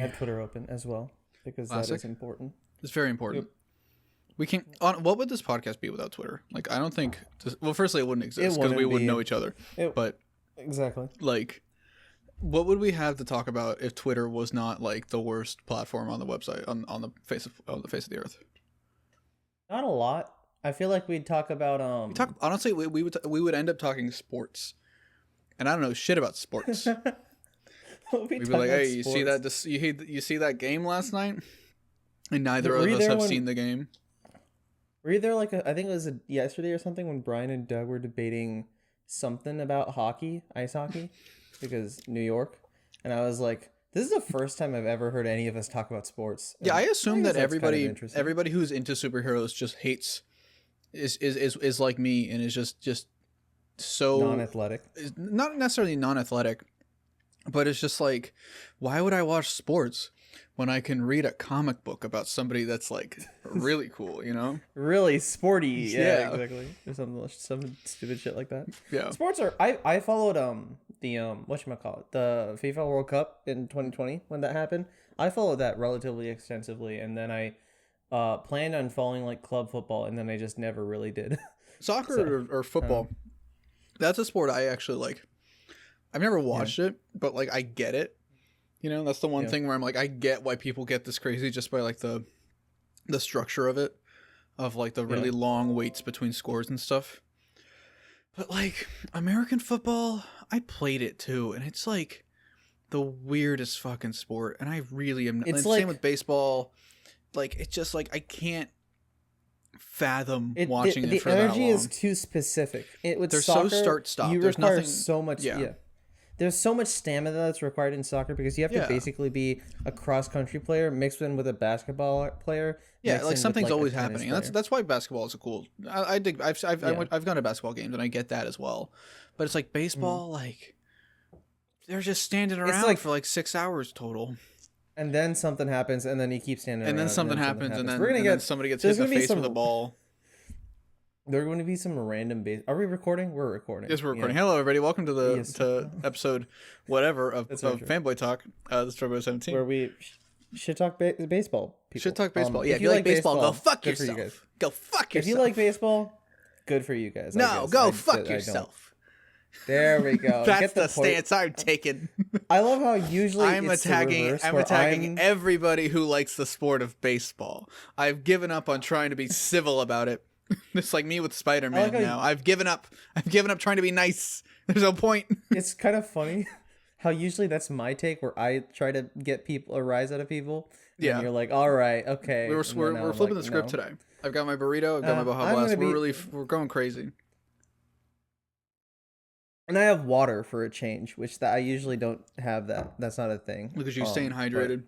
have Twitter open as well because that is important. It's very important. Yep. We can't. What would this podcast be without Twitter? Like, I don't think. Well, firstly, it wouldn't exist because we wouldn't know each other. But exactly. Like, what would we have to talk about if Twitter was not like the worst platform on the website on the face of the earth? Not a lot. I feel like we'd talk about honestly, we would end up talking sports, and I don't know shit about sports. We'd be like, hey, you see that? You see that game last night? And neither of us have seen the game. Were you there like I think it was yesterday or something when Brian and Doug were debating something about hockey, ice hockey, because New York, and I was like, this is the first time I've ever heard any of us talk about sports. And yeah, I assume that everybody who's into superheroes just hates is like me and is just so non-athletic. Not necessarily non-athletic, but it's just like, why would I watch sports when I can read a comic book about somebody that's like really cool, you know? Really sporty. Yeah, exactly. Or some stupid shit like that. Yeah. Sports are I followed the whatchamacallit, the FIFA World Cup in 2020 when that happened. I followed that relatively extensively, and then I planned on following like club football, and then I just never really did. Soccer or football. That's a sport I actually like. I've never watched it, but like I get it. You know, that's the one thing where I'm like, I get why people get this crazy just by like the structure of it, of like the really long waits between scores and stuff. But like American football, I played it too, and it's like the weirdest fucking sport. And I really am. It's like, same with baseball. Like it's just like I can't fathom watching it for that long. The energy is too specific. There's soccer, so start-stop. You There's require nothing, so much. Yeah. There's so much stamina that's required in soccer because you have to basically be a cross-country player mixed in with a basketball player. Yeah, like something's always happening, and that's why basketball is a cool. I dig. I've gone to basketball games and I get that as well, but it's like baseball. Like they're just standing around for like 6 hours total. And then something happens, and then you keep standing around. And then something happens, and then somebody gets hit in the face with a ball. There are going to be some random base. Are we recording? We're recording. Yes, we're recording. Hello, everybody. Welcome to to episode whatever of Fanboy Talk. This is February 17th. Where we shit talk baseball. People. Shit talk baseball. If you like baseball, go fuck yourself. Go fuck yourself. If you like baseball, good for you guys. No, go fuck yourself. There we go. That's the stance I'm taking. I love how usually I'm attacking everybody who likes the sport of baseball. I've given up on trying to be civil about it. It's like me with Spider-Man now. I've given up trying to be nice. There's no point. It's kind of funny how usually that's my take where I try to get people a rise out of people. And you're like, all right, okay. We're flipping the script today. I've got my burrito. I've got my Baja Blast. We're going crazy. And I have water for a change, which I usually don't have that. That's not a thing. Look at you staying hydrated.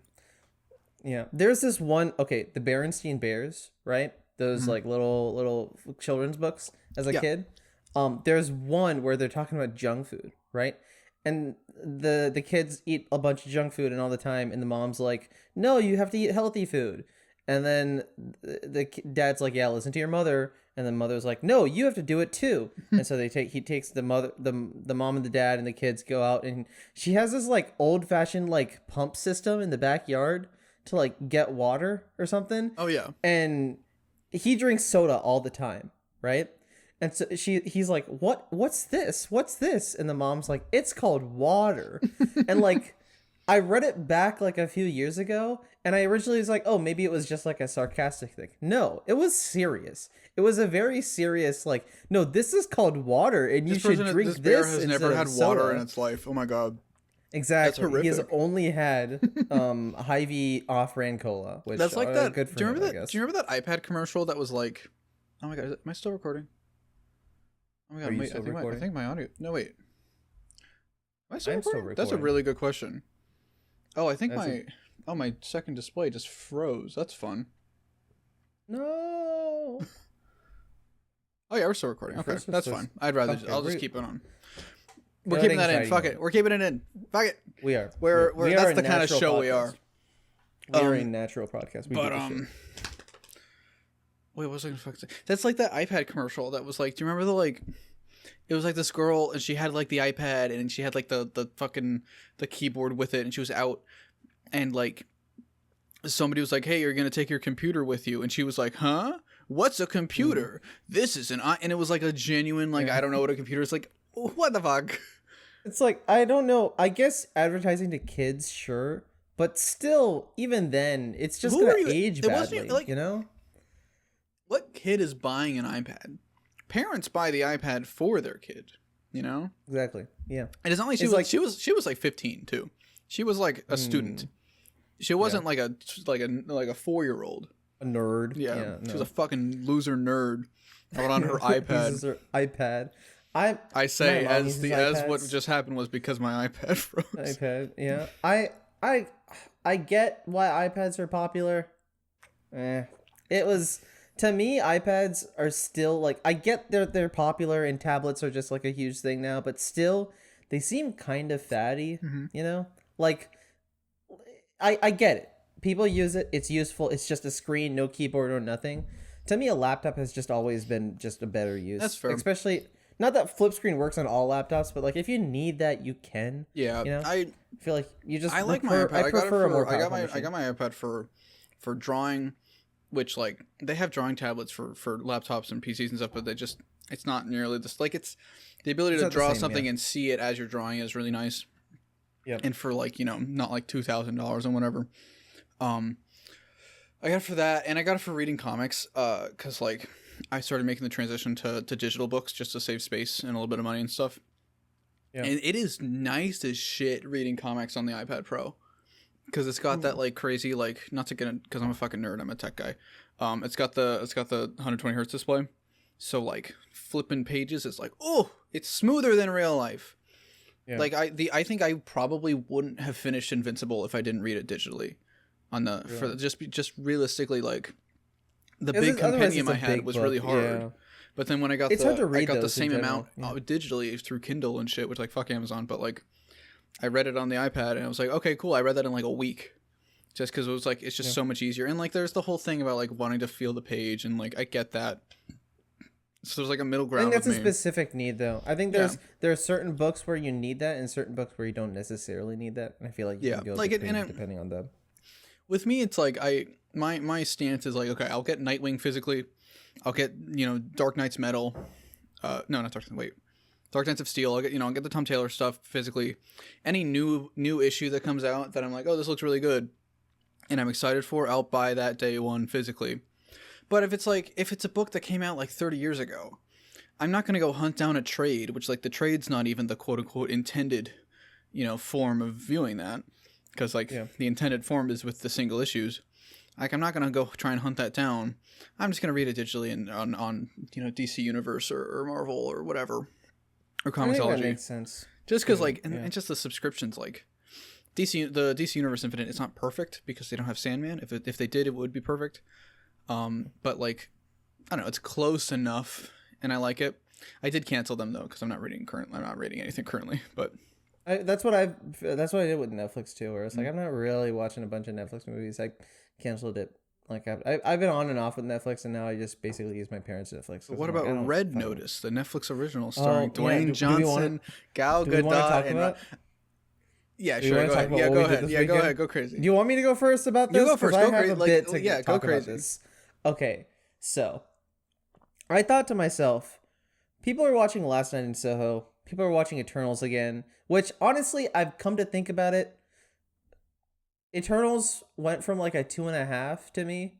Yeah. There's this one, the Berenstein Bears, right? Those like little children's books as a kid. There's one where they're talking about junk food, right? And the kids eat a bunch of junk food and all the time, and the mom's like, no, you have to eat healthy food. And then the dad's like, yeah, listen to your mother. And the mother's like, no, you have to do it too. And so he takes the mom and the dad and the kids go out, and she has this like old fashioned like pump system in the backyard to like get water or something. Oh yeah. And he drinks soda all the time, right? And so he's like, what's this? What's this? And the mom's like, it's called water. And like, I read it back like a few years ago, and I originally was like, oh, maybe it was just like a sarcastic thing. No, it was serious. It was a very serious, like, no, this is called water, and you should drink this. This bear has never had water in its life. Oh my god. Exactly. He has only had Hy-Vee off-brand cola, which that's like that. Good for do you remember him, that? Do you remember that iPad commercial that was like, oh my god, am I still recording? Oh my god, wait, I think my audio. No wait. Am I still recording? That's a really good question. Oh, I think my second display just froze. That's fun. No. Oh yeah, we're still recording. Okay, that's fine. I'd rather I'll just keep it on. We're keeping that in. Fuck it. We're keeping it in. Fuck it. We are. That's the kind of show we are. We are a natural podcast. Wait, what was I gonna fucking say? That's like that iPad commercial that was like, do you remember the like? It was like this girl and she had like the iPad and she had like the fucking the keyboard with it and she was out and like somebody was like, "Hey, you're gonna take your computer with you," and she was like, "Huh? What's a computer? This is an I," and it was like a genuine like, I don't know what a computer is. Like, what the fuck? It's like, I don't know. I guess advertising to kids, sure, but still, even then, it's just gonna age badly. Like, you know, what kid is buying an iPad? Parents buy the iPad for their kid. You know, exactly. Yeah, and it's not like she was like 15 too. She was like a student. She wasn't like a 4-year-old. A nerd. Yeah, she was a fucking loser nerd. Out on her iPad. Uses her iPad. I say as what just happened was because my iPad froze. iPad. Yeah. I get why iPads are popular. It was, to me, iPads are still like, I get they're popular and tablets are just like a huge thing now, but still they seem kind of fatty, you know? Like, I get it. People use it. It's useful. It's just a screen, no keyboard or nothing. To me, a laptop has just always been just a better use. That's fair. Especially, not that flip screen works on all laptops, but like if you need that, you can. Yeah, you know? I feel like you just. I like my iPad. I got my iPad for drawing, which like they have drawing tablets for laptops and PCs and stuff, but it's not nearly this. Like it's the ability to draw something and see it as you're drawing is really nice. Yeah. And for like, not like $2,000 and whatever. I got it for that, and I got it for reading comics, because like I started making the transition to digital books just to save space and a little bit of money and stuff. Yeah. And it is nice as shit reading comics on the iPad Pro, because it's got that like crazy, like, not to get it because I'm a fucking nerd, I'm a tech guy. It's got the 120 hertz display, so like flipping pages is like, oh, it's smoother than real life. Yeah. Like I think I probably wouldn't have finished Invincible if I didn't read it digitally. For just realistically, like the big compendium I had was really hard, but then when I got the same amount digitally through Kindle and shit, which like fuck Amazon, but like I read it on the iPad and I was like, okay, cool, I read that in like a week, just because it was like it's just so much easier, and like there's the whole thing about like wanting to feel the page, and like I get that. So there's like a middle ground. I think that's a specific need, though. I think there are certain books where you need that, and certain books where you don't necessarily need that. And I feel like you can go like depending on them. With me, it's like my stance is like, okay, I'll get Nightwing physically, I'll get Dark Knight's Metal, no, not Dark Knight, wait, Dark Knights of Steel. I'll get the Tom Taylor stuff physically. Any new issue that comes out that I'm like, oh, this looks really good, and I'm excited for, I'll buy that day one physically. But if it's a book that came out like 30 years ago, I'm not gonna go hunt down a trade, which like the trade's not even the quote unquote intended, form of viewing that. Because like the intended form is with the single issues. Like I'm not gonna go try and hunt that down. I'm just gonna read it digitally and on DC Universe or Marvel or whatever, or Comixology. That makes sense. Just because and just the subscriptions, like the DC Universe Infinite, it's not perfect because they don't have Sandman. If they did, it would be perfect. But like I don't know, it's close enough, and I like it. I did cancel them though because I'm not reading anything currently, but. That's what I did with Netflix too, where it's like I'm not really watching a bunch of Netflix movies. I canceled it. Like I've been on and off with Netflix, and now I just basically use my parents' Netflix. What about Red Notice, the Netflix original starring Dwayne Johnson, Gal Gadot, and yeah, sure. Go ahead. Yeah, go ahead. Yeah, go ahead. Go crazy. Do you want me to go first about this? You go first. I have a bit to talk about this. Okay, so I thought to myself, people are watching Last Night in Soho. People are watching Eternals again, which honestly, I've come to think about it. Eternals went from like a 2.5 to me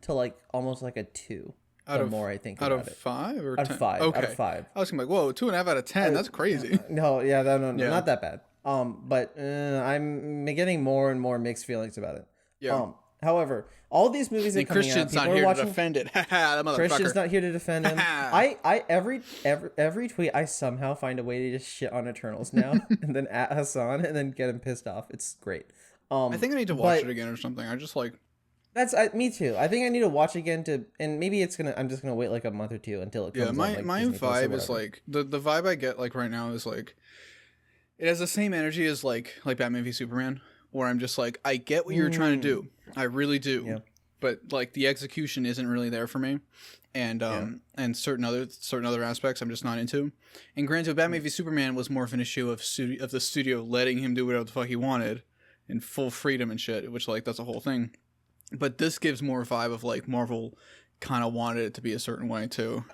to like almost like a 2. The more I think about it. Out of 5 or 10? Out of 5. Okay. Out of 5. I was gonna be like, whoa, 2.5 out of 10. That's crazy. No, not that bad. But I'm getting more and more mixed feelings about it. Yeah. However, all these movies that coming Christian's out, not here to defend it. That motherfucker. Christian's not here to defend him. Every tweet, I somehow find a way to just shit on Eternals now, and then at Hassan, and then get him pissed off. It's great. I think I need to watch it again or something. I just like. That's me too. I think I need to watch again and maybe I'm just gonna wait like a month or two until it comes. Yeah, on, my vibe is like the vibe I get like right now is like, it has the same energy as like Batman v Superman, where I'm just like, I get what you're trying to do. I really do. Yeah. But like the execution isn't really there for me. And and certain other aspects I'm just not into. And granted, Batman v Superman was more of an issue of the studio letting him do whatever the fuck he wanted, and full freedom and shit, which like that's a whole thing. But this gives more vibe of like Marvel kind of wanted it to be a certain way too.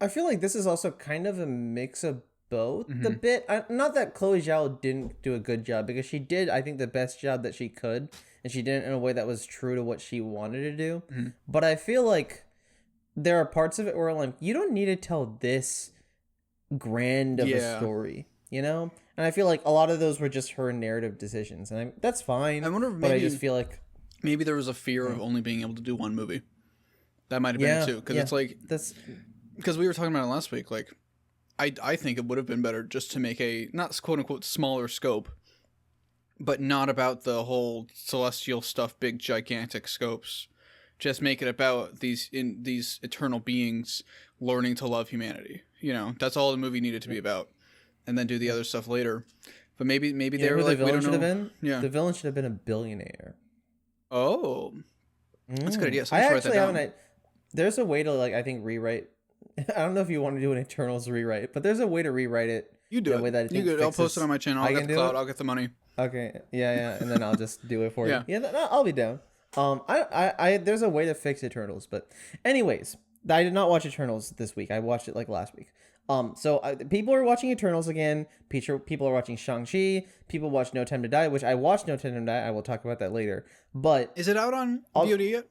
I feel like this is also kind of a mix of both. The bit, not that Chloe Zhao didn't do a good job, because she did, I think, the best job that she could, and she did it in a way that was true to what she wanted to do. But I feel like there are parts of it where I'm like, you don't need to tell this grand of a story, you know? And I feel like a lot of those were just her narrative decisions, and that's fine. I wonder if but I just feel like maybe there was a fear of only being able to do one movie. That might have been it too, because it's like because we were talking about it last week. Like, I think it would have been better just to make a not quote unquote smaller scope, but not about the whole celestial stuff, big gigantic scopes. Just make it about these eternal beings learning to love humanity. You know, that's all the movie needed to be about, and then do the other stuff later. But maybe they were like, we don't know. The villain should have been a billionaire. Oh, that's a good idea. So I actually haven't. There's a way to like I think rewrite. I don't know if you want to do an Eternals rewrite, but there's a way to rewrite it. You do it. Way that you good. I'll post it on my channel. I'll get the clout. I'll get the money. Okay. Yeah. And then I'll just do it for you. Yeah. I'll be down. I there's a way to fix Eternals, but anyways, I did not watch Eternals this week. I watched it like last week. People are watching Eternals again. People are watching Shang-Chi. People watch No Time to Die, which I watched No Time to Die. I will talk about that later. But is it out on VOD yet?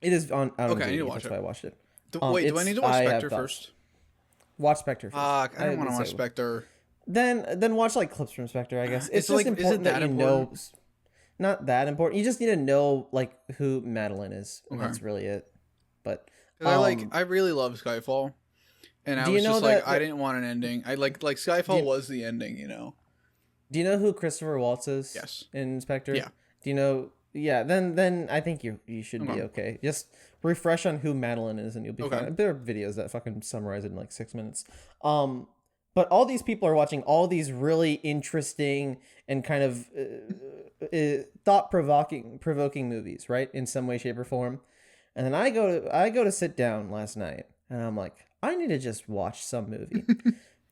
It is on. Okay, I need to watch it. That's why I watched it. Wait, do I need to watch Spectre first? Watch Spectre first. I don't want to watch Spectre. Then watch like clips from Spectre. I guess it's just like, important that you know. Not that important. You just need to know like who Madeline is. And that's really it. But I really love Skyfall. And I was just like, I didn't want an ending. I like Skyfall was the ending, you know. Do you know who Christopher Waltz is? Yes. In Spectre? Yeah. Do you know? Yeah. Then I think you should be okay. Just refresh on who Madeline is, and you'll be fine. There are videos that fucking summarize it in like 6 minutes. But all these people are watching all these really interesting and kind of thought-provoking movies, right? In some way, shape, or form. And then I go to sit down last night, and I'm like, I need to just watch some movie.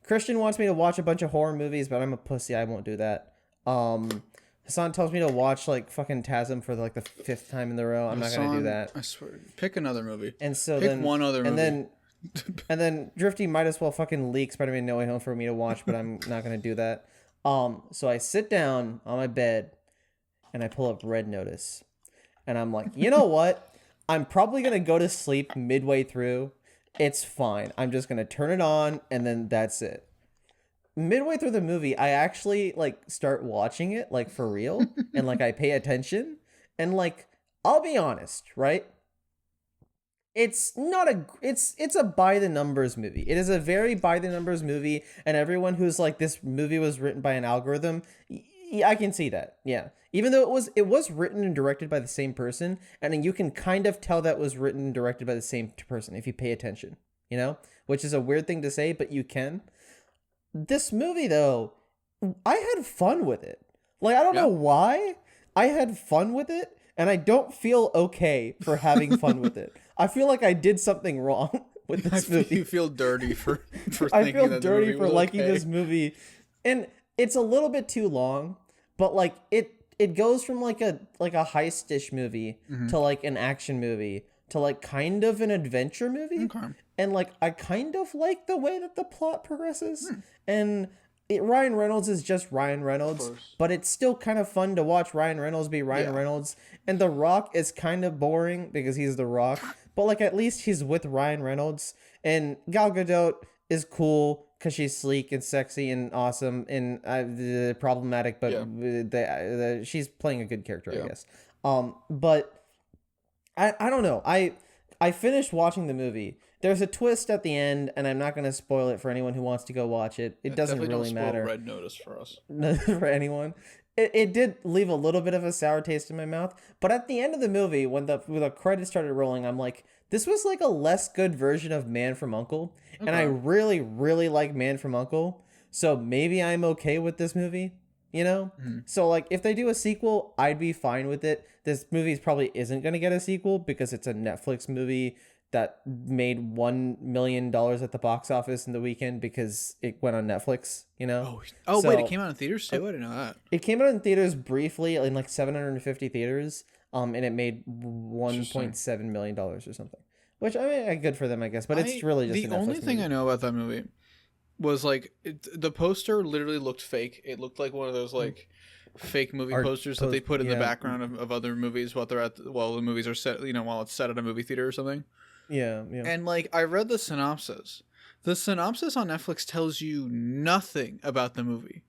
Christian wants me to watch a bunch of horror movies, but I'm a pussy. I won't do that. Hassan tells me to watch like fucking TASM for like the 5th time in the row. I'm not gonna do that. I swear, pick another movie. And so pick one other movie. And then Drifty might as well fucking leak Spider-Man No Way Home for me to watch, but I'm not gonna do that. So I sit down on my bed and I pull up Red Notice, and I'm like, you know what? I'm probably gonna go to sleep midway through. It's fine. I'm just gonna turn it on, and then that's it. Midway through the movie, I actually like start watching it like for real, and like I pay attention, and like I'll be honest, right? It's a by the numbers movie. It is a very by the numbers movie, and everyone who's like this movie was written by an algorithm, I can see that. Yeah. Even though it was written and directed by the same person, and you can kind of tell that was written and directed by the same person if you pay attention, you know? Which is a weird thing to say, but you can. This movie though, I had fun with it. Like, I don't know why. I had fun with it, and I don't feel okay for having fun with it. I feel like I did something wrong with this movie. You feel dirty for I feel dirty for liking this movie. And it's a little bit too long, but like it goes from like a heist-ish movie to like an action movie to like kind of an adventure movie. Okay. And like I kind of like the way that the plot progresses. And Ryan Reynolds is just Ryan Reynolds, but it's still kind of fun to watch Ryan Reynolds be Ryan Reynolds. And The Rock is kind of boring because he's The Rock, but like at least he's with Ryan Reynolds. And Gal Gadot is cool because she's sleek and sexy and awesome and problematic, but she's playing a good character, I guess. But I don't know. I finished watching the movie. There's a twist at the end, and I'm not going to spoil it for anyone who wants to go watch it. It doesn't really matter. Red Notice for us. For anyone. It did leave a little bit of a sour taste in my mouth, but at the end of the movie, when the credits started rolling, I'm like, this was like a less good version of Man from U.N.C.L.E. And I really, really like Man from U.N.C.L.E. So maybe I'm okay with this movie, you know? So like if they do a sequel, I'd be fine with it. This movie probably isn't going to get a sequel because it's a Netflix movie that made $1 million at the box office in the weekend because it went on Netflix, you know? So, wait, it came out in theaters too? I didn't know that. It came out in theaters briefly in like 750 theaters, and it made $1.7 million or something. Which, I mean, good for them, I guess, but it's really just the only thing I know about that movie was like the poster literally looked fake. It looked like one of those like fake movie posters that they put in the background of other movies while the movies are set, you know, while it's set at a movie theater or something. Yeah. And like I read the synopsis. The synopsis on Netflix tells you nothing about the movie.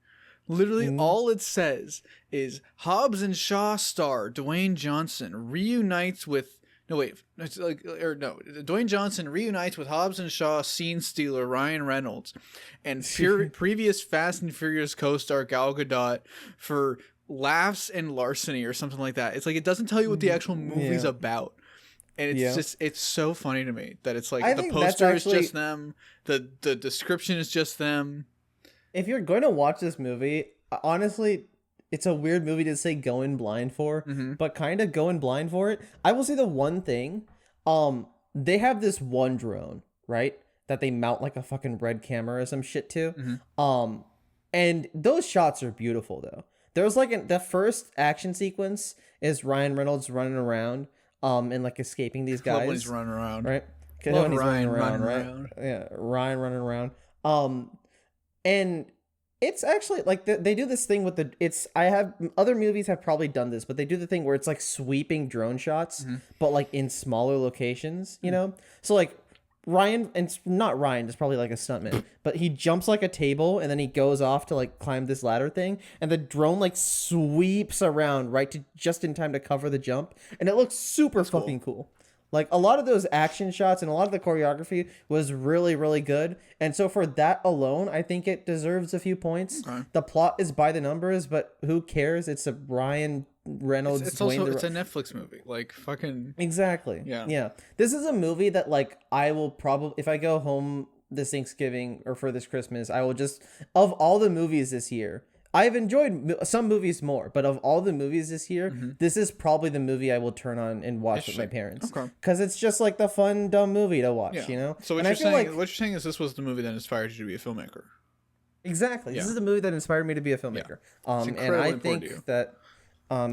Literally all it says is Hobbs and Shaw star Dwayne Johnson reunites with Dwayne Johnson reunites with Hobbs and Shaw scene stealer Ryan Reynolds and previous Fast and Furious co-star Gal Gadot for laughs and larceny or something like that. It's like it doesn't tell you what the actual movie's about. And it's just, it's so funny to me that it's like the poster is just them, the description is just them. If you're going to watch this movie, honestly, it's a weird movie to say going blind for, but kind of going blind for it. I will say the one thing, they have this one drone, right? That they mount like a fucking red camera or some shit to. And those shots are beautiful though. There was like the first action sequence is Ryan Reynolds running around, and like escaping these guys. He's running around. Right? Love Ryan running around. Yeah, Ryan running around. And it's actually like they do this thing with other movies have probably done this, but they do the thing where it's like sweeping drone shots, but like in smaller locations, you know? So like Ryan, and it's not Ryan, it's probably like a stuntman, but he jumps like a table and then he goes off to like climb this ladder thing, and the drone like sweeps around right to just in time to cover the jump, and it looks super fucking cool. Like a lot of those action shots and a lot of the choreography was really, really good. And so for that alone, I think it deserves a few points. Okay. The plot is by the numbers, but who cares? It's a Ryan Reynolds. It's a Netflix movie. Like fucking. Exactly. Yeah. This is a movie that like I will probably, if I go home this Thanksgiving or for this Christmas, I will just, of all the movies this year, I've enjoyed some movies more, but of all the movies this year, this is probably the movie I will turn on and watch with my parents. Okay. Because it's just like the fun, dumb movie to watch, you know? So what you're saying is this was the movie that inspired you to be a filmmaker. Exactly. Yeah. This is the movie that inspired me to be a filmmaker. Yeah. And I think that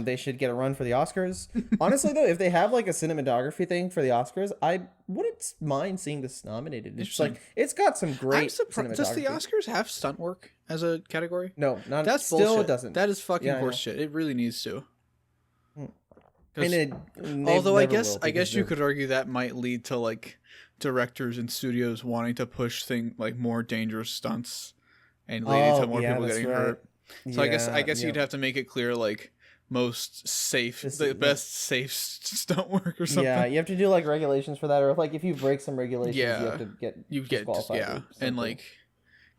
they should get a run for the Oscars. Honestly, though, if they have like a cinematography thing for the Oscars, I wouldn't mind seeing this nominated. It's like it's got some great cinematography. Does the Oscars have stunt work as a category? No, not that's still bullshit. Doesn't. That is fucking horseshit. It really needs to. And although I guess you could argue that might lead to like directors and studios wanting to push like more dangerous stunts and leading to more people getting hurt. So I guess you'd have to make it clear like most safe, best safe stunt work or something. Yeah, you have to do like regulations for that, or like if you break some regulations, you have to get disqualified. And like,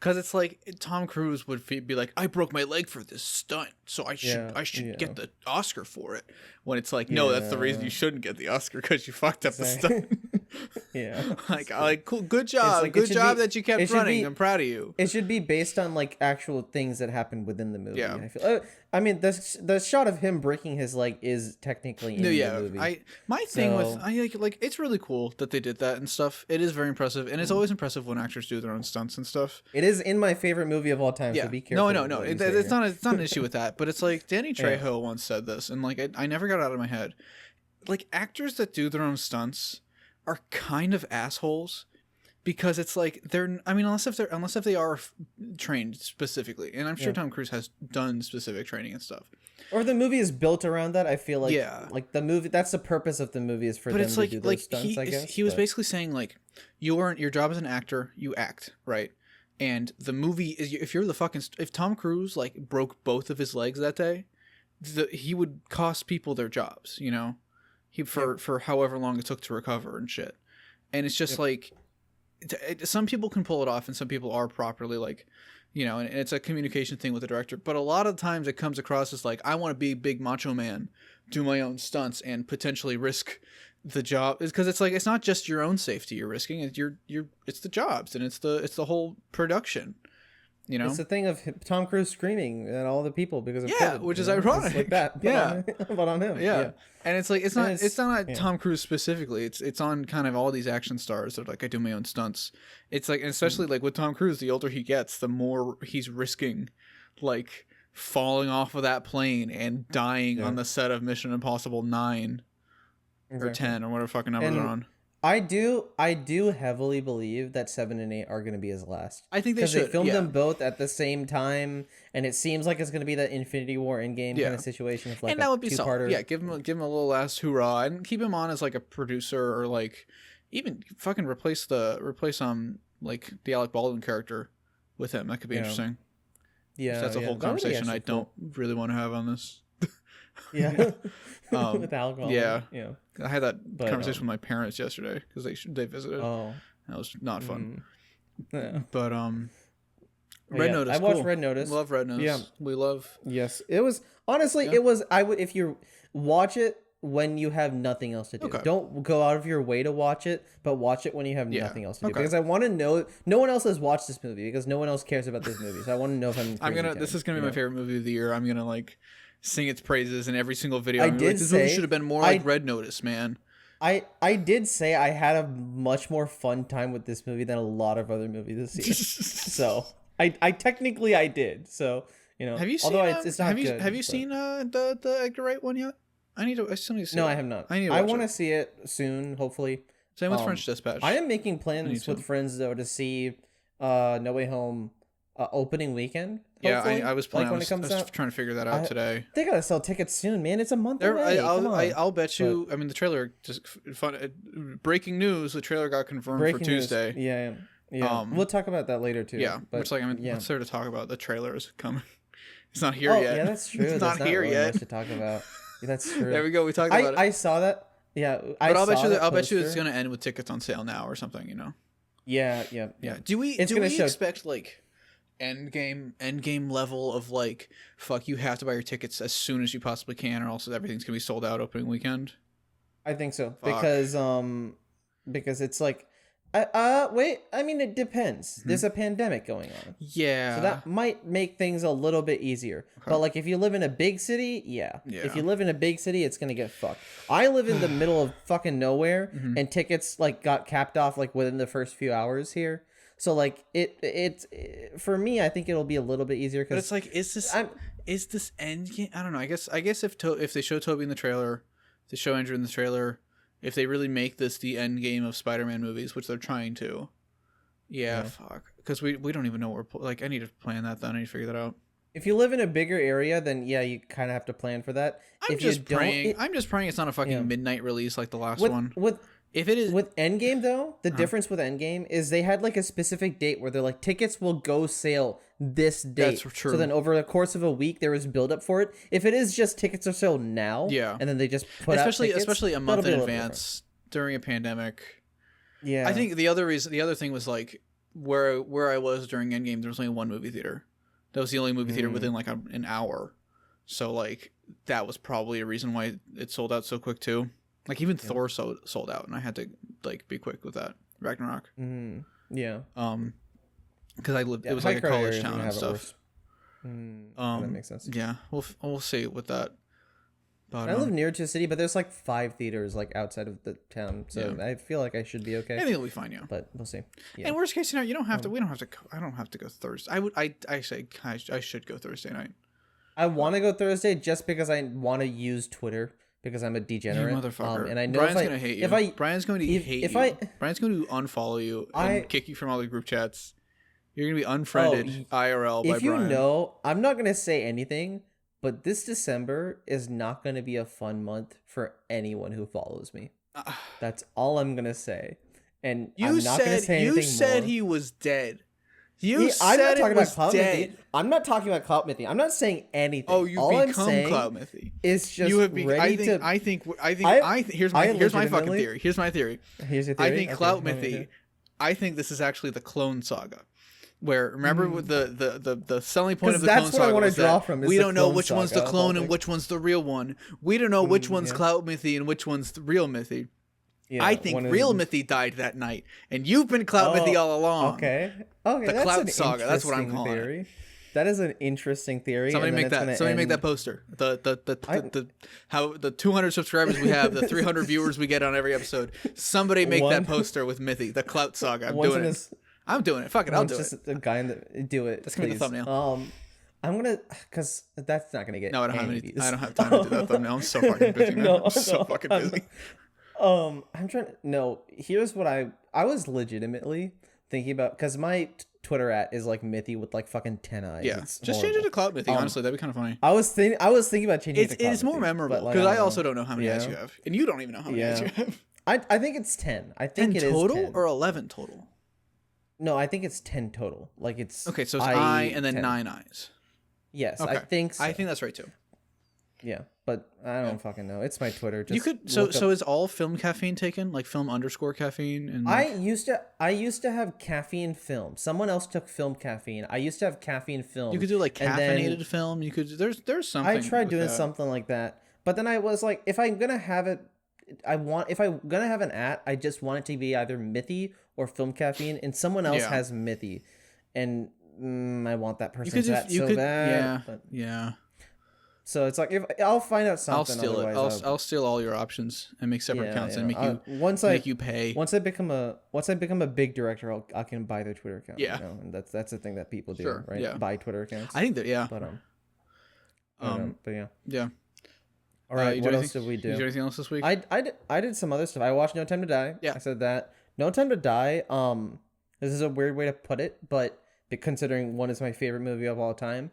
because it's like Tom Cruise would be like, I broke my leg for this stunt, so I should get the Oscar for it. When it's like, no, that's the reason you shouldn't get the Oscar, because you fucked up the stunt. Like cool, good job, like, good job that you kept running. I'm proud of you. It should be based on like actual things that happened within the movie. Yeah, I mean, the shot of him breaking his leg is technically in the movie. My thing was like it's really cool that they did that and stuff. It is very impressive, and it's always impressive when actors do their own stunts and stuff. It is in my favorite movie of all time. So be careful. No. It's not an issue with that, but it's like Danny Trejo once said this, and like I never got it out of my head. Like actors that do their own stunts are kind of assholes, because it's like unless if they are trained specifically, and I'm sure Tom Cruise has done specific training and stuff, or the movie is built around that. I feel like like the movie, that's the purpose of the movie, is for them to do those stunts. I guess he was basically saying like your job as an actor, you act, right? And the movie is, if Tom Cruise like broke both of his legs that day, he would cost people their jobs, you know, for however long it took to recover and shit. And it's just like, some people can pull it off and some people are properly like, you know, and it's a communication thing with the director. But a lot of times it comes across as like, I want to be a big macho man, do my own stunts, and potentially risk the job. Because it's like, it's not just your own safety you're risking, it's the jobs, and it's the whole production. You know, it's the thing of Tom Cruise screaming at all the people because of COVID, which is you know? ironic. It's like that, but on him. Yeah. And it's like it's not yeah. Tom Cruise specifically. It's on kind of all these action stars that are like, I do my own stunts. It's like, and especially like with Tom Cruise, the older he gets, the more he's risking like falling off of that plane and dying on the set of Mission Impossible 9 or 10 or whatever fucking numbers are on. I do heavily believe that 7 and 8 are going to be his last. I think they should. Because they filmed them both at the same time, and it seems like it's going to be that Infinity War Endgame kind of situation. Of like, and that would be two-parter. Yeah, give him a little last hoorah, and keep him on as like a producer, or like even fucking replace like the Alec Baldwin character with him. That could be interesting. Yeah, that's a whole conversation I don't really want to have on this. Yeah. With Alec Baldwin. Yeah. I had that conversation with my parents yesterday because they visited. Oh, that was not fun. Yeah. But Red Notice. I watched Red Notice. Love Red Notice. Yeah, we love. Yes, it was honestly. It was. I would if you watch it when you have nothing else to do. Okay. Don't go out of your way to watch it, but watch it when you have nothing else to do. Because I want to know. No one else has watched this movie because no one else cares about this movie. So I want to know if This is gonna be my favorite movie of the year. I'm gonna like sing its praises in every single video. This movie should have been more like Red Notice, man. I did say I had a much more fun time with this movie than a lot of other movies this year. So I technically I did. So have you seen? It's not good. Have you seen the Edgar Wright one yet? I still need to see it. No, I have not. I want to see it soon, hopefully. Same with French Dispatch. I am making plans with friends though to see No Way Home opening weekend. Hopefully. Yeah, I was planning. Like I was trying to figure that out today. They gotta sell tickets soon, man. It's a month away. I'll bet you. I mean, the trailer just breaking news. The trailer got confirmed for Tuesday. Yeah. We'll talk about that later too. Yeah, but, what's there to talk about? The trailer is coming. It's not here yet. Yeah, that's true. It's not here really yet. Much to talk about. That's true. There we go. We talked about it. I saw that. Yeah, but I'll bet you it's gonna end with tickets on sale now or something. You know. Yeah. Do we expect like endgame level of like, fuck, you have to buy your tickets as soon as you possibly can, or else everything's gonna be sold out opening weekend? I think so. Because it's like wait, I mean, it depends. There's a pandemic going on. Yeah. So that might make things a little bit easier. Okay. But like if you live in a big city, yeah. If you live in a big city, it's gonna get fucked. I live in the middle of fucking nowhere, and tickets like got capped off like within the first few hours here. So like it's for me, I think it'll be a little bit easier. But it's like, is this Endgame? I don't know. I guess if they show Toby in the trailer, if they show Andrew in the trailer, if they really make this the end game of Spider-Man movies, which they're trying to, fuck. Because we don't even know where. Like, I need to plan that. Then I need to figure that out. If you live in a bigger area, then you kind of have to plan for that. I'm just praying it's not a fucking midnight release like the last one. If it is with Endgame though, the difference with Endgame is they had like a specific date where they're like, tickets will go sale this date. That's true. So then over the course of a week there was build up for it. If it is just tickets are sold now, and then they just put especially a month in advance during a pandemic. Yeah, I think the other thing was like where I was during Endgame, there was only one movie theater. That was the only movie theater within like an hour. So like that was probably a reason why it sold out so quick too. Like even Thor sold out, and I had to like be quick with that. Ragnarok. Yeah. Because I lived. It was like a college town and stuff. That makes sense. Yeah, we'll see with that. But, I live near to a city, but there's like 5 theaters like outside of the town, so I feel like I should be okay. I think it'll be fine, but we'll see. Yeah. And worst case scenario, you don't have to. We don't have to. I don't have to go Thursday. I should go Thursday night. I want to go Thursday just because I want to use Twitter. Because I'm a degenerate, motherfucker. And I know Brian's gonna hate you. Brian's going to hate you. Brian's going to unfollow you and kick you from all the group chats. You're going to be unfriended IRL by Brian. If you know, I'm not going to say anything, but this December is not going to be a fun month for anyone who follows me. That's all I'm going to say. And I'm not going to say anything more. You said he was dead. I'm not talking about Clout Mithi. I'm not talking about Clout Mithi. I'm not saying anything. Oh, you've become Clout Mithi. It's just here's my fucking theory. Here's my theory. Here's your theory. I think Clout Mithi. I think this is actually the Clone Saga. Where remember with the selling point of the Clone Saga was that we don't know which one's the clone and which one's the real one. We don't know which one's Clout Mithi and which one's the real Mithi. Yeah, I think real Mithi died that night, and you've been Clout Mithi all along. Okay, the Clout Saga. That's what I'm calling it. That is an interesting theory. Somebody make that. Somebody make that poster. The how the 200 subscribers we have, the 300 viewers we get on every episode. Somebody make that poster with Mithi, the Clout Saga. I'm doing it. I'm doing it. Fuck it. I'll do it. A guy in the do it. That's gonna be the thumbnail. I'm gonna because that's not gonna get. No, I don't have any views. I don't have time to do that thumbnail. I'm so fucking busy. Man. I'm so fucking busy. I'm trying to. No, here's what I was legitimately thinking about because my Twitter is like Mithi with like fucking 10 eyes. Yeah, just change it to Clout Mithi. Honestly, that'd be kind of funny. I was thinking about changing it to Clout It's more memorable because I also don't know how many eyes you have, and you don't even know how many eyes you have. I think it's 10. I think 10 it total is 10. or 11 total. No, I think it's 10 total. Like it's okay. So it's eye and then 10. 9 eyes. Yes, okay. I think so. I think that's right too. Yeah, but I don't fucking know. It's my Twitter. Just you could so is all film caffeine taken, like film _ caffeine? And I used to have caffeine film. Someone else took film caffeine. I used to have caffeine film. You could do like caffeinated film. You could there's something. I tried doing something like that, but then I was like, if I'm gonna have it, if I'm gonna have an I just want it to be either Mithi or film caffeine, and someone else has Mithi, and I want that person's so bad. Yeah. So it's like if I'll find out something. I'll steal it. I'll steal all your options and make separate accounts and make you pay. Once I become a big director, I can buy their Twitter account. Yeah, and that's the thing that people do, right? Yeah. Buy Twitter accounts. I think that but yeah. Yeah. All right. What else did we do? Did you do anything else this week? I did some other stuff. I watched No Time to Die. Yeah. I said that. No Time to Die. This is a weird way to put it, but considering one is my favorite movie of all time.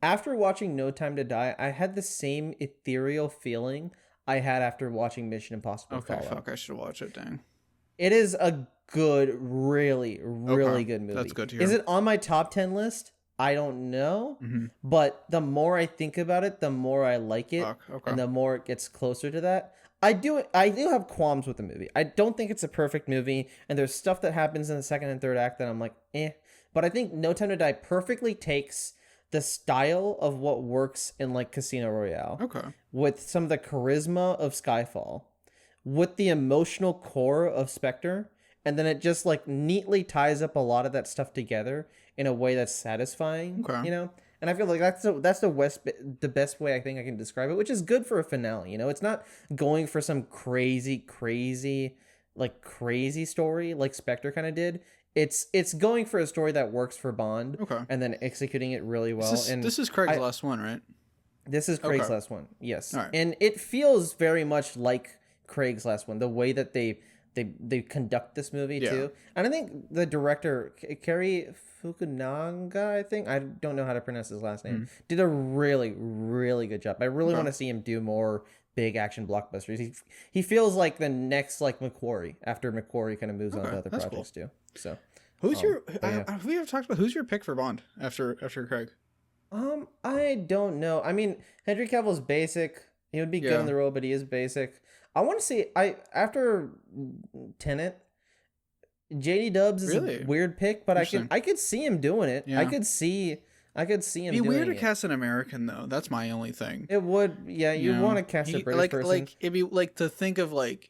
After watching No Time to Die, I had the same ethereal feeling I had after watching Mission Impossible Fallout. Fuck, I should watch it, dang. It is a good, really, really good movie. That's good to hear. Is it on my top 10 list? I don't know. Mm-hmm. But the more I think about it, the more I like it. And the more it gets closer to that. I do have qualms with the movie. I don't think it's a perfect movie. And there's stuff that happens in the second and third act that I'm like, eh. But I think No Time to Die perfectly takes the style of what works in like Casino Royale. Okay. With some of the charisma of Skyfall, with the emotional core of Spectre, and then it just like neatly ties up a lot of that stuff together in a way that's satisfying. Okay. You know? And I feel like that's the best way I think I can describe it, which is good for a finale. You know, it's not going for some crazy story like Spectre kind of did. It's going for a story that works for Bond, and then executing it really well. This is Craig's last one, right? This is Craig's last one, yes. Right. And it feels very much like Craig's last one, the way that they conduct this movie too. And I think the director, Cary Fukunaga, I don't know how to pronounce his last name, did a really, really good job. I really want to see him do more big action blockbusters. He feels like the next like McQuarrie after McQuarrie kind of moves on to other projects too. So who's have we ever talked about who's your pick for Bond after Craig? I don't know. I mean, Henry Cavill's basic. He would be good in the role, but he is basic. I want to see after Tenet, JD Dubs is a weird pick, but I could see him doing it. Yeah. I could see him doing it. It'd be weird to cast an American though. That's my only thing. It would, yeah. You want to cast a British person. Like it'd be like to think of like,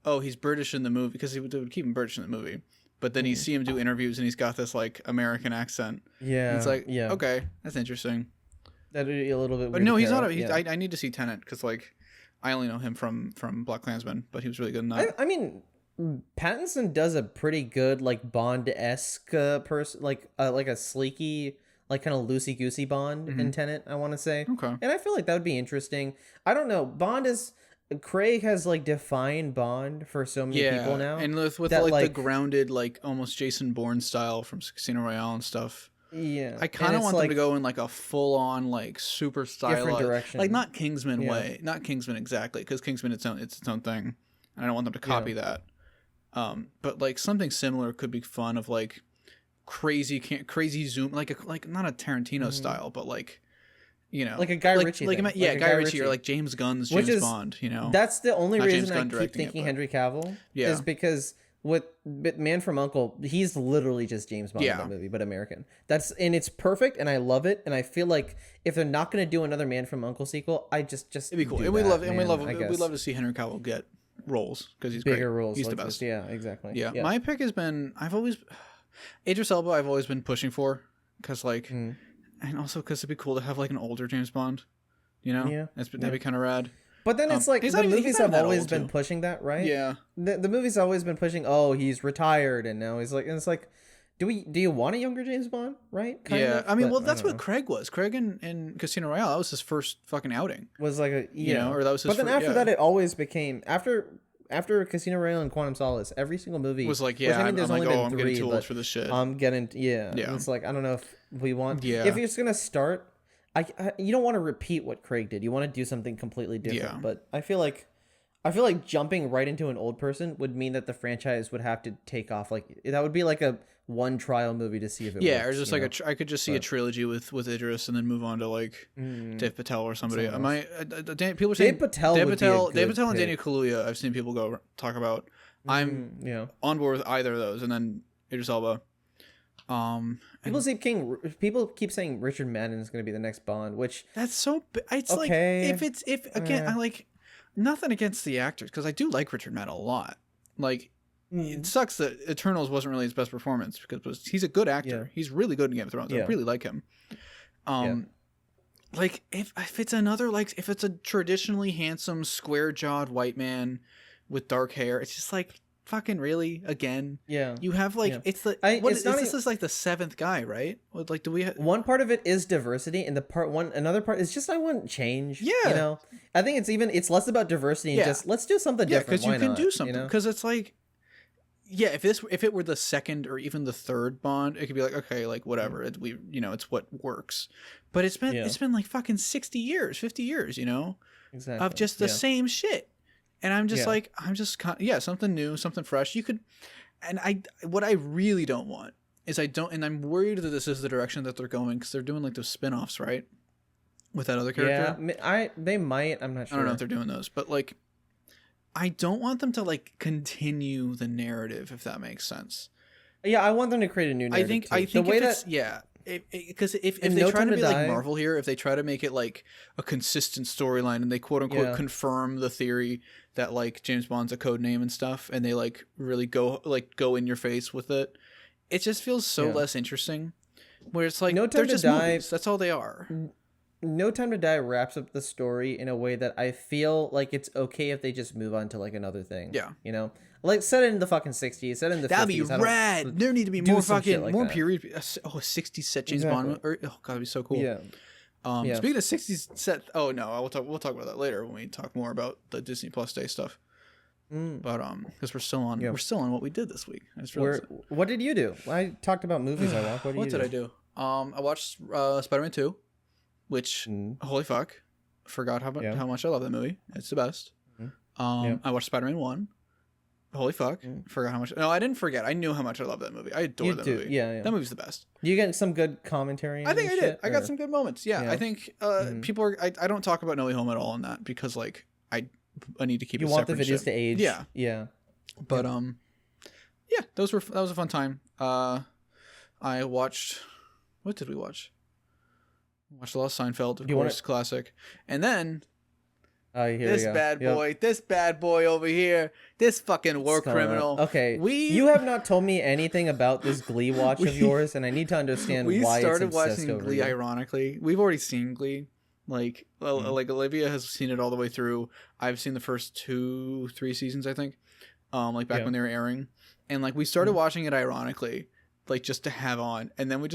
oh, he's British in the movie because they would keep him British in the movie. But then you see him do interviews and he's got this like American accent. Yeah, it's like okay, that's interesting. That'd be a little bit. But no, he's not. I need to see Tenet because like I only know him from BlacKkKlansman, but he was really good in that. I mean, Pattinson does a pretty good like Bond-esque person, like a sleeky, like kind of loosey goosey Bond in Tenet. I want to say. Okay. And I feel like that would be interesting. I don't know. Craig has like defined Bond for so many people now, and with that, like the grounded, like almost Jason Bourne style from Casino Royale and stuff. Yeah, I kind of want them to go in like a full on like super stylized direction, like not Kingsman way, not Kingsman exactly, because Kingsman it's its own thing, and I don't want them to copy that. But like something similar could be fun of like crazy zoom, like not a Tarantino style, but like. You know, like a Guy Ritchie, Guy Ritchie, or like James Gunn's James Bond. You know, that's the only reason I keep thinking Henry Cavill is because with Man from U.N.C.L.E., he's literally just James Bond in that movie, but American. And it's perfect, and I love it, and I feel like if they're not going to do another Man from U.N.C.L.E. sequel, I just it'd be cool. And we love to see Henry Cavill get roles because he's bigger great. roles. He's like the best. This. Yeah, exactly. Yeah, my pick has been Idris Elba. I've always been pushing for because and also because it'd be cool to have like an older James Bond. You know, Yeah, that'd be kind of rad. But then it's like the movies have always been pushing that, right? Yeah, the movies have always been pushing. Oh, he's retired and now he's like, and it's like, do you want a younger James Bond, right? Kind of. I mean, well, that's what Craig was. Craig in Casino Royale, that was his first fucking outing. Was like a you know, or that was his. But then after that, it always became after Casino Royale and Quantum Solace, every single movie was like, yeah, I'm like, oh, I'm getting too old for this shit. I'm getting, yeah. It's like, I don't know if we want, if you're just gonna start, you don't want to repeat what Craig did. You want to do something completely different. But I feel like jumping right into an old person would mean that the franchise would have to take off. Like that would be like a one trial movie to see if it works, or just like I could just see a trilogy with Idris and then move on to like Dave Patel or somebody. People are saying Dave Patel and Daniel Kaluuya. I've seen people talk about. I'm on board with either of those, and then Idris Elba. People keep saying Richard Madden is going to be the next Bond, which that's so. It's okay. Like if I like nothing against the actors because I do like Richard Madden a lot. Like it sucks that Eternals wasn't really his best performance because he's a good actor. He's really good in Game of Thrones. I really like him. Like if it's another like if it's a traditionally handsome square jawed white man with dark hair, it's just like. Fucking really again? Yeah. You have like it's the this is like the seventh guy, right? Like, do we? One part of it is diversity, and another part is just I want change. Yeah. You know, I think it's less about diversity and just let's do something different. Because you can do something. Because it's like, if it were the second or even the third Bond, it could be like okay, like whatever. It's what works. But it's been like fucking 60 years, 50 years, of just the same shit. And I'm just something new, something fresh. You could, what I really don't want is and I'm worried that this is the direction that they're going because they're doing like those spin-offs, right? With that other character. Yeah, they might. I'm not sure. I don't know if they're doing those, but like, I don't want them to like continue the narrative, if that makes sense. Yeah, I want them to create a new narrative. I think the way because if they try to be like Marvel here, if they try to make it like a consistent storyline and they quote unquote confirm the theory that like James Bond's a code name and stuff, and they like really go in your face with it, it just feels so less interesting. Where it's like they're just movies. That's all they are. No Time to Die wraps up the story in a way that I feel like it's okay if they just move on to like another thing. Yeah, like set it in the fucking 60s, set it in the 50s. That'd be rad. There need to be more fucking more period. A 60s set James Bond. Oh god, that'd be so cool. Yeah. Speaking of 60s set, we'll talk about that later when we talk more about the Disney Plus Day stuff. But because we're still on what we did this week. What did you do? I talked about movies I watched. What did I do? I watched Spider-Man 2, which holy fuck, forgot how much I love that movie. It's the best. I watched Spider-Man 1. Holy fuck, forgot how much. No, I didn't forget. I knew how much I love that movie. I adore that movie. Yeah, that movie's the best. You get some good commentary. I think I did. I got some good moments. Yeah, I think people are. I don't talk about No Way Home at all in that because like I need to keep. You want the videos to age. Yeah. But that was a fun time. I watched. What did we watch? Watched a lot of Seinfeld, of course, classic, and then. This bad boy over here, this fucking war criminal. Okay, you have not told me anything about this Glee watch of yours, and I need to understand why it's obsessed over. We started watching Glee. Ironically, we've already seen Glee. Like Olivia has seen it all the way through. I've seen the first 2-3 seasons, I think. Like back when they were airing, and like we started watching it ironically. Like just to have on, and then we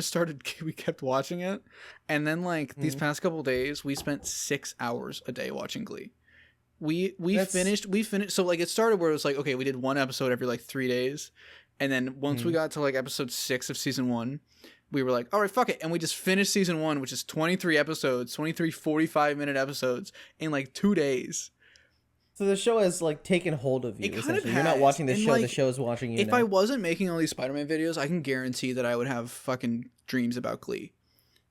kept watching it, and then like these past couple days we spent 6 hours a day watching Glee. We finished so like it started where it was like okay, we did one episode every like 3 days, and then once we got to like episode 6 of season 1, we were like all right, fuck it, and we just finished season 1, which is 23 episodes, 23 45-minute episodes in like 2 days. So the show has like taken hold of you. Essentially, you're not watching the show; the show is watching you. If I wasn't making all these Spider-Man videos, I can guarantee that I would have fucking dreams about Glee.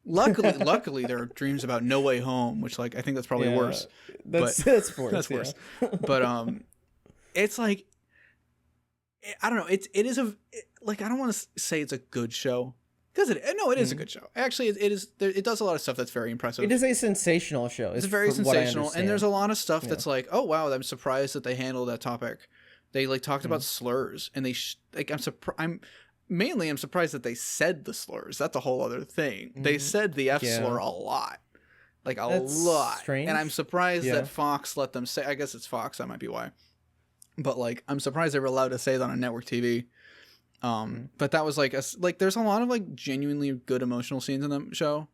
Luckily, there are dreams about No Way Home, which like I think that's probably worse. That's worse. That's worse. But it's like I don't know. It is like I don't want to say it's a good show Does it? No, it is a good show. Actually, it is. It does a lot of stuff that's very impressive. It is a sensational show. It's very sensational, and there's a lot of stuff that's like, oh wow, I'm surprised that they handled that topic. They like talked about slurs, and they I'm surprised that they said the slurs. That's a whole other thing. They said the F slur a lot, like that's lot. Strange. And I'm surprised that Fox let them say. I guess it's Fox. That might be why. But like, I'm surprised they were allowed to say that on network TV. But that was like there's a lot of like genuinely good emotional scenes in the show.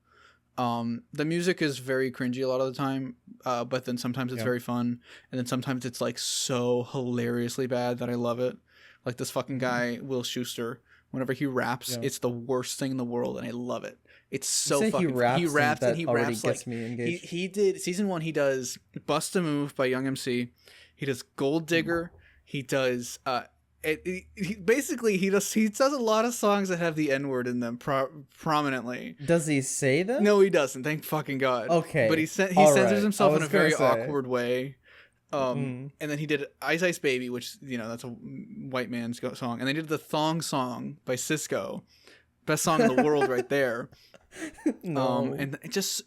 The music is very cringy a lot of the time, but then sometimes it's very fun, and then sometimes it's like so hilariously bad that I love it. Like this fucking guy Will Schuester, whenever he raps, it's the worst thing in the world, and I love it. It's so fucking. He raps like he did season 1. He does "Bust a Move" by Young MC. He does "Gold Digger." He does he does a lot of songs that have the N-word in them prominently. Does he say them? No, he doesn't. Thank fucking God. Okay. But he censors himself in a very awkward way. And then he did Ice Ice Baby, which, you know, that's a white man's song. And they did the Thong Song by Cisco. Best song in the world right there. No. And it just,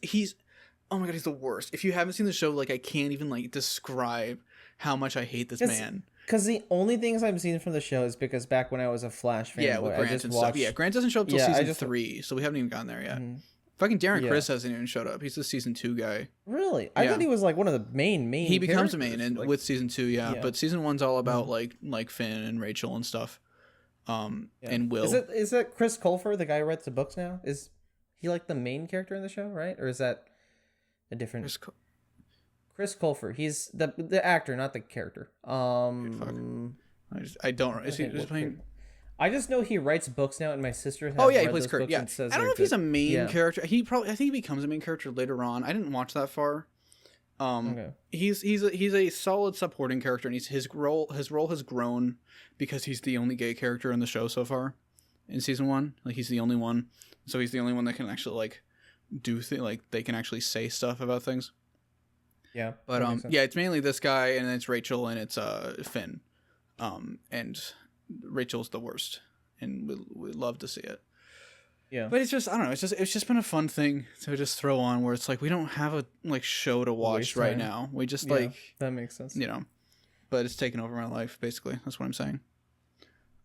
oh my God, he's the worst. If you haven't seen the show, like, I can't even, like, describe how much I hate this man. Because the only things I've seen from the show is because back when I was a Flash fan, with Grant and stuff. Yeah, Grant doesn't show up till season 3, so we haven't even gotten there yet. Fucking Darren Criss hasn't even showed up. He's the season 2 guy. Really? I thought he was like one of the main. He becomes a main and with season 2, but season 1's all about like Finn and Rachel and stuff. And Will. Is it Chris Colfer, the guy who writes the books now? Is he like the main character in the show, right? Or is that a different? Chris Colfer. He's the actor, not the character. I don't. Is he playing? I just know he writes books now, and my sister has he plays Kurt. Yeah, I don't know if he's a main character. I think he becomes a main character later on. I didn't watch that far. He's a solid supporting character, and his role has grown because he's the only gay character in the show so far in season 1. Like he's the only one, so he's the only one that can actually like do like they can actually say stuff about things. Yeah, but it's mainly this guy, and it's Rachel, and it's Finn, and Rachel's the worst, and we love to see it. Yeah, but it's just, I don't know, it's just been a fun thing to just throw on where it's like we don't have a like show to watch right now. We just like that makes sense, you know. But it's taken over my life, basically. That's what I'm saying.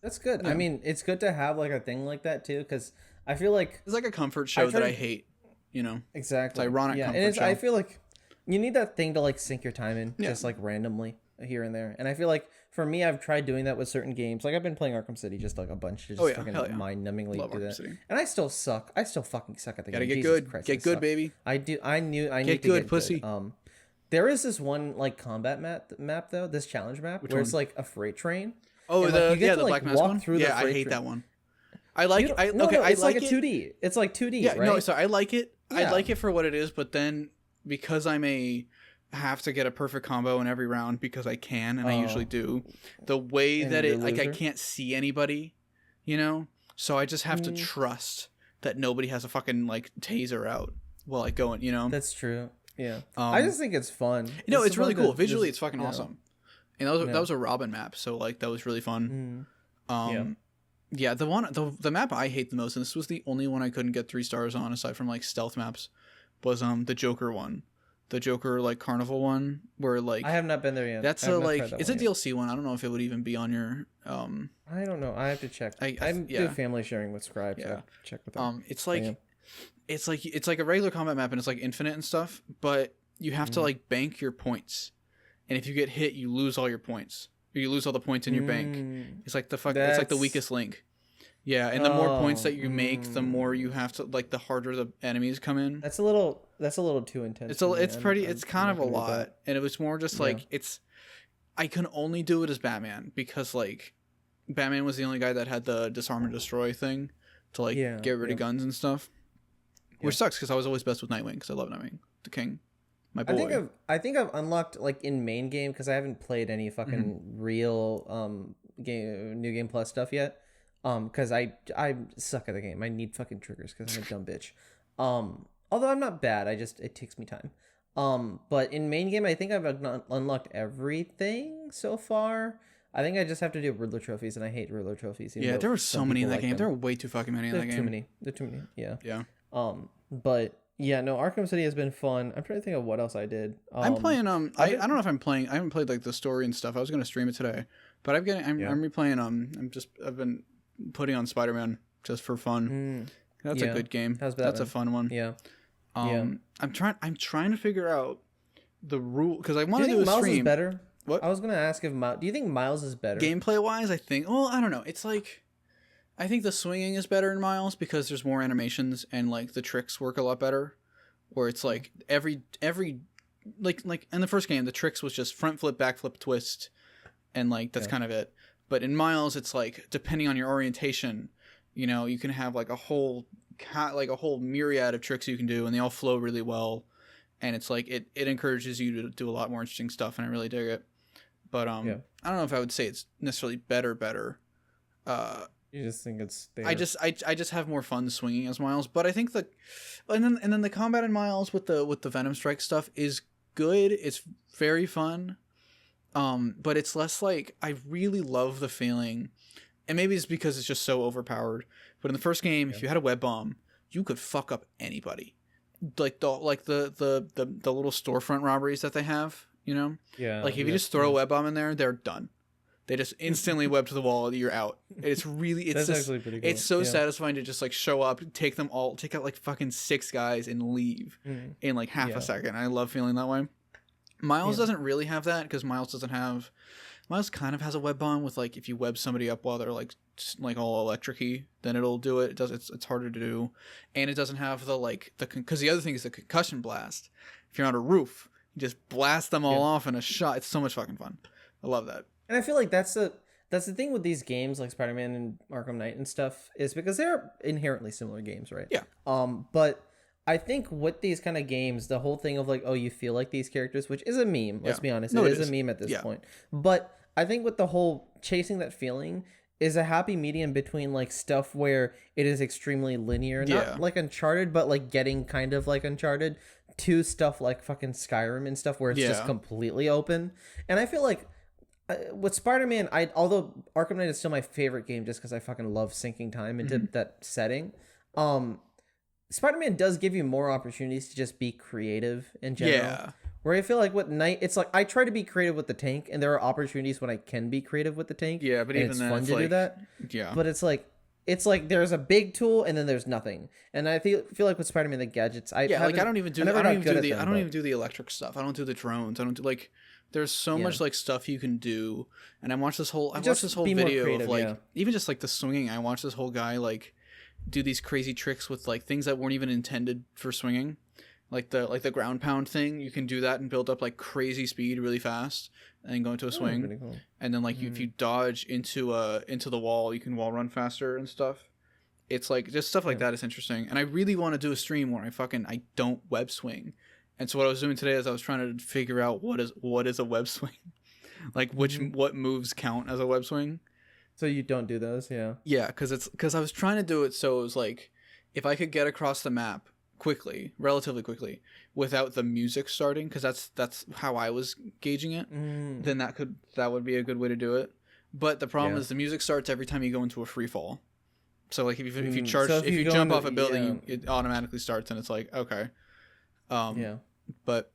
That's good. Yeah. I mean, it's good to have like a thing like that too, because I feel like it's like a comfort show that I hate. You know, exactly. It's ironic. Yeah, and I feel like you need that thing to like sink your time in, just like randomly here and there. And I feel like for me, I've tried doing that with certain games. Like I've been playing Arkham City just like a bunch, just fucking mind-numbingly do that. City. And I still suck. I still fucking suck at the game. Gotta get good. Christ, get good, baby. I do. I need to get good, pussy. Good. There is this one like combat map though. This challenge map where it's like a freight train. Oh, and, the Black Mask one. Yeah, I hate that one. I like. It's like a 2D. It's like 2D. Yeah, right? No, so I like it. Yeah. I like it for what it is, but then because have to get a perfect combo in every round because I can, and I usually do. The way that it like I can't see anybody, you know, so I just have to trust that nobody has a fucking like taser out while I go in, you know. That's true. Yeah, I just think it's fun. No, it's really cool. Visually, it's fucking awesome. And that was a Robin map, so like that was really fun. Yeah, the map I hate the most, and this was the only one I couldn't get 3 stars on aside from like stealth maps, was the Joker one. The Joker like carnival one where like I have not been there yet. That's it's a DLC one. I don't know if it would even be on your I don't know. I have to check. I do family sharing with Scribe, so I have to check with them. It's like a regular combat map, and it's like infinite and stuff, but you have to like bank your points. And if you get hit, you lose all your points. Or you lose all the points in your bank. It's like it's like the weakest link. Yeah, and the more points that you make, the more you have to like the harder the enemies come in. That's a little too intense. It's kind of a lot. And it was more just like I can only do it as Batman because like Batman was the only guy that had the disarm and destroy thing to like get rid of guns and stuff. Which sucks because I was always best with Nightwing because I love Nightwing, the king. My boy. I think I've unlocked like in main game because I haven't played any fucking real new game plus stuff yet. Because I suck at the game. I need fucking triggers because I'm a dumb bitch. Although I'm not bad, it takes me time. But in main game, I think I've unlocked everything so far. I think I just have to do Riddler trophies, and I hate Riddler trophies. Yeah, there were so many in that game. There were way too fucking many in that game. Too many. There are too many. Yeah. Yeah. But yeah, no, Arkham City has been fun. I'm trying to think of what else I did. I'm playing. I don't know if I'm playing. I haven't played like the story and stuff. I was gonna stream it today, but I'm replaying. I've been putting on Spider-Man just for fun. That's a good game. That's a fun one. Yeah. I'm trying to figure out the rule because I want to do a Miles stream. Is better? What? I was gonna ask if do you think Miles is better gameplay wise? I think. Well, I don't know. It's like I think the swinging is better in Miles because there's more animations and like the tricks work a lot better. Where it's like every like in the first game the tricks was just front flip, back flip, twist, and like that's kind of it. But in Miles it's like depending on your orientation, you know, you can have like a whole myriad of tricks you can do and they all flow really well. And it's like it encourages you to do a lot more interesting stuff, and I really dig it. But I don't know if I would say it's necessarily better. You just think it's there. I just have more fun swinging as Miles, but I think and then the combat in Miles with the Venom Strike stuff is good. It's very fun. But it's less like I really love the feeling, and maybe it's because it's just so overpowered. But in the first game, if you had a web bomb, you could fuck up anybody. Like the little storefront robberies that they have, you know? Yeah. Like if you just throw a web bomb in there, they're done. They just instantly web to the wall, you're out. It's actually pretty cool. It's so satisfying to just like show up, take out like fucking 6 guys and leave in like half a second. I love feeling that way. Miles doesn't really have that because Miles kind of has a web bomb with like if you web somebody up while they're like all electric-y, then it'll do it. It's harder to do, and it doesn't have because the other thing is the concussion blast. If you're on a roof, you just blast them all off in a shot. It's so much fucking fun. I love that. And I feel like that's the thing with these games like Spider-Man and Arkham Knight and stuff is because they're inherently similar games, right? Yeah. But I think with these kind of games, the whole thing of like, oh, you feel like these characters, which is a meme. Let's be honest, it is a meme at this point. But I think with the whole chasing that feeling is a happy medium between like stuff where it is extremely linear, not like Uncharted, but like getting kind of like Uncharted, to stuff like fucking Skyrim and stuff where it's just completely open. And I feel like with Spider-Man, although Arkham Knight is still my favorite game just because I fucking love sinking time into that setting. Spider-Man does give you more opportunities to just be creative in general. Yeah. Where I feel like with Knight, it's like I try to be creative with the tank, and there are opportunities when I can be creative with the tank. Yeah, but even it's then, fun to do that. Yeah. But it's like there's a big tool and then there's nothing. And I feel like with Spider-Man the gadgets, I don't even do the electric stuff. I don't do the drones. I don't do like there's so much like stuff you can do. And I watched this whole video creative, of like even just like the swinging. I watched this whole guy like do these crazy tricks with like things that weren't even intended for swinging. Like the ground pound thing, you can do that and build up like crazy speed really fast, and then go into a swing. Pretty cool. And then like if you dodge into the wall, you can wall run faster and stuff. It's like just stuff like that is interesting. And I really want to do a stream where I don't web swing. And so what I was doing today is I was trying to figure out what is a web swing, like what moves count as a web swing. So you don't do those, yeah, because I was trying to do it so it was like if I could get across the map relatively quickly without the music starting, because that's how I was gauging it, then that would be a good way to do it. But the problem is the music starts every time you go into a free fall. So like if you jump off a building, it automatically starts, and it's like okay. But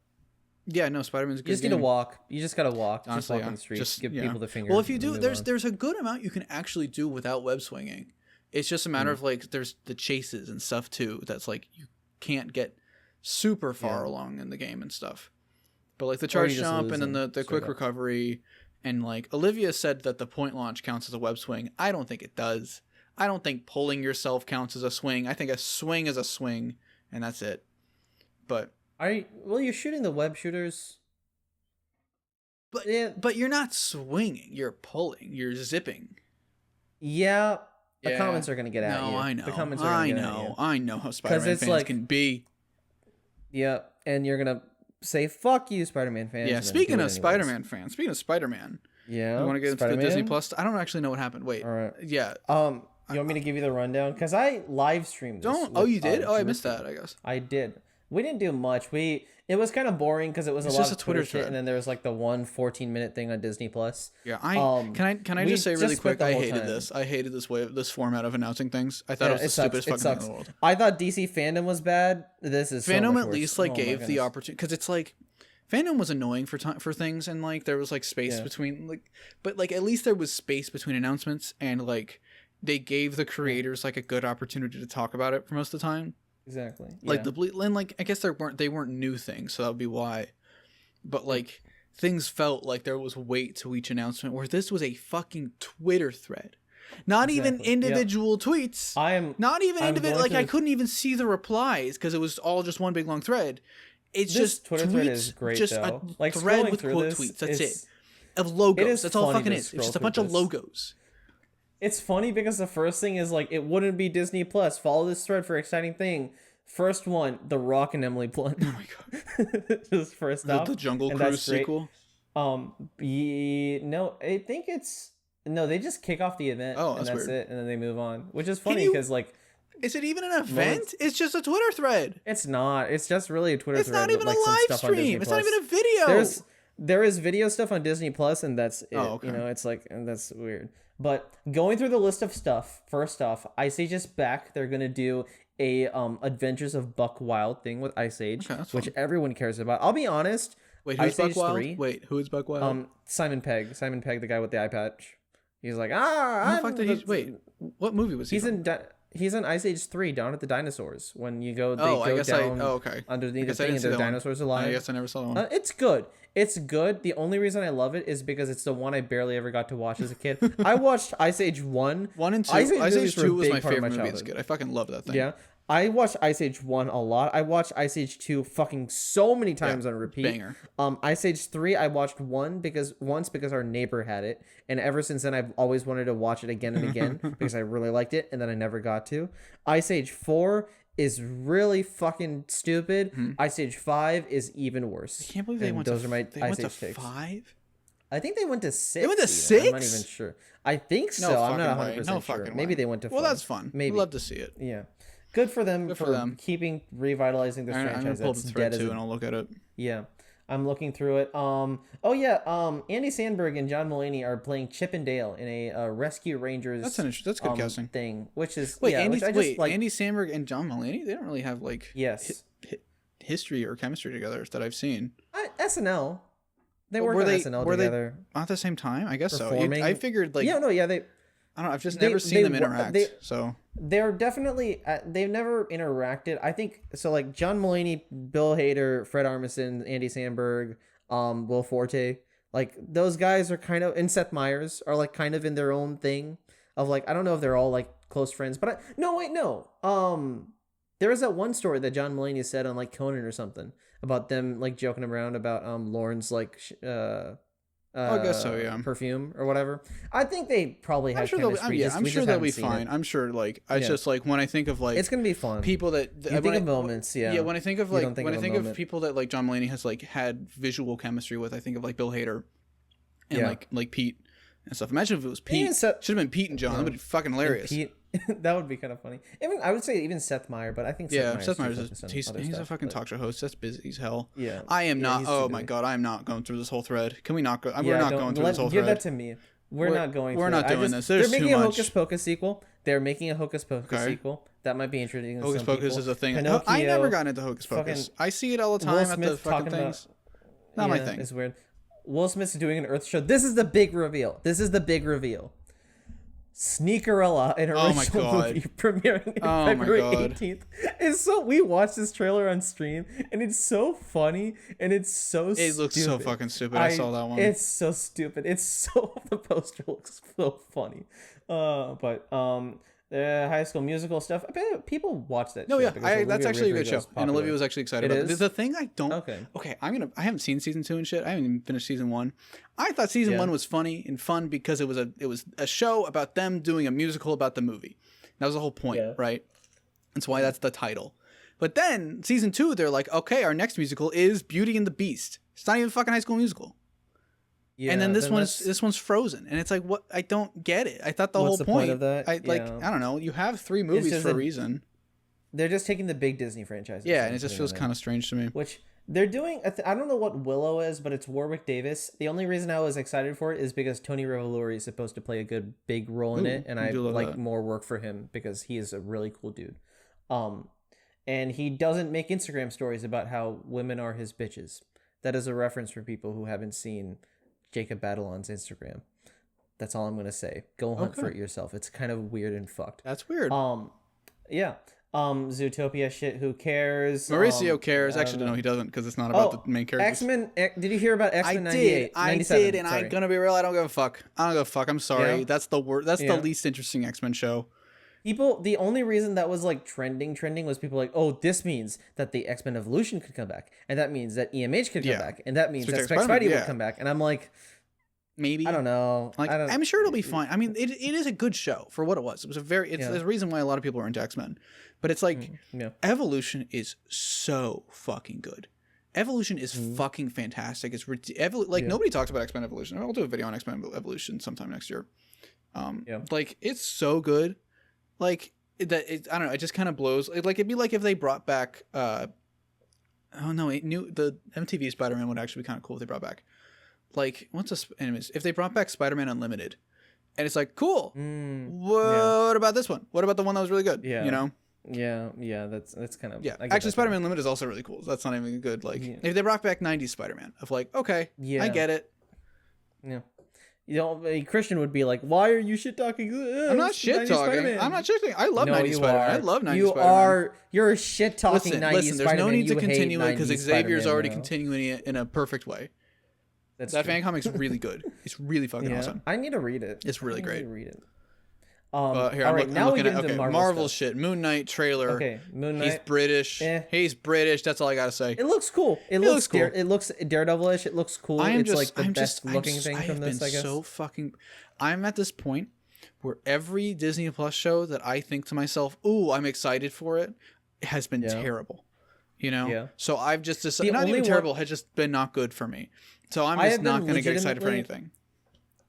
yeah, no, Spider-Man's a good game. You just need to walk. You just gotta walk. Honestly, just walk on the street. Just give people the finger. Well, if you do, there's a good amount you can actually do without web swinging. It's just a matter of like there's the chases and stuff too. That's like you can't get super far along in the game and stuff. But like the charge jump and then the quick recovery, and like Olivia said that the point launch counts as a web swing. I don't think it does. I don't think pulling yourself counts as a swing. I think a swing is a swing, and that's it. But you're shooting the web shooters. But you're not swinging. You're pulling. You're zipping. Yeah. The comments are going to get at you. No, I know. The comments are going to get at you. I know how Spider-Man fans can be. Yeah, and you're going to say, fuck you, Spider-Man fans. Yeah, speaking of Spider-Man fans, speaking of Spider-Man. Yeah. You want to get into the Disney Plus? I don't actually know what happened. Wait. All right. Yeah. You want me to give you the rundown? Because I live streamed this. Oh, you did? I missed that, I guess. I did. We didn't do much. It was kind of boring because it was a lot of Twitter shit, and then there was like the 14-minute thing on Disney Plus. Yeah, can I just say really quick? I hated this. I hated this format of announcing things. I thought it was the stupidest fucking thing in the world. I thought DC fandom was bad. This is fandom so much at least like gave the opportunity, because it's like fandom was annoying for things, and like there was like space between like, but like at least there was space between announcements, and like they gave the creators like a good opportunity to talk about it for most of the time. Exactly. Like and like I guess they weren't new things, so that would be why. But like things felt like there was weight to each announcement, where this was a fucking Twitter thread. Not even individual tweets. Not even individual. Like I couldn't even see the replies because it was all just one big long thread. It's just Twitter tweets, thread is great, just though. a like thread with quote tweets. That's it. Of logos. That's all fucking is. It's just a bunch of logos. It's funny because the first thing is like, it wouldn't be Disney Plus. Follow this thread for exciting thing. First one, The Rock and Emily Blunt. Oh my god! Just first off, the Jungle Cruise sequel. No, I think it's they just kick off the event. Oh, and that's weird. it, and then they move on, which is funny because like, is it even an event? It's just a Twitter thread. It's not. It's just really a Twitter thread. It's not even a live stream. It's not even a video. There is video stuff on Disney Plus, and that's it. Oh, okay. You know, it's like, and that's weird. But going through the list of stuff, first off, Ice Age is back. They're gonna do a Adventures of Buck Wild thing with Ice Age, which everyone cares about. I'll be honest. Wait, who's Buck Wild? Wait, who is Buck Wild? Simon Pegg, the guy with the eye patch. He's like, wait, what movie was he? He's in Ice Age 3, Down at the Dinosaurs. When you go, underneath the thing, and the dinosaurs alive. I guess I never saw that one. It's good. It's good. The only reason I love it is because it's the one I barely ever got to watch as a kid. I watched Ice Age 1. 1 and 2. Ice Age 2 was my favorite movie as a kid. I fucking love that thing. Yeah. I watched Ice Age 1 a lot. I watched Ice Age 2 fucking so many times on repeat. Banger. Ice Age 3, I watched once because our neighbor had it. And ever since then, I've always wanted to watch it again and again because I really liked it. And then I never got to. Ice Age 4 is really fucking stupid. Ice Age 5 is even worse. I can't believe they went those to, are my they Ice went Age to takes. 5? I think they went to 6. They went to 6? I'm not even sure. I think so. No I'm not fucking 100% way. No sure. fucking Maybe way. they went to 5. Well, that's fun. Maybe. We'd love to see it. Yeah. Good for them keeping revitalizing this franchise. I'm gonna pull up the thread too, and I'll look at it. Yeah, I'm looking through it. Andy Samberg and John Mulaney are playing Chip and Dale in a Rescue Rangers. That's good casting thing. Which is Andy Samberg and John Mulaney. They don't really have like history or chemistry together that I've seen. SNL. They worked on SNL together. They at the same time? I guess performing. so. I figured like they. I don't know. I've just never seen them interact. So they're definitely they've never interacted. I think so. Like John Mulaney, Bill Hader, Fred Armisen, Andy Samberg, Will Forte. Like those guys are kind of, and Seth Meyers are like kind of in their own thing. Of like, I don't know if they're all like close friends, but no. There was that one story that John Mulaney said on like Conan or something about them like joking around about Lauren's like I guess so, yeah. Perfume or whatever. I think they probably have chemistry. I'm sure they'll be fine. I'm sure, like, just like when I think of like, it's gonna be fun. People that you think of moments, yeah. When I think of like, when I think of people that like John Mulaney has like had visual chemistry with, I think of like Bill Hader and like Pete and stuff. Imagine if it was Pete. Should have been Pete and John. That would be fucking hilarious. Pete, that would be kind of funny. I would say even Seth Meyers, but I think Seth Meyers he's a fucking talk show host. That's busy as hell. Yeah, I am not. Oh my god, I am not going through this whole thread. Can we not go? We're not going through this whole thread. Give that to me. We're not going. We're not doing this. They're making a Hocus Pocus sequel. They're making a Hocus Pocus sequel. That might be interesting. Hocus Pocus is a thing. I never got into Hocus Pocus. I see it all the time at the fucking things. Not my thing. It's weird. Will Smith's doing an Earth show. This is the big reveal. Sneakerella, an original movie premiering February 18th. It's so, we watched this trailer on stream and it's so funny and it's so stupid. It looks so fucking stupid. I saw that one. It's so stupid. The poster looks so funny. The High School Musical stuff. I bet people watch that. No, that's actually a good show, and Olivia was actually excited about it. The thing I don't. Okay. I haven't seen season 2 and shit. I haven't even finished season 1. I thought season 1 was funny and fun because it was a show about them doing a musical about the movie. That was the whole point, right? That's why that's the title. But then season 2, they're like, okay, our next musical is Beauty and the Beast. It's not even a fucking High School Musical. Yeah, and then this one's Frozen, and it's like, what? I don't get it. I thought the whole point of that? I don't know. You have 3 movies for a reason. They're just taking the big Disney franchises. Yeah, and it just feels kind of strange to me. Which they're doing. I don't know what Willow is, but it's Warwick Davis. The only reason I was excited for it is because Tony Revolori is supposed to play a good big role in it, and I like more work for him because he is a really cool dude. And he doesn't make Instagram stories about how women are his bitches. That is a reference for people who haven't seen Jacob Batalon's Instagram. That's all I'm gonna say. Go hunt for it yourself. It's kind of weird and fucked. That's weird. Yeah. Zootopia shit. Who cares? Mauricio cares. Actually, no, he doesn't because it's not about the main characters. X-Men. Did you hear about X-Men 98? I did, and I'm gonna be real. I don't give a fuck. I'm sorry. Yeah. That's the word. That's the least interesting X-Men show. People. The only reason that was like trending was people like, oh, this means that the X-Men Evolution could come back, and that means that EMH could come back, and that means that Spike Spidey would come back, and I'm like. Maybe I don't know. Like I'm sure it'll be fine. I mean, it is a good show for what it was. It was there's a reason why a lot of people are into X-Men. But it's like Evolution is so fucking good. Evolution is fucking fantastic. It's nobody talks about X-Men Evolution. I'll do a video on X-Men Evolution sometime next year. Like it's so good. Like I don't know. It just kind of blows. It'd be like if they brought back. The MTV Spider-Man would actually be kind of cool if they brought back. Like anyways, if they brought back Spider-Man Unlimited, and it's like cool. What about this one? What about the one that was really good? Yeah, you know. Yeah, that's kind of Actually, Spider-Man Unlimited is also really cool. That's not even good. Like if they brought back '90s Spider-Man, of like I get it. Yeah. You know, Christian would be like, "Why are you shit talking?" I'm not shit talking. I'm not shit talking. I love 90s Spider-Man. I love 90s Spider-Man. You're shit talking 90s Spider-Man. Listen, there's no need to continue it because Xavier's already continuing it in a perfect way. That fan comic's really good. It's really fucking awesome. I need to read it. It's really great. I need to read it. Here, I'm looking at Marvel shit. Moon Knight trailer. Okay, Moon Knight. He's British. He's British. That's all I gotta say. It looks cool. It looks cool. It looks Daredevil-ish. It looks cool. It's like the best looking thing from this, I guess. I'm at this point where every Disney Plus show that I think to myself, "Ooh, I'm excited for it," has been terrible. You know? Yeah. So I've just decided, not even terrible, has just been not good for me. So I'm just not going to get excited for anything.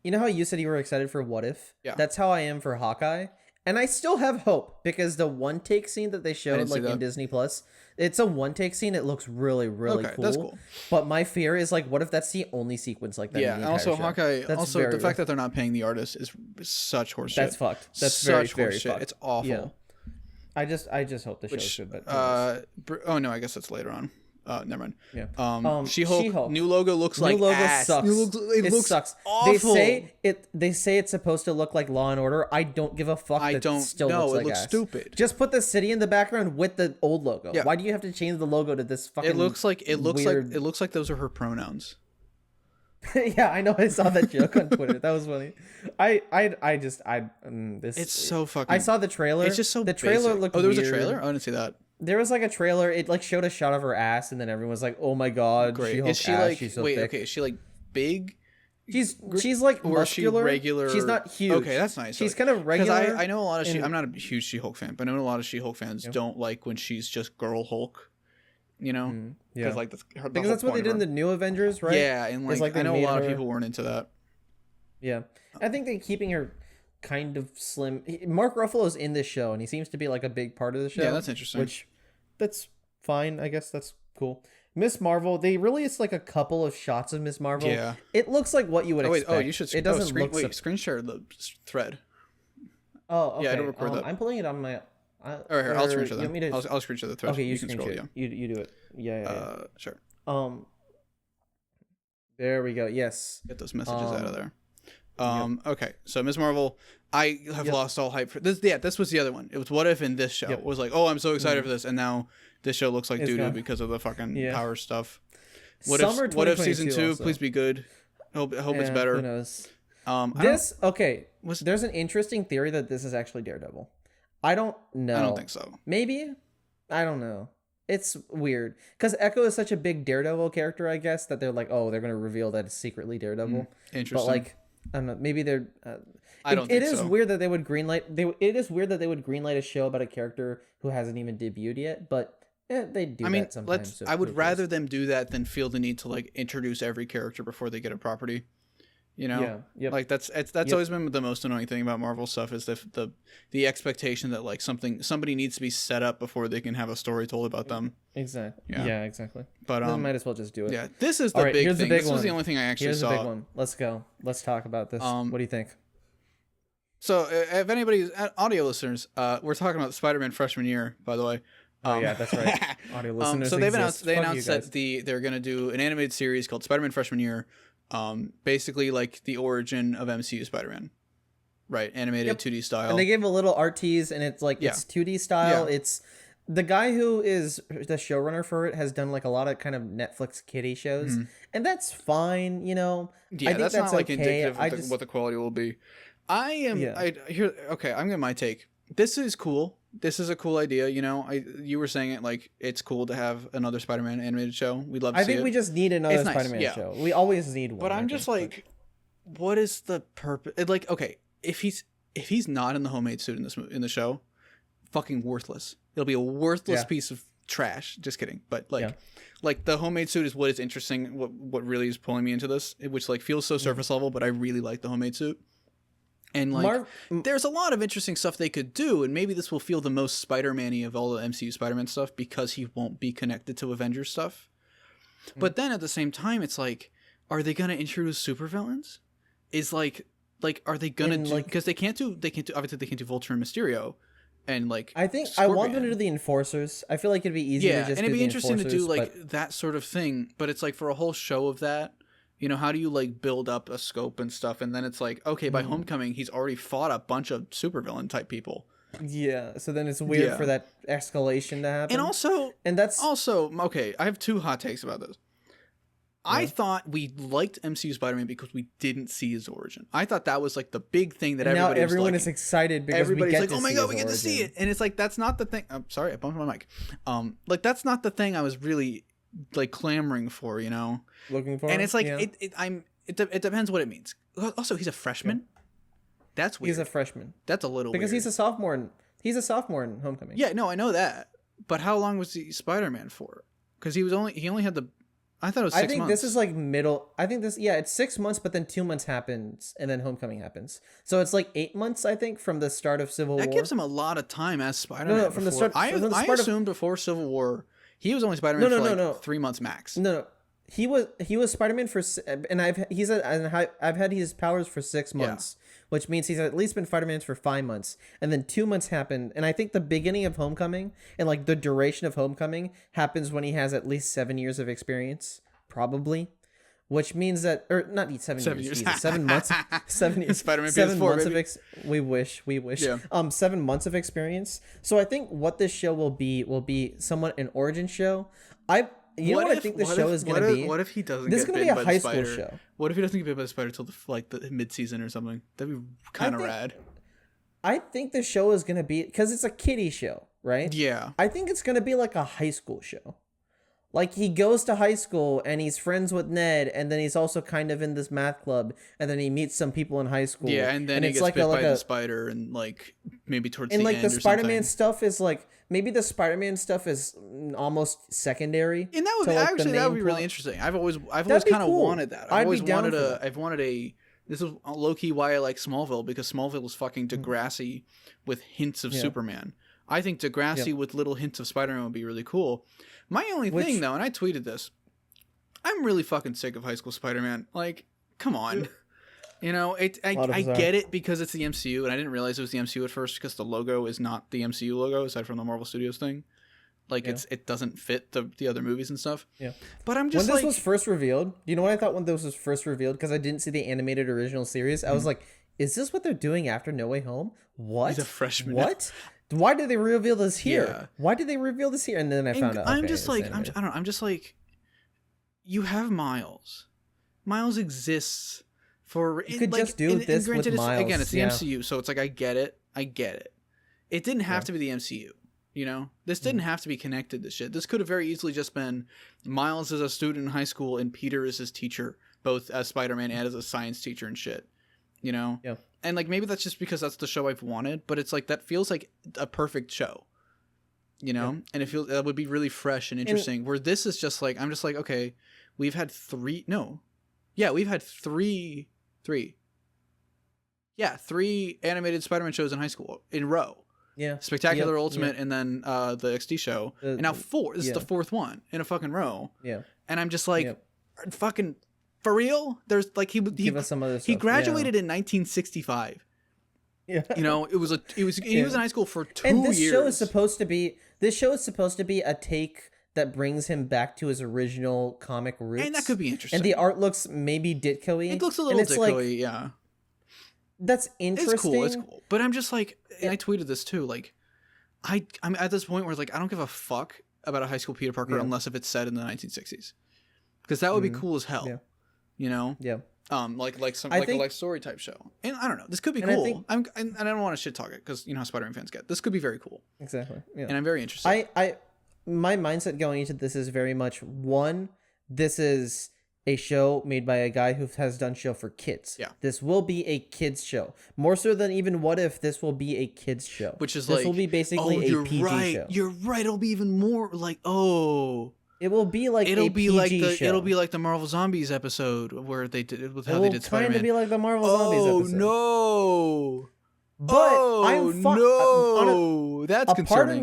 You know how you said you were excited for What If? Yeah. That's how I am for Hawkeye. And I still have hope because the one take scene that they showed like in Disney Plus, it's a one take scene. It looks really, really cool. That's cool. But my fear is like, what if that's the only sequence like that? Yeah. In the also, show? Hawkeye. Also, the fact that they're not paying the artist is such horseshit. That's fucked. That's such very horseshit. Fucked. It's awful. Yeah. I just hope the show's good. But oh no, I guess that's later on. Never mind. Yeah. She-Hulk. New logo looks like ass. Sucks. It looks sucks. Awful. They say it's supposed to look like Law and Order. I don't give a fuck. It looks stupid. Just put the city in the background with the old logo. Yeah. Why do you have to change the logo to this fucking? It looks like those are her pronouns. Yeah, I know. I saw that joke on Twitter. That was funny. It's so fucking. I saw the trailer. It's just so. The trailer looked. Oh, there was a trailer. I didn't see that. There was like a trailer. It like showed a shot of her ass, and then everyone was like, "Oh my god, great!" Is she like? She's so thick. Okay, is she like big? She's like muscular. Or is she regular? She's not huge. Okay, that's nice. She's kind of regular. Because I know a lot of I'm not a huge She-Hulk fan, but I know a lot of She-Hulk fans don't like when she's just girl Hulk. You know, because like because that's what they did in the new Avengers, right? Yeah, and like I know a lot of people weren't into that. Yeah, I think they're keeping her kind of slim. Mark Ruffalo's in this show, and he seems to be like a big part of the show. Yeah, that's interesting. That's fine. I guess that's cool. Miss Marvel, it's like a couple of shots of Miss Marvel. Yeah, it looks like what you would expect. Oh, you should. It doesn't look. Screen share the thread. Oh, okay. Yeah, I don't record that. I'm pulling it on my. Here, I'll screen share that. I'll screen share the thread. Okay, you screen share. Yeah. You do it. Yeah. Sure. There we go. Yes. Get those messages out of there. Okay, so Ms. Marvel, I have lost all hype for this. Yeah, this was the other one. It was What If in this show. It was like, oh, I'm so excited for this, and now this show looks like doo-doo because of the fucking power stuff. What if season 2? Also. Please be good. Hope it's better. Who knows? There's an interesting theory that this is actually Daredevil. I don't know. I don't think so. Maybe. I don't know. It's weird because Echo is such a big Daredevil character, I guess, that they're like, oh, they're going to reveal that it's secretly Daredevil. Interesting. But like, I don't know. Maybe they're. I don't. It is weird that they would greenlight. It is weird that they would greenlight a show about a character who hasn't even debuted yet. But they do. that sometimes. I would rather them do that than feel the need to like introduce every character before they get a property. You know, Yeah. Yep. like that's always been the most annoying thing about Marvel stuff is the expectation that like somebody needs to be set up before they can have a story told about them. Exactly. Yeah, exactly. But then might as well just do it. Yeah, this is the big here's thing. The big this one. was the only thing I actually saw. Here's the big one. Let's go. Let's talk about this. What do you think? So, if anybody's audio listeners, we're talking about Spider-Man freshman year, by the way. Oh yeah, that's right. Audio listeners. So they announced that they're going to do an animated series called Spider-Man Freshman Year, basically like the origin of MCU Spider-Man, right? Animated 2D style. And they gave a little art tease, and it's like it's 2D style. Yeah. It's the guy who is the showrunner for it has done like a lot of kind of Netflix kiddie shows, and that's fine. You know, yeah, I think that's not like okay. indicative of what the quality will be. I'm getting my take. This is cool. This is a cool idea, you know. You were saying it like it's cool to have another Spider-Man animated show. We'd love to see it. I think we just need another Spider-Man show. We always need one. But I'm just like, what is the purpose? Like, okay, if he's not in the homemade suit in the show, fucking worthless. It'll be a worthless piece of trash. Just kidding. But like the homemade suit is what is interesting. What really is pulling me into this, which like feels so surface level, but I really like the homemade suit. And like, there's a lot of interesting stuff they could do, and maybe this will feel the most Spider-Man-y of all the MCU Spider-Man stuff because he won't be connected to Avengers stuff. But then at the same time, it's like, are they gonna introduce supervillains? Is like are they gonna do? Because they can't do obviously they can't do Vulture and Mysterio, and like I think Scorpion. I want them to do the Enforcers. I feel like it'd be easy to just and it'd be interesting to do like but... that sort of thing. But it's like for a whole show of that. You know, how do you like build up a scope and stuff? And then it's like, okay, by Homecoming, he's already fought a bunch of supervillain type people. Yeah. So then it's weird for that escalation to happen. And that's also, okay, I have two hot takes about this. I thought we liked MCU Spider-Man because we didn't see his origin. I thought that was like the big thing that everyone is excited because everybody's like, oh my God, we get to see it. And it's like, that's not the thing. I'm sorry, I bumped my mic. Like, that's not the thing I was really like clamoring for, you know, looking for, and it's like it depends what it means. Also, he's a freshman. That's weird. He's a freshman. That's a little because weird. he's a sophomore in Homecoming. Yeah, no, I know that. But how long was he Spider-Man for? Because he only had the. I thought it was 6 months. I think this is like middle. I think this it's 6 months, but then 2 months happens, and then Homecoming happens. So it's like 8 months, I think, from the start of Civil War. That gives him a lot of time as Spider-Man. No, from the start. I assumed before Civil War. He was only Spider-Man for 3 months max. No. He was Spider-Man for, and I've had his powers for 6 months, which means he's at least been Spider-Man for 5 months, and then 2 months happened, and I think the beginning of Homecoming and like the duration of Homecoming happens when he has at least 7 years of experience, probably, which means that not 7 years, Jesus, 7 months, 7 years, Spider-Man 7 PS4, months baby. we wish, yeah. 7 months of experience. So I think what this show will be somewhat an origin show. I think the show is going to be? What if he doesn't? This is going to be a high school show. What if he doesn't get bit by the spider till the mid-season or something? That'd be kind of rad. I think the show is going to be, because it's a kiddie show, right? Yeah. I think it's going to be like a high school show. Like, he goes to high school and he's friends with Ned, and then he's also kind of in this math club, and then he meets some people in high school. Yeah, and then he gets bit by the spider, and like maybe towards the end. And like the Spider-Man something. stuff is like, maybe the Spider-Man stuff is almost secondary. And that would that would be really interesting. I've always kind of wanted that. I've always wanted this is low key why I like Smallville, because Smallville was fucking Degrassi with hints of Superman. I think Degrassi with little hints of Spider-Man would be really cool. My only thing, though, and I tweeted this, I'm really fucking sick of High School Spider-Man. Like, come on. You know, I get it because it's the MCU, and I didn't realize it was the MCU at first because the logo is not the MCU logo, aside from the Marvel Studios thing. Like, it doesn't fit the other movies and stuff. Yeah. But I'm just when this was first revealed, you know what I thought when this was first revealed? Because I didn't see the animated original series. I was like, is this what they're doing after No Way Home? What? He's a freshman. What? Why did they reveal this here? Yeah. Why did they reveal this here? And then I found out. I'm just like, you have Miles. Miles exists for. You could just do this with Miles. Again, it's the MCU, so it's like I get it. It didn't have to be the MCU. You know, this didn't have to be connected to shit. This could have very easily just been Miles is a student in high school and Peter is his teacher, both as Spider-Man and as a science teacher and shit. You know? Yeah. And like maybe that's just because that's the show I've wanted, but it's like that feels like a perfect show. You know? And it feels that would be really fresh and interesting. Where this is just like I'm just like, okay, we've had three three animated Spider-Man shows in high school in a row. Yeah. Spectacular Ultimate, and then the XD show. And now 4. This is the 4th one in a fucking row. Yeah. And I'm just like, fucking, for real? There's like, he graduated in 1965. Yeah. You know, he was in high school for 2 years. And this show is supposed to be a take that brings him back to his original comic roots. And that could be interesting. And the art looks maybe Ditko-y. It looks a little Ditko-y, yeah. That's interesting. It's cool. But I'm just like, and I tweeted this too, like, I'm at this point where like, I don't give a fuck about a high school Peter Parker unless if it's set in the 1960s. Because that would be cool as hell. Yeah. You know? Yeah. Like some a life story type show. And I don't know. This could be cool. And I don't want to shit talk it because you know how Spider-Man fans get. This could be very cool. Exactly. Yeah. And I'm very interested. My mindset going into this is very much this is a show made by a guy who has done show for kids. Yeah. This will be a kids show. More so than even What If, this will be a kids show. Which is this will be basically a PG show. You're right. It'll be even more like, it will be like it'll a be PG like the show. It'll be like the Marvel Zombies episode where they did with how they did Spider-Man. It'll kind of be like the Marvel Zombies episode. No. But I'm fine. No. That's concerning. Part of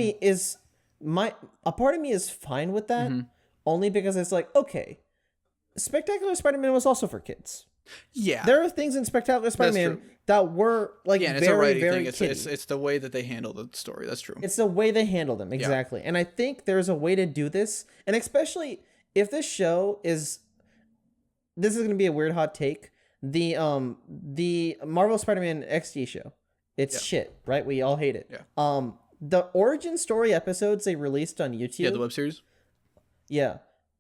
me is fine with that, only because it's like, okay, Spectacular Spider-Man was also for kids. Yeah. There are things in Spectacular Spider-Man that were like very, very kiddie. It's the way that they handle the story. That's true. It's the way they handle them. Exactly. Yeah. And I think there's a way to do this. And especially if this show is going to be a weird hot take. The Marvel Spider-Man XD show. It's shit, right? We all hate it. Yeah. The origin story episodes they released on YouTube. Yeah, the web series. Yeah.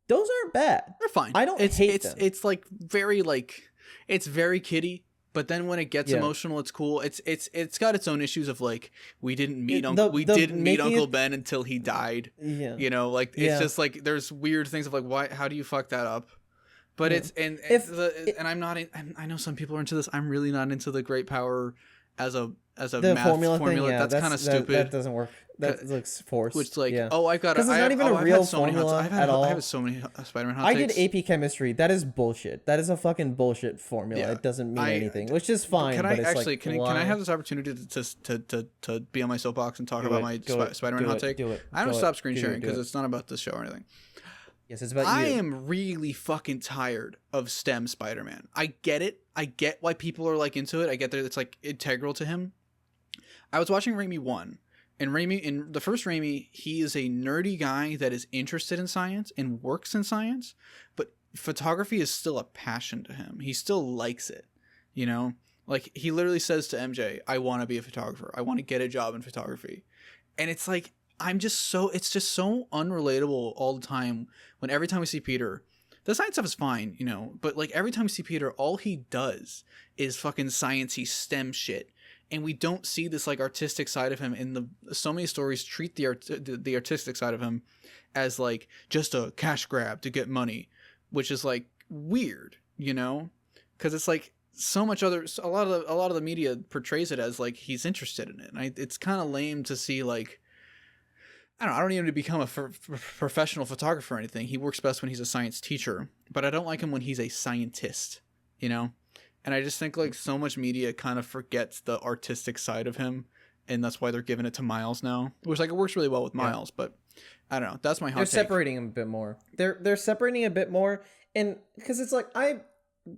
Those aren't bad. They're fine. I don't hate them. It's like very it's very kiddie, but then when it gets emotional, it's cool. It's got its own issues of like we didn't meet Uncle Ben until he died. Yeah. You know, like it's just like there's weird things of like how do you fuck that up? But and I'm not I know some people are into this. I'm really not into the great power as a math formula. Thing, that's kind of stupid. That doesn't work. That looks forced. Which I've got. Because it's not even a real formula at all. I have so many Spider-Man hot takes. I did AP chemistry. That is bullshit. That is a fucking bullshit formula. Yeah. It doesn't mean anything, which is fine. Can I have this opportunity to be on my soapbox and talk about my Spider-Man hot take? I'm gonna stop screen sharing because it's not about this show or anything. Yes, it's about you. I am really fucking tired of STEM Spider-Man. I get it. I get why people are like into it. I get that it's like integral to him. I was watching Raimi 1. And Raimi, in the first Raimi, he is a nerdy guy that is interested in science and works in science, but photography is still a passion to him. He still likes it, you know? Like, he literally says to MJ, I want to be a photographer. I want to get a job in photography. And it's like, it's just so unrelatable all the time when every time we see Peter, the science stuff is fine, you know, but like every time we see Peter, all he does is fucking sciencey STEM shit. And we don't see this like artistic side of him. And so many stories treat the artistic side of him as like just a cash grab to get money, which is like weird, you know, because it's like a lot of the media portrays it as like he's interested in it. And it's kind of lame to see like, I don't need him to become a professional photographer or anything. He works best when he's a science teacher, but I don't like him when he's a scientist, you know? And I just think like so much media kind of forgets the artistic side of him, and that's why they're giving it to Miles now, which like it works really well with Miles, but I don't know. That's my hot take. They're separating him a bit more. They're separating a bit more, and because it's like I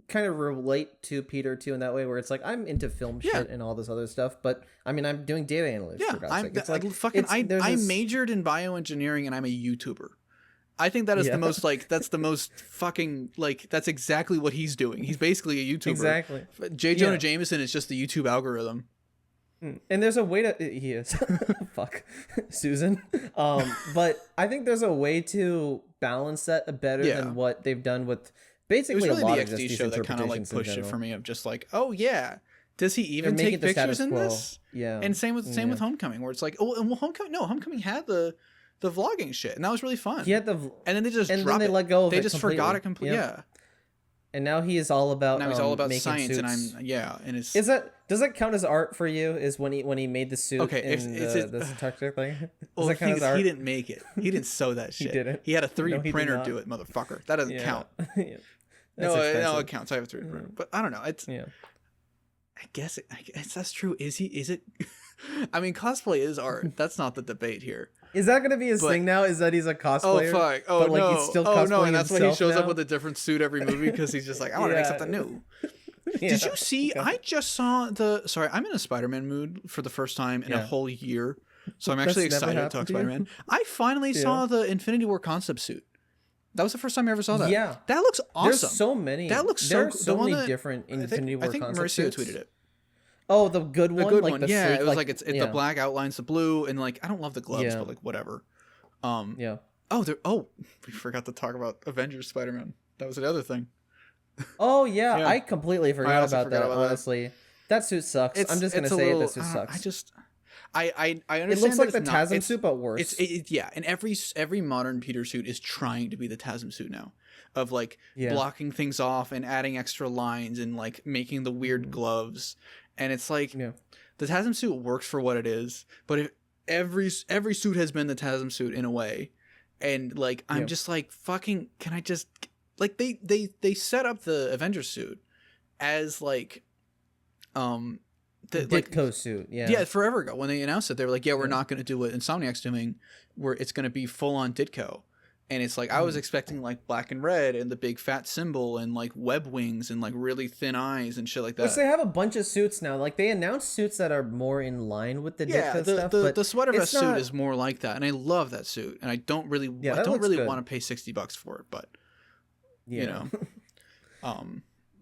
kind of relate to Peter too in that way, where it's like I'm into film shit and all this other stuff, but I mean I'm doing data analytics. Yeah, for God's sake. It's like I majored in bioengineering and I'm a YouTuber. I think that is the most like that's the most fucking like that's exactly what he's doing. He's basically a YouTuber. Exactly. J. Jonah Jameson is just the YouTube algorithm. And there's a way to he is fuck Susan. But I think there's a way to balance that better than what they've done with basically it was really a lot the of just XD these show that kind of like pushed it for me of just like, oh yeah, does he even take pictures in this? Yeah. And same with Homecoming, where it's like, oh, and Homecoming had the vlogging shit, and that was really fun. He had and then they just and then they let go of they it just completely. Forgot it completely. Yeah. And now he is all about science, suits. and and it's does that count as art for you? Is when he made the suit? Okay, in the Tucker thing. Well, the thing is, he didn't make it. He didn't sew that shit. He didn't. He had a 3D printer do it, motherfucker. That doesn't count. No, expensive. it counts. I have a 3D printer, but I don't know. It's I guess that's true. Is it? I mean, cosplay is art. That's not the debate here. Is that gonna be his thing now? Is that he's a cosplayer? Oh fuck! Oh but, like, no! He's still Oh no! And that's why he shows now? up with a different suit every movie because he's just like, I want to make something new. Did you see? Okay. I just saw Sorry, I'm in a Spider-Man mood for the first time in a whole year, so I'm actually excited to talk Spider-Man. I finally saw the Infinity War concept suit. That was the first time I ever saw that. Yeah, that looks awesome. There's so many. That looks so many different Infinity War concept suits. I think Marcio tweeted it. Oh, the good one. The good like one. The yeah, sleek, it was like it's the black outlines the blue, and like I don't love the gloves, but like whatever. Yeah. Oh, we forgot to talk about Avengers Spider-Man. That was the other thing. Oh yeah, I completely forgot about that. Honestly, that suit sucks. I'm just gonna say that suit sucks. I understand. It looks like the TASM suit, but worse. Yeah, and every modern Peter suit is trying to be the TASM suit now, of like blocking things off and adding extra lines and like making the weird gloves, and it's like the TASM suit works for what it is, but if every suit has been the TASM suit in a way, and like I'm just like fucking. Can I just like they set up the Avengers suit as like the Ditko suit, forever ago when they announced it, they were like, we're not going to do what Insomniac's doing, where it's going to be full on Ditko, and it's like I was expecting like black and red and the big fat symbol and like web wings and like really thin eyes and shit like that. Which they have a bunch of suits now. Like they announced suits that are more in line with the Ditko stuff. The sweater vest suit is more like that, and I love that suit, and I don't really want to pay $60 for it, but you know,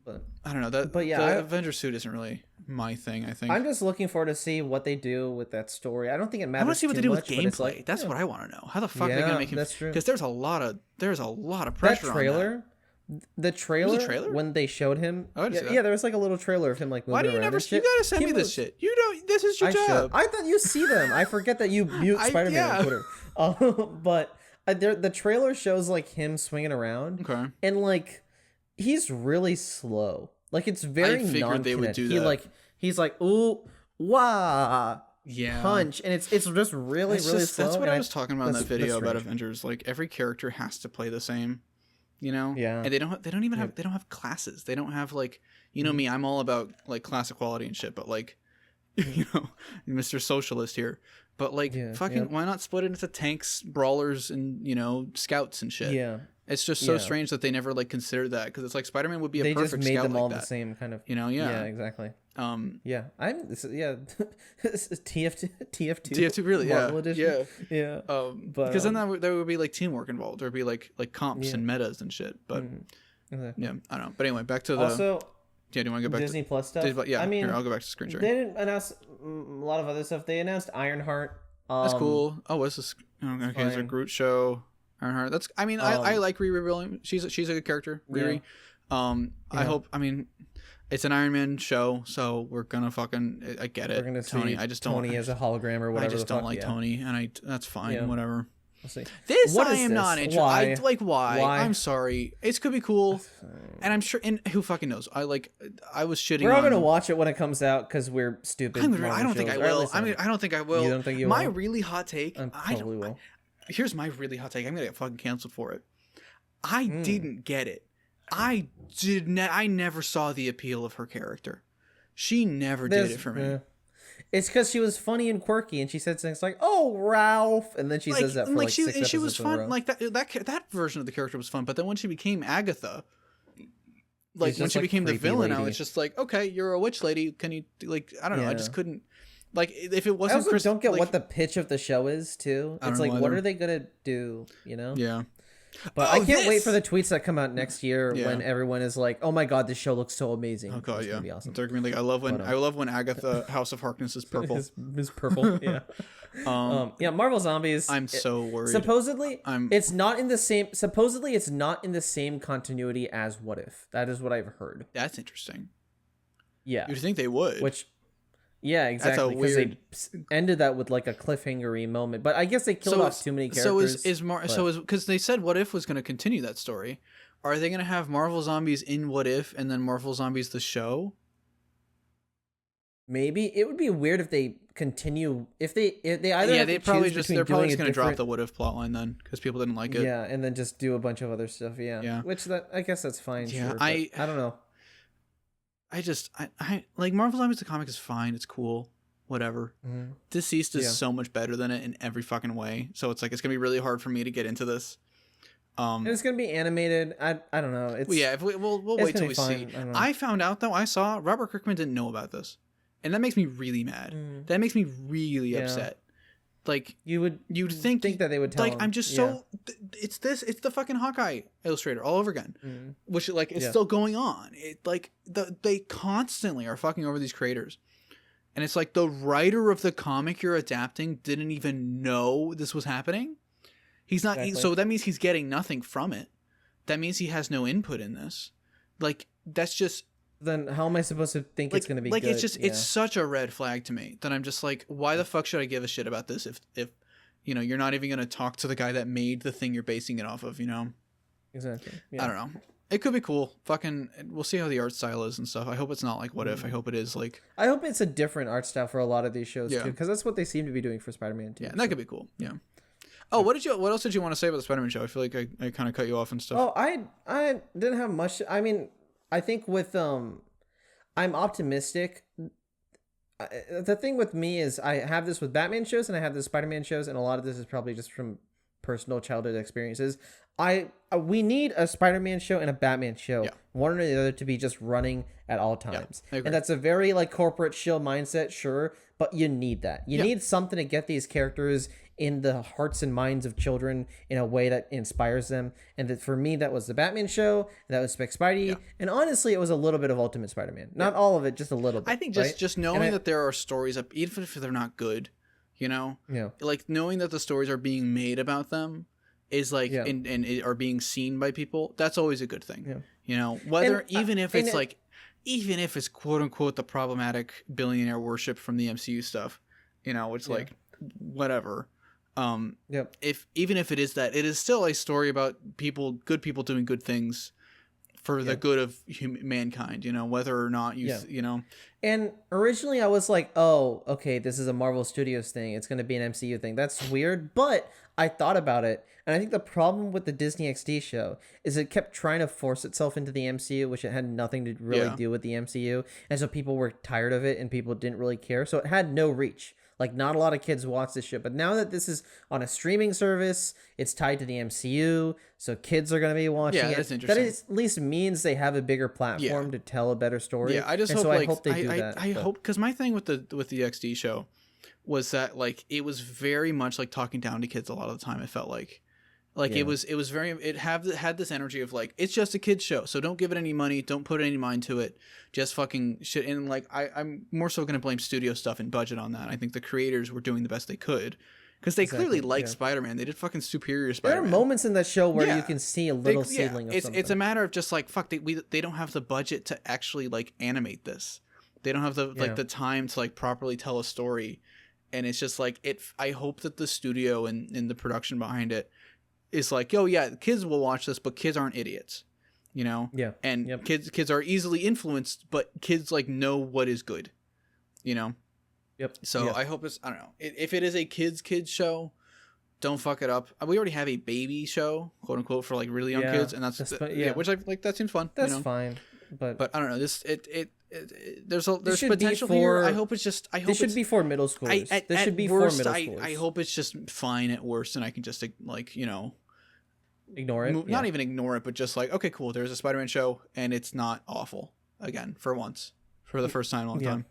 but I don't know that. But the Avenger suit isn't really my thing. I think I'm just looking forward to see what they do with that story. I don't think it matters. I want to see what they do with gameplay. Like, that's what I want to know. How the fuck are they gonna make him? That's true. Because there's a lot of pressure. That trailer. On that. The trailer when they showed him. There was like a little trailer of him like moving Why do you around never? You gotta send me this shit. You don't. This is your job. I thought you see them. I forget that you mute Spider-Man on Twitter. But the trailer shows like him swinging around. Okay. And like he's really slow. Like it's very non-kinetic. They would do that. He's like ooh wah punch, and it's just really slow. That's what I was talking about in that video about Avengers. Like every character has to play the same, you know. Yeah. And they don't even have classes. They don't have like me. I'm all about like class equality and shit, but like Mr. Socialist here. But like why not split it into tanks, brawlers, and scouts and shit? Yeah. It's just so strange that they never like considered that, because it's like Spider-Man would be a perfect scout. They just made them all the same kind of. Yeah, exactly. TF2 TF2 really Marvel edition. Yeah. But because then there would be like teamwork involved. There would be like comps and metas and shit. But I don't know. But anyway, back to the. Also, do you want to go back Disney to Plus stuff? Yeah, I mean, here, I'll go back to screen sharing. They didn't announce a lot of other stuff. They announced Ironheart. That's cool. Oh, what's this? Okay, it's a Groot show. Ironheart. That's. I mean, I like Riri Williams. She's a good character. Riri. I hope. I mean, it's an Iron Man show, so we're gonna fucking. I get it. We're gonna Tony. I just don't. Tony as a hologram or whatever. I just don't like Tony, and that's fine. Whatever. We'll see. This I am not interested. Why? I'm sorry. It could be cool, and I'm sure. And who fucking knows? I was shitting. We're all gonna watch it when it comes out because we're stupid. I don't think I will. I mean, I don't think I will. You don't think you will? My really hot take. I probably will. Here's my really hot take. I'm gonna get fucking canceled for it. I didn't get it. I never saw the appeal of her character. She never did it for me. It's because she was funny and quirky, and she said things like, "Oh, Ralph," and then she says that for like 6 episodes. And she was fun. Like that version of the character was fun. But then when she became Agatha, like when she became the villain, now it's just like, okay, you're a witch lady. Can you like? I don't know. I just couldn't. Like if it wasn't. I also don't get what the pitch of the show is too. It's like, what are they gonna do? Yeah. But I can't wait for the tweets that come out next year when everyone is like, "Oh my god, this show looks so amazing." Oh god, gonna be awesome. They're gonna be like, I love when Agatha House of Harkness is purple. is purple. Yeah. Marvel Zombies. I'm so worried. Supposedly, it's not in the same. Supposedly, it's not in the same continuity as What If. That is what I've heard. That's interesting. Yeah. You'd think they would. Yeah, exactly. Because they ended that with like a cliffhanger-y moment, but I guess they killed off too many characters. So because they said What If was going to continue that story, are they going to have Marvel Zombies in What If and then Marvel Zombies the show? Maybe it would be weird if they continue if they either have they're to probably choose just between doing just a gonna drop different the what if plotline then because people didn't like it. yeah, and then just do a bunch of other stuff. Yeah. Which that I guess that's fine. Yeah, sure, I don't know. I like Marvel Zombies the comic is fine. It's cool. Whatever. Deceased is so much better than it in every fucking way. So it's like it's gonna be really hard for me to get into this. And it's gonna be animated. I don't know. It's if we'll wait till we see. I found out though. I saw Robert Kirkman didn't know about this, and that makes me really mad. That makes me really upset. Like you'd think that they would tell him. I'm just so it's the fucking Hawkeye illustrator all over again, which like is still going on. It like they constantly are fucking over these creators. And it's like the writer of the comic you're adapting didn't even know this was happening. He's not. Exactly. So that means he's getting nothing from it. That means he has no input in this. Like that's just. Then how am I supposed to think it's going to be like good? it's just it's such a red flag to me that I'm just like, why the fuck should I give a shit about this if you're not even going to talk to the guy that made the thing you're basing it off of, Exactly. Yeah. I don't know. It could be cool. Fucking, we'll see how the art style is and stuff. I hope it's not like What If. I hope it is like. I hope it's a different art style for a lot of these shows too, because that's what they seem to be doing for Spider-Man too. Yeah, and that could be cool. Yeah. Oh, what else did you want to say about the Spider-Man show? I feel like I kind of cut you off and stuff. Oh, I didn't have much. I mean, I think with I'm optimistic. The thing with me is I have this with Batman shows and I have this Spider-Man shows, and a lot of this is probably just from personal childhood experiences. We need a Spider-Man show and a Batman show, one or the other, to be just running at all times. And that's a very like corporate shill mindset, sure, but you need that. You need something to get these characters in the hearts and minds of children in a way that inspires them. And that for me, that was the Batman show, and that was Spidey, and honestly, it was a little bit of Ultimate Spider-Man. Not all of it, just a little bit. I think just knowing that there are stories up, even if they're not good, like knowing that the stories are being made about them is like and are being seen by people. That's always a good thing. Whether even if it's quote unquote the problematic billionaire worship from the MCU stuff, it's like whatever. Even if it is that, it is still a story about good people doing good things for the good of mankind, whether or not And originally I was like, oh, okay, this is a Marvel Studios thing. It's going to be an MCU thing. That's weird. But I thought about it. And I think the problem with the Disney XD show is it kept trying to force itself into the MCU, which it had nothing to really do with the MCU. And so people were tired of it and people didn't really care. So it had no reach. Like, not a lot of kids watch this shit. But now that this is on a streaming service, it's tied to the MCU, so kids are going to be watching it. That's interesting. That at least means they have a bigger platform to tell a better story. Yeah, I just hope, I hope they do that. I hope, because my thing with the XD show was that, like, it was very much like talking down to kids a lot of the time. It felt like it was very, it had this energy of like, it's just a kid's show, so don't give it any money, don't put any mind to it, just fucking shit. And like, I'm more so going to blame studio stuff and budget on that. I think the creators were doing the best they could, because they clearly liked Spider-Man. They did fucking superior Spider-Man. There are moments in that show where you can see a little seedling of something. It's a matter of just like, fuck, they don't have the budget to actually like animate this. They don't have the time to like properly tell a story. And it's just like, I hope that the studio and the production behind it is like, oh yeah, kids will watch this, but kids aren't idiots, and kids are easily influenced, but kids like know what is good, so I hope I don't know, if it is a kids show, don't fuck it up. We already have a baby show, quote unquote, for like really young kids, and that's which I like. That seems fun. That's fine, but I don't know, there's potential here. I hope it's just. I hope this should be for middle schoolers. This should be for middle schoolers. I hope it's just fine at worst, and I can just like ignore it. Not even ignore it, but just like, okay, cool. There's a Spider-Man show, and it's not awful again for once, for the first time in a long time.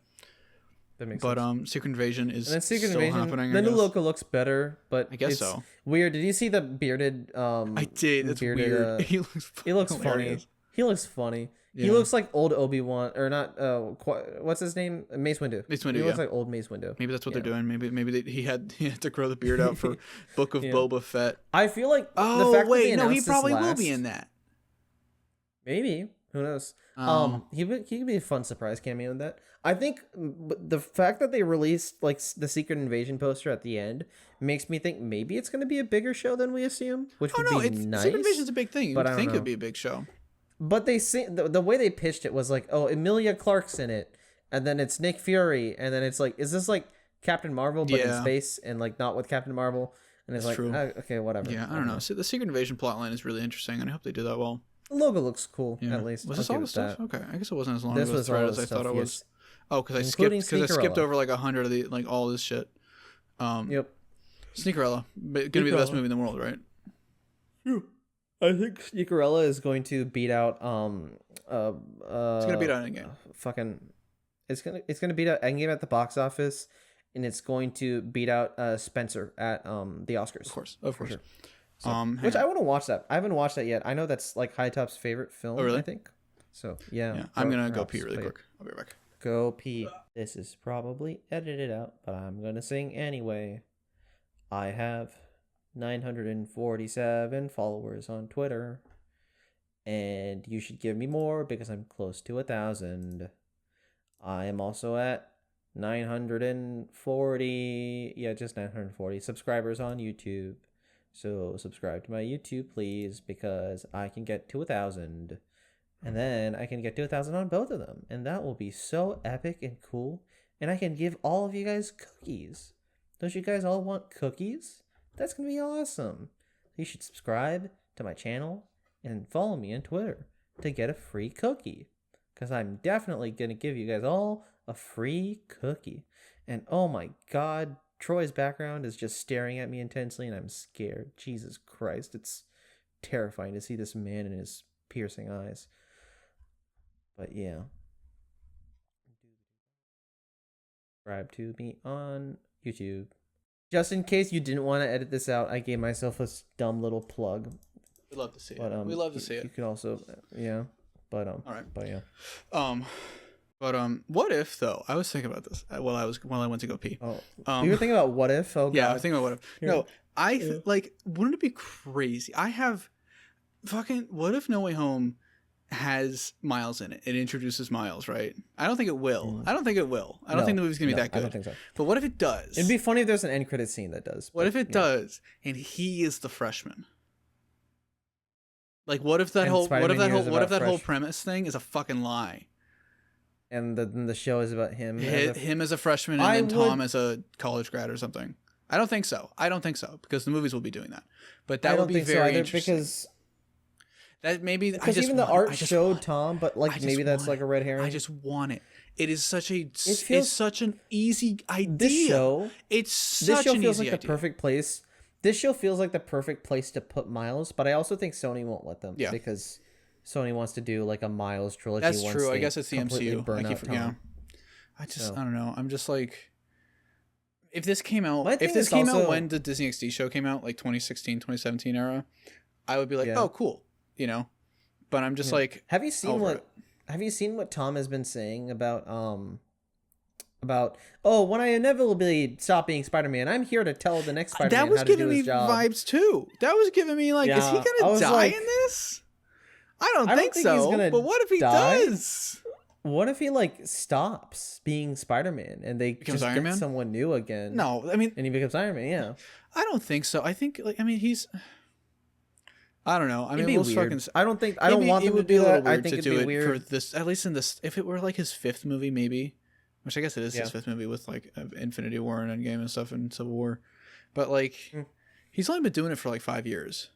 That makes sense. But Secret Invasion is Secret still Invasion, happening. The new logo looks better, but I guess so. Weird. Did you see the bearded? I did. It's weird. He looks funny. He looks funny. Yeah. He looks like old Obi-Wan, or not, what's his name? Mace Windu. He looks like old Mace Windu. Maybe that's what they're doing. Maybe he had to grow the beard out for Book of Boba Fett. I feel like he probably will be in that. Maybe. Who knows? He could be a fun surprise cameo in that. I think the fact that they released like the Secret Invasion poster at the end makes me think maybe it's going to be a bigger show than we assume, which would be nice. Secret Invasion's a big thing. You'd think it'd be a big show. But they say the way they pitched it was like, oh, Emilia Clarke's in it. and then it's Nick Fury, and then it's like, is this like Captain Marvel but in space and like not with Captain Marvel? And it's like, okay, whatever. Yeah, I don't know. So the Secret Invasion plotline is really interesting, and I hope they do that well. The logo looks cool, at least. Was this all the stuff? Okay, I guess it wasn't as long of a thread as I thought it was. Yes. Oh, because I skipped over like 100 of the like all this shit. Yep. Sneakerella, gonna be the best movie in the world, right? I think Sneakerella is going to beat out it's gonna beat out Endgame. It's gonna beat out Endgame at the box office, and it's going to beat out Spencer at the Oscars. Of course. Sure. So, which I want to watch that. I haven't watched that yet. I know that's like High Top's favorite film. Oh, really? I think. So yeah. I'm gonna go pee really quick. I'll be right back. Go pee. This is probably edited out, but I'm gonna sing anyway. I have 947 followers on Twitter, and you should give me more because I'm close to 1,000. I am also at 940, just 940 subscribers on YouTube. So subscribe to my YouTube, please, because I can get to 1,000, and then I can get to 1,000 on both of them, and that will be so epic and cool. And I can give all of you guys cookies. Don't you guys all want cookies? That's gonna be awesome. You should subscribe to my channel and follow me on Twitter to get a free cookie, because I'm definitely gonna give you guys all a free cookie. And oh my god, Troy's background is just staring at me intensely, and I'm scared. Jesus Christ, it's terrifying to see this man in his piercing eyes. But yeah. Subscribe to me on YouTube. Just in case you didn't want to edit this out, I gave myself a dumb little plug. We'd love to see it. We love to see it. You could also, all right. But yeah. What if though? I was thinking about this while I went to go pee. You were thinking about what if? Oh god. Yeah, I was thinking about what if. No, wouldn't it be crazy? What if No Way Home has Miles in it? It introduces Miles, right? I don't think it will. I don't think the movie's gonna be that good. I don't think so. But what if it does? It'd be funny if there's an end credit scene that does. What if it does, and he is the freshman? Like, what if that whole premise thing is a fucking lie? And the show is about him. Him as a freshman, and then Tom as a college grad or something. I don't think so. Because the movies will be doing that. But that would be very interesting. Because that maybe even the art showed Tom, but like maybe that's like a red herring. I just want it. It is such an easy idea. This show feels like the perfect place. This show feels like the perfect place to put Miles, but I also think Sony won't let them. Yeah. Because Sony wants to do like a Miles trilogy. That's true. I guess it's the MCU. I don't know. I'm just like, if this came out when the Disney XD show came out, like 2016, 2017 era, I would be like, oh, cool. You know, but I'm just like, have you seen what Tom has been saying about when I inevitably stop being Spider-Man, I'm here to tell the next Spider-Man how to do his job. That was giving me vibes too. That was giving me like, is he gonna die in this? I don't think so. He's gonna but what if he does? What if he like stops being Spider-Man and they just get someone new again? No, I mean, and he becomes Iron Man. Yeah, I don't think so. I think he's. I don't know. I mean, it'd be weird. I don't want them to do that. I think it'd be weird for this. At least in this, if it were like his fifth movie, maybe. Which I guess it is his fifth movie with like Infinity War and Endgame and stuff and Civil War, but like he's only been doing it for like 5 years.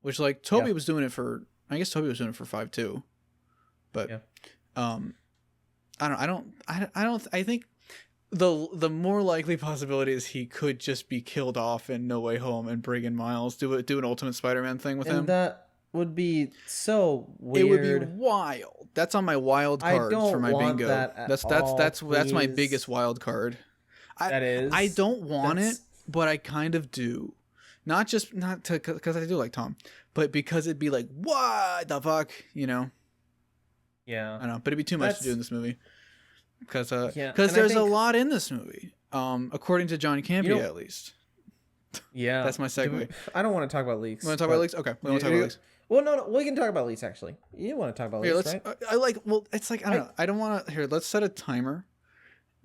Which like Toby was doing it for. I guess Toby was doing it for 5 too. But I think the more likely possibility is he could just be killed off in No Way Home and bring in Miles, do an Ultimate Spider-Man thing with him. That would be so weird. It would be wild. That's on my wild cards for my bingo. That's my biggest wild card. I don't want it, but I kind of do. Not because I do like Tom, but because it'd be like, what the fuck, you know? Yeah. I don't know, but it'd be too much to do in this movie. Because there's a lot in this movie, according to John Campea, at least. Yeah. That's my segue. I don't want to talk about leaks. You want to talk about leaks? Okay. We want to talk about leaks. Well, no, we can talk about leaks, actually. You want to talk about leaks, right? It's like, I don't know. I don't want to... Here, let's set a timer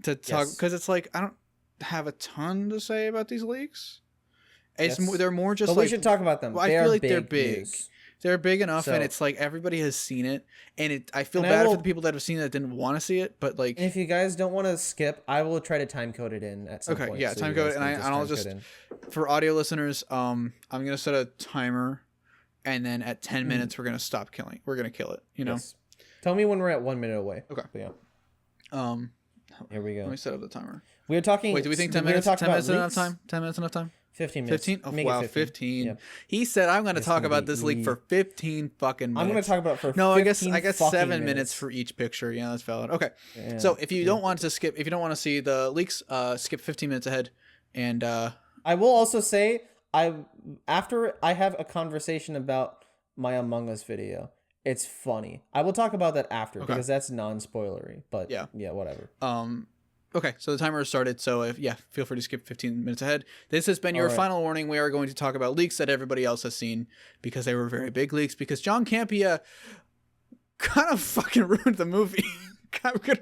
to talk, because it's like, I don't have a ton to say about these leaks. They're more just but we should talk about them. I feel like they're big. News. They're big enough, So- and it's like everybody has seen it, and I feel And I bad will- for the people that have seen it that didn't want to see it, but like, And if you guys don't want to skip, I will try to time code it in at some okay, point. yeah, so time you code, guys and can I'll time just code in. for audio listeners, I'm gonna set a timer, and then at 10 minutes we're gonna stop killing. We're gonna kill it. You know. Yes. Tell me when we're at 1 minute away. Okay. But yeah. Here we Let go. me set up the timer. We were talking. Wait, do we think 10 we're gonna minutes? talk 10 about minutes enough leaks? time? 10 minutes enough time? 15 minutes. 15? Oh, Make it wow, 15. Yeah. He said I'm going to It's talk gonna about be this leak for 15 fucking minutes. I'm going to talk about it for No, 15 I guess fucking 7 minutes for each picture. Yeah, that's valid. Okay. Yeah. So if you don't want to skip, if you don't want to see the leaks, skip 15 minutes ahead. And I will also say, after I have a conversation about my Among Us video, it's funny. I will talk about that after because that's non-spoilery. But yeah, whatever. okay, so the timer has started. So feel free to skip 15 minutes ahead. This has been your final warning. We are going to talk about leaks that everybody else has seen because they were very big leaks. Because John Campea kind of fucking ruined the movie.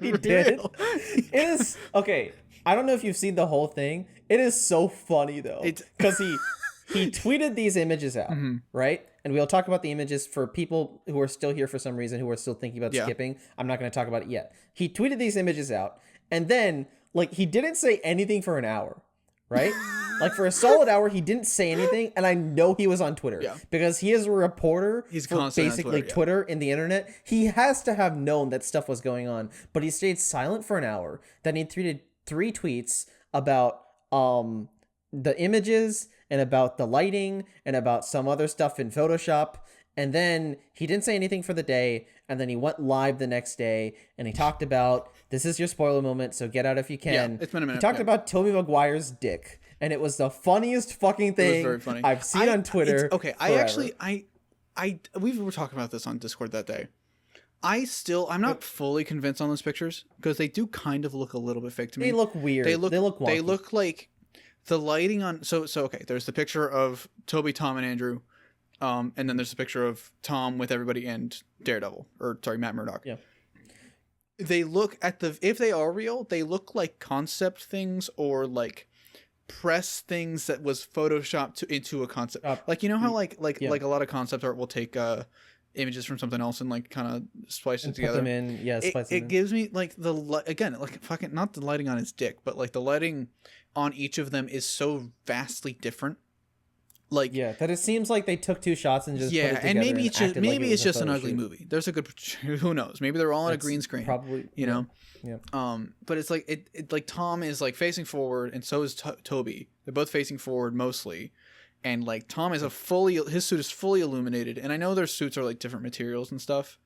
He did. It is okay. I don't know if you've seen the whole thing. It is so funny though, because he tweeted these images out, right? And we'll talk about the images for people who are still here for some reason, who are still thinking about skipping. I'm not going to talk about it yet. He tweeted these images out, and then like he didn't say anything for an hour, right? Like for a solid hour, he didn't say anything, and I know he was on Twitter because he is a reporter. He's for constantly basically on Twitter in the internet. He has to have known that stuff was going on, but he stayed silent for an hour. Then he tweeted 3 tweets about the images and about the lighting and about some other stuff in Photoshop. And then he didn't say anything for the day. And then he went live the next day and he talked about, this is your spoiler moment, so get out if you can. Yeah, it's been a minute. He talked about Tobey Maguire's dick. And it was the funniest fucking thing very funny. I've seen on Twitter. Okay, we were talking about this on Discord that day. I'm not fully convinced on those pictures because they do kind of look a little bit fake to me. They look weird. They look wonky. They look like the lighting on. So okay. There's the picture of Toby, Tom, and Andrew, and then there's a picture of Tom with everybody and Matt Murdock. Yeah. They look if they are real, they look like concept things or like press things that was photoshopped into a concept. Like you know how like a lot of concept art will take images from something else and like kind of splice it together. Put them in, splice them in. It gives me like fucking not the lighting on his dick, but like the lighting on each of them is so vastly different. Like that it seems like they took 2 shots and just put it together and maybe it's just an photo ugly shoot. movie. There's a good who knows? Maybe they're all on a green screen. Probably, you know. Yeah. But it's like it like Tom is like facing forward and so is Toby. They're both facing forward mostly. And like Tom is his suit is fully illuminated, and I know their suits are like different materials and stuff,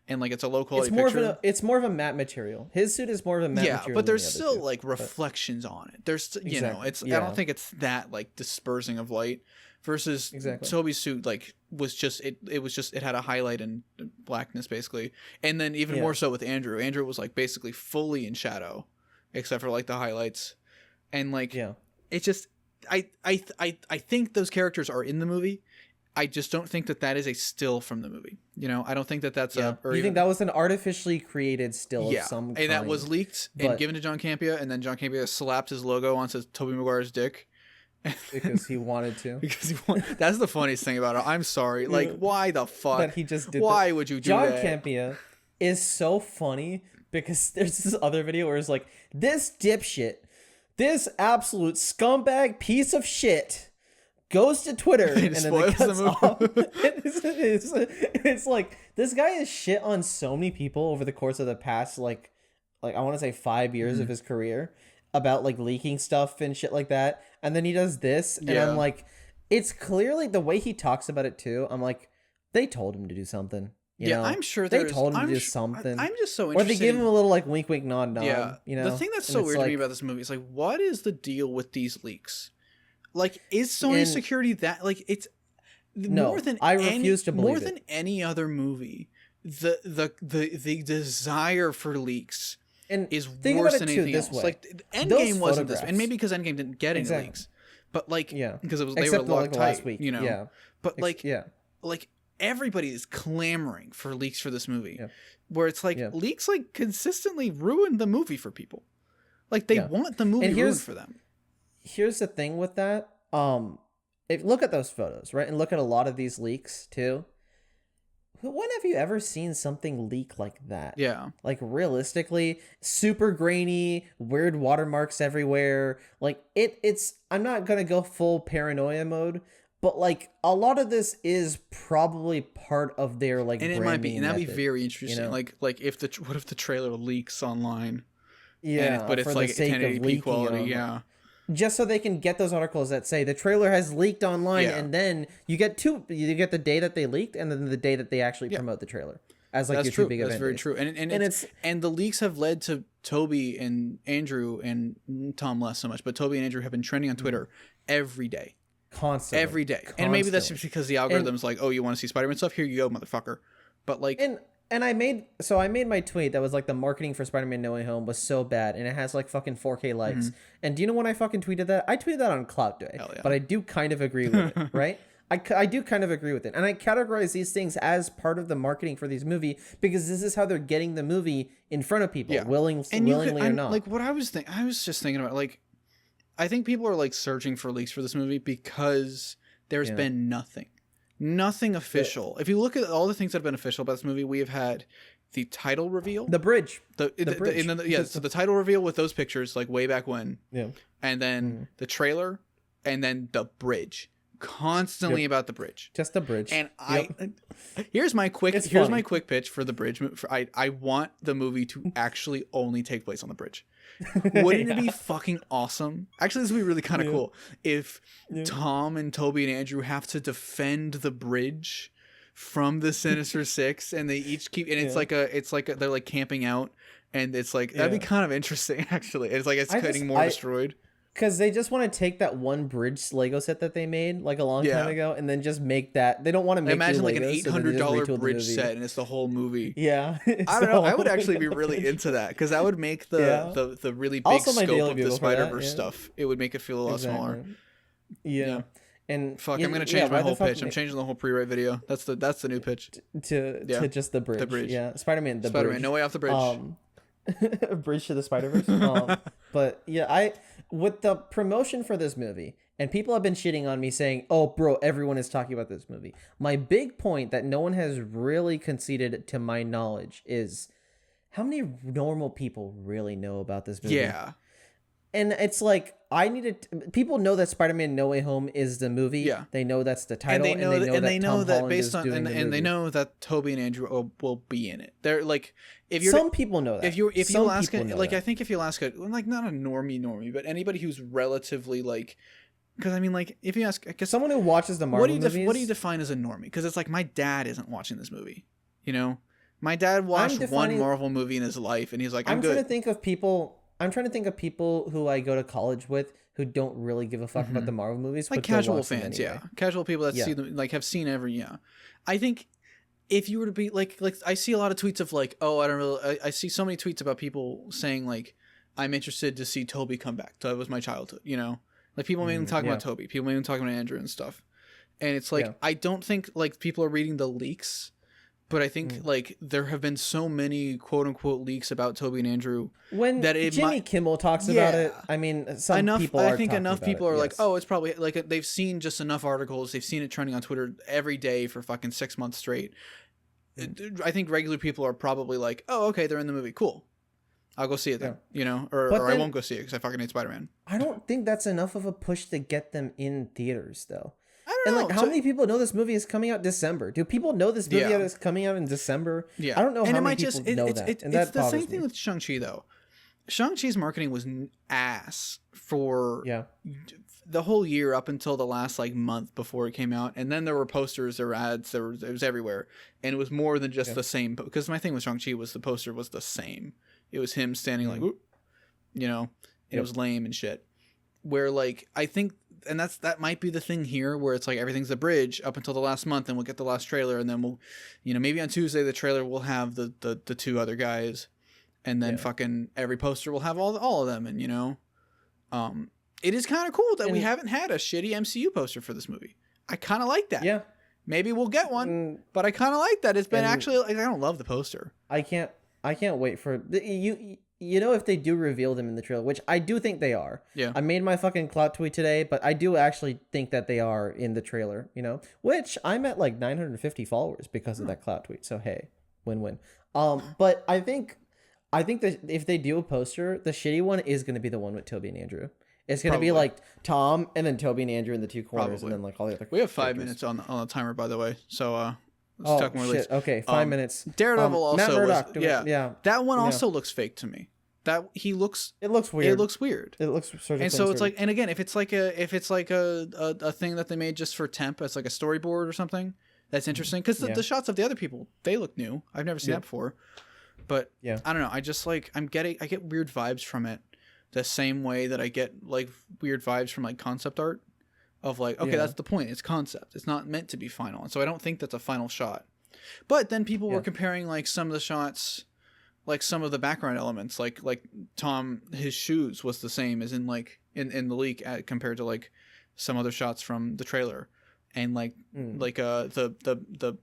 and like it's a low quality picture. It's more of a matte material. His suit is more of a matte material. Yeah, but there's still like reflections on it. There's you know, it's I don't think it's that like dispersing of light versus Toby's suit like was just it had a highlight and blackness basically, and then even more so with Andrew. Andrew was like basically fully in shadow, except for like the highlights, and like it just. I think those characters are in the movie. I just don't think that is a still from the movie. You know, I don't think that's you think that was an artificially created still of some kind. And that was leaked and given to John Campea, and then John Campea slapped his logo onto Tobey Maguire's dick. Because he wanted to. That's the funniest thing about it. I'm sorry. Like, why the fuck? That he just did Why would you do John that? John Campea is so funny because there's this other video where it's like, this dipshit, this absolute scumbag piece of shit goes to Twitter and then it cuts off. It's like this guy has shit on so many people over the course of the past like I want to say 5 years of his career about like leaking stuff and shit like that, and then he does this and I'm like, it's clearly the way he talks about it too. I'm like, they told him to do something. You know? I'm sure they told him to do something. I'm just so interested. Or they give him a little like wink, wink, nod, nod. Yeah. You know, the thing that's so weird to me about this movie is like, what is the deal with these leaks? Like, is Sony's security that like it's more than I refuse to believe more than any other movie? The desire for leaks is worse than anything else. Like Endgame wasn't this, and maybe because Endgame didn't get any leaks, but like because it was they were locked tight, last week, you know. But like everybody is clamoring for leaks for this movie, where it's like leaks like consistently ruin the movie for people. Like they want the movie ruined for them. Here's the thing with that. If look at those photos, right, and look at a lot of these leaks too. when have you ever seen something leak like that? Yeah. Like realistically, super grainy, weird watermarks everywhere. Like it's I'm not gonna go full paranoia mode, but like a lot of this is probably part of their like And it might be, and that'd be very interesting. you know? Like if what if the trailer leaks online? Yeah, But it's for like the sake of 1080p leaking quality. it Yeah. just so they can get those articles that say the trailer has leaked online, Yeah. and then you get the day that they leaked and then the day that they actually promote the trailer as like That's your true. two big That's event very days. true. And the leaks have led to Toby and Andrew and Tom less so much, but Toby and Andrew have been trending on Twitter every day. Constantly. Every day. And maybe that's just because the algorithm's like, oh, you want to see Spider-Man stuff? Here you go, motherfucker. But like, and I made my tweet that was like the marketing for Spider-Man No Way Home was so bad, and it has like fucking 4K likes. Mm-hmm. And do you know when I fucking tweeted that? I tweeted that on Clout Day. Hell yeah. But I do kind of agree with it, right? I do kind of agree with it. And I categorize these things as part of the marketing for these movie because this is how they're getting the movie in front of people, willingly or not. Like what I was just thinking about, like, I think people are like searching for leaks for this movie because there's been nothing official. If you look at all the things that have been official about this movie, we have had the title reveal, the bridge, so the title reveal with those pictures, like way back when, and then the trailer, and then the bridge, constantly about the bridge, just the bridge. And here's my quick pitch for the bridge. I want the movie to actually only take place on the bridge. Wouldn't it be fucking awesome? Actually, this would be really kind of cool if Tom and Toby and Andrew have to defend the bridge from the Sinister Six, and they each keep, and it's like they're like camping out, and it's like that'd be kind of interesting. Actually, it's like it's getting more destroyed. Because they just want to take that one bridge Lego set that they made like a long time ago, and then just make that. They don't want to make. Imagine like an $800 bridge set, and it's the whole movie. Yeah, I don't know. I would actually be really into that because that would make the really big scope of the Spider-Verse stuff. It would make it feel a lot smaller. Yeah. And fuck, I'm gonna change my whole pitch. I'm changing the whole pre-write video. That's the new pitch to just the bridge. The bridge. Yeah, Spider-Man. Spider-Man. No way off the bridge. Bridge to the Spider-Verse. But yeah, with the promotion for this movie, and people have been shitting on me saying, "Oh, bro, everyone is talking about this movie." My big point that no one has really conceded, to my knowledge, is how many normal people really know about this movie. Yeah. And it's like people know that Spider-Man No Way Home is the movie. Yeah. They know that's the title, and they know that based on and they know that Toby and Andrew will be in it. They're like, if you're some people know that. If you ask it, like, I think if you ask it, like, not a normie, but anybody who's relatively like, because I mean, like, if you ask, I guess someone who watches the Marvel movies, what do you define as a normie? Because it's like, my dad isn't watching this movie. You know, my dad watched one Marvel movie in his life, and he's like, I'm good. I'm trying to think of people who I go to college with who don't really give a fuck about the Marvel movies, like casual fans, casual people that see them, like, have seen every. I think if you were to be like I see a lot of tweets of like, oh, I don't really. I see so many tweets about people saying like, I'm interested to see Toby come back. That was my childhood, you know. Like, people mainly talking about Toby, people mainly talking about Andrew and stuff, and it's like, I don't think like people are reading the leaks. But I think like there have been so many quote unquote leaks about Toby and Andrew that Jimmy Kimmel talks about it. I mean, people are like, oh, it's probably like they've seen just enough articles. They've seen it trending on Twitter every day for fucking 6 months straight. I think regular people are probably like, oh, okay, they're in the movie. Cool. I'll go see it then, you know, or I won't go see it because I fucking hate Spider-Man. I don't think that's enough of a push to get them in theaters, though. I don't know. Like, how many people know this movie is coming out December? Do people know this movie is coming out in December? Yeah. I don't know how many people know that. It's the same thing with Shang-Chi, though. Shang-Chi's marketing was ass for the whole year up until the last like month before it came out, and then there were posters, there were ads, it was everywhere, and it was more than just the same. Because my thing with Shang-Chi was the poster was the same. It was him standing like, whoop, you know, and it was lame and shit. Where like I think. And that might be the thing here, where it's like everything's the bridge up until the last month, and we'll get the last trailer, and then we'll, you know, maybe on Tuesday the trailer will have the two other guys, and then fucking every poster will have all of them, and you know, it is kind of cool that we haven't had a shitty MCU poster for this movie. I kind of like that. Yeah, maybe we'll get one, but I kind of like that. It's been actually like, I don't love the poster. I can't wait for if they do reveal them in the trailer, which I do think they are. Yeah. I made my fucking clout tweet today, but I do actually think that they are in the trailer, which I'm at like 950 followers because of that clout tweet. So hey, win-win. But I think that if they do a poster, the shitty one is going to be the one with Toby and Andrew. It's going to be like Tom and then Toby and Andrew in the two corners, and then like all the other. We have 5 minutes on the timer, by the way. So let's talk more. Shit. Okay, 5 minutes. Daredevil also Matt Murdock, yeah. That one also looks fake to me. It looks weird. It looks weird. It looks sort of. And so it's like, and again, if it's like a thing that they made just for temp, as like a storyboard or something, that's interesting because the shots of the other people, they look new. I've never seen that before. But I don't know. I just like I get weird vibes from it, the same way that I get like weird vibes from like concept art, of like that's the point. It's concept. It's not meant to be final, and so I don't think that's a final shot. But then people were comparing like some of the shots, like some of the background elements, like Tom, his shoes was the same as in like in the leak compared to like some other shots from the trailer, and like the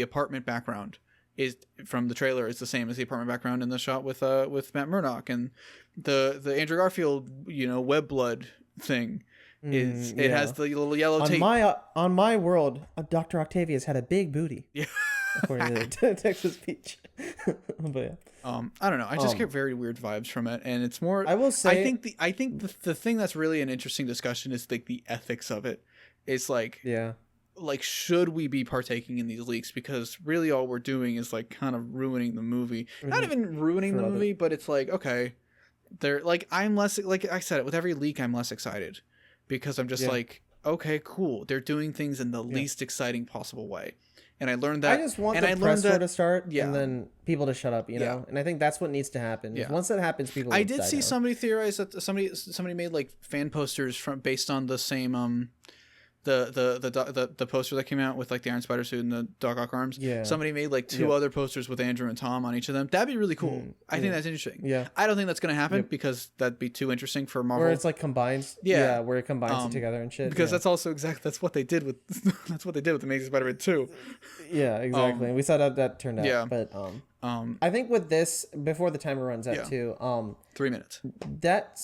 apartment background is from the trailer is the same as the apartment background in the shot with Matt Murdock, and the Andrew Garfield web blood thing is it has the little yellow tape. On my world, Dr. Octavius had a big booty. Yeah. According to Texas Peach. But I don't know. I just get very weird vibes from it, and it's more. I will say. I think the thing that's really an interesting discussion is like the ethics of it. It's like like should we be partaking in these leaks? Because really all we're doing is like kind of ruining the movie. Not even ruining the movie, but it's like okay, they're like I'm less like I said it with every leak I'm less excited because I'm just like okay cool they're doing things in the least exciting possible way. And I learned that. I just want the press war to start, and then people to shut up, know. And I think that's what needs to happen. Once that happens, people. I did see somebody theorize that somebody made like fan posters based on the same the poster that came out with like the Iron Spider suit and the Doc Ock arms. Yeah. Somebody made like two other posters with Andrew and Tom on each of them. That'd be really cool. I think that's interesting. Yeah. I don't think that's gonna happen because that'd be too interesting for Marvel. Where it's like combined. Yeah. Where it combines it together and shit. Because that's also that's what they did with Amazing Spider-Man 2. Yeah, exactly. And we saw how that turned out. Yeah. But I think with this before the timer runs out too. 3 minutes. That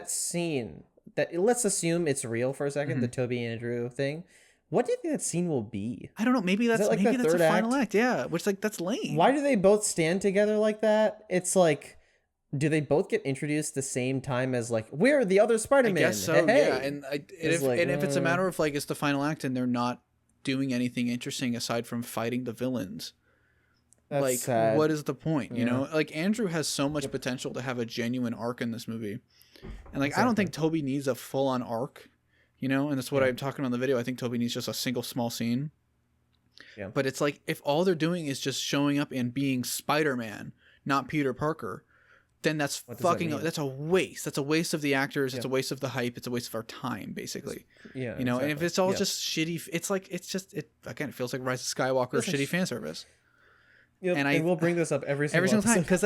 scene. That let's assume it's real for a second, the Toby and Andrew thing. What do you think that scene will be? I don't know. Maybe that's like maybe that's a final act. Yeah, which like that's lame. Why do they both stand together like that? It's like, do they both get introduced the same time as like we're the other Spider-Man? I guess so. Hey. Yeah, and if it's a matter of like it's the final act and they're not doing anything interesting aside from fighting the villains. That's like sad. What is the point? You know, like Andrew has so much potential to have a genuine arc in this movie. And like I don't think Toby needs a full-on arc, and that's what I'm talking about in the video. I think Toby needs just a single small scene. Yeah. But it's like if all they're doing is just showing up and being Spider-Man, not Peter Parker, then that's that's a waste. That's a waste of the actors, it's a waste of the hype, it's a waste of our time basically. Yeah. Exactly. And if it's all just shitty, it's like it again it feels like Rise of Skywalker shitty fan service. And we'll bring this up every single time because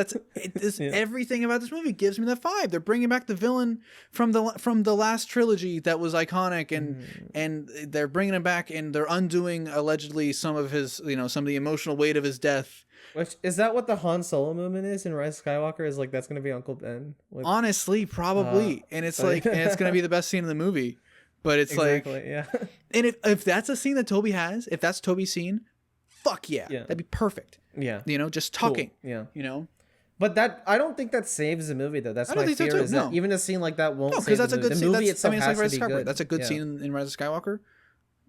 everything about this movie gives me that vibe. They're bringing back the villain from the last trilogy that was iconic, and they're bringing him back, and they're undoing allegedly some of his some of the emotional weight of his death. Which is that what the Han Solo moment is in Rise of Skywalker? Is like that's gonna be Uncle Ben? Honestly, probably, and it's like and it's gonna be the best scene in the movie. But it's and if that's a scene that Toby has, if that's Toby's scene. Fuck yeah, that'd be perfect. Yeah, just talking. Cool. Yeah, But that I don't think that saves the movie though. That's my fear. So is that even a scene like that won't save that's the a good movie. Scene. The movie itself has like to be good. That's a good scene in Rise of Skywalker.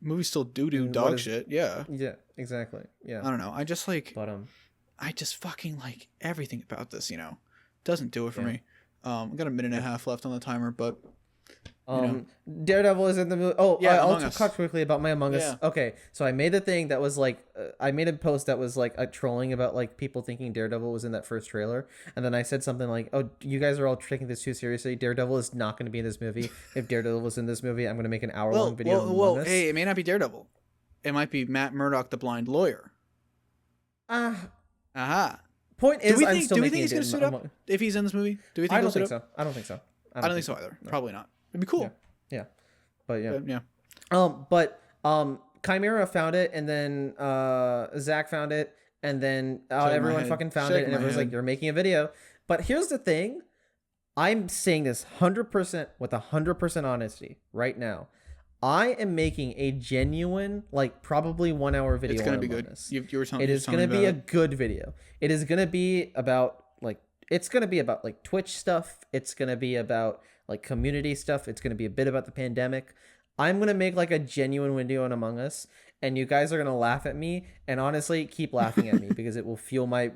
Movies still do dog shit. Yeah. Yeah. Exactly. Yeah. I don't know. I just like. But I just fucking like everything about this. Doesn't do it for me. I got a minute and a half left on the timer, but. Daredevil is in the movie. Oh, yeah. I'll talk quickly about my Among Us. Okay, so I made a thing that was like, I made a post that was like a trolling about like people thinking Daredevil was in that first trailer, and then I said something like, "Oh, you guys are all taking this too seriously. Daredevil is not going to be in this movie. If Daredevil was in this movie, I'm going to make an hour-long video." Well, hey, it may not be Daredevil. It might be Matt Murdock, the blind lawyer. Point is, do we think he's going to suit up if he's in this movie? Do we think I don't think so. I don't think so. I don't think so either. No. Probably not. It'd be cool. Yeah. But Chimera found it, and then Zach found it, and then Shaking my everyone head. fucking found it, Shaking and my everyone's like, head. "You're making a video." But here's the thing: I'm saying this 100% with 100% honesty right now. I am making a genuine, like probably 1 hour video. It's gonna on be Among good. Us. You were telling It me is gonna about be a it. good video. It is gonna be about like it's gonna be about like Twitch stuff. It's gonna be about like community stuff. It's gonna be a bit about the pandemic. I'm gonna make like a genuine video on Among Us, and you guys are gonna laugh at me, and honestly, keep laughing at me because it will fuel my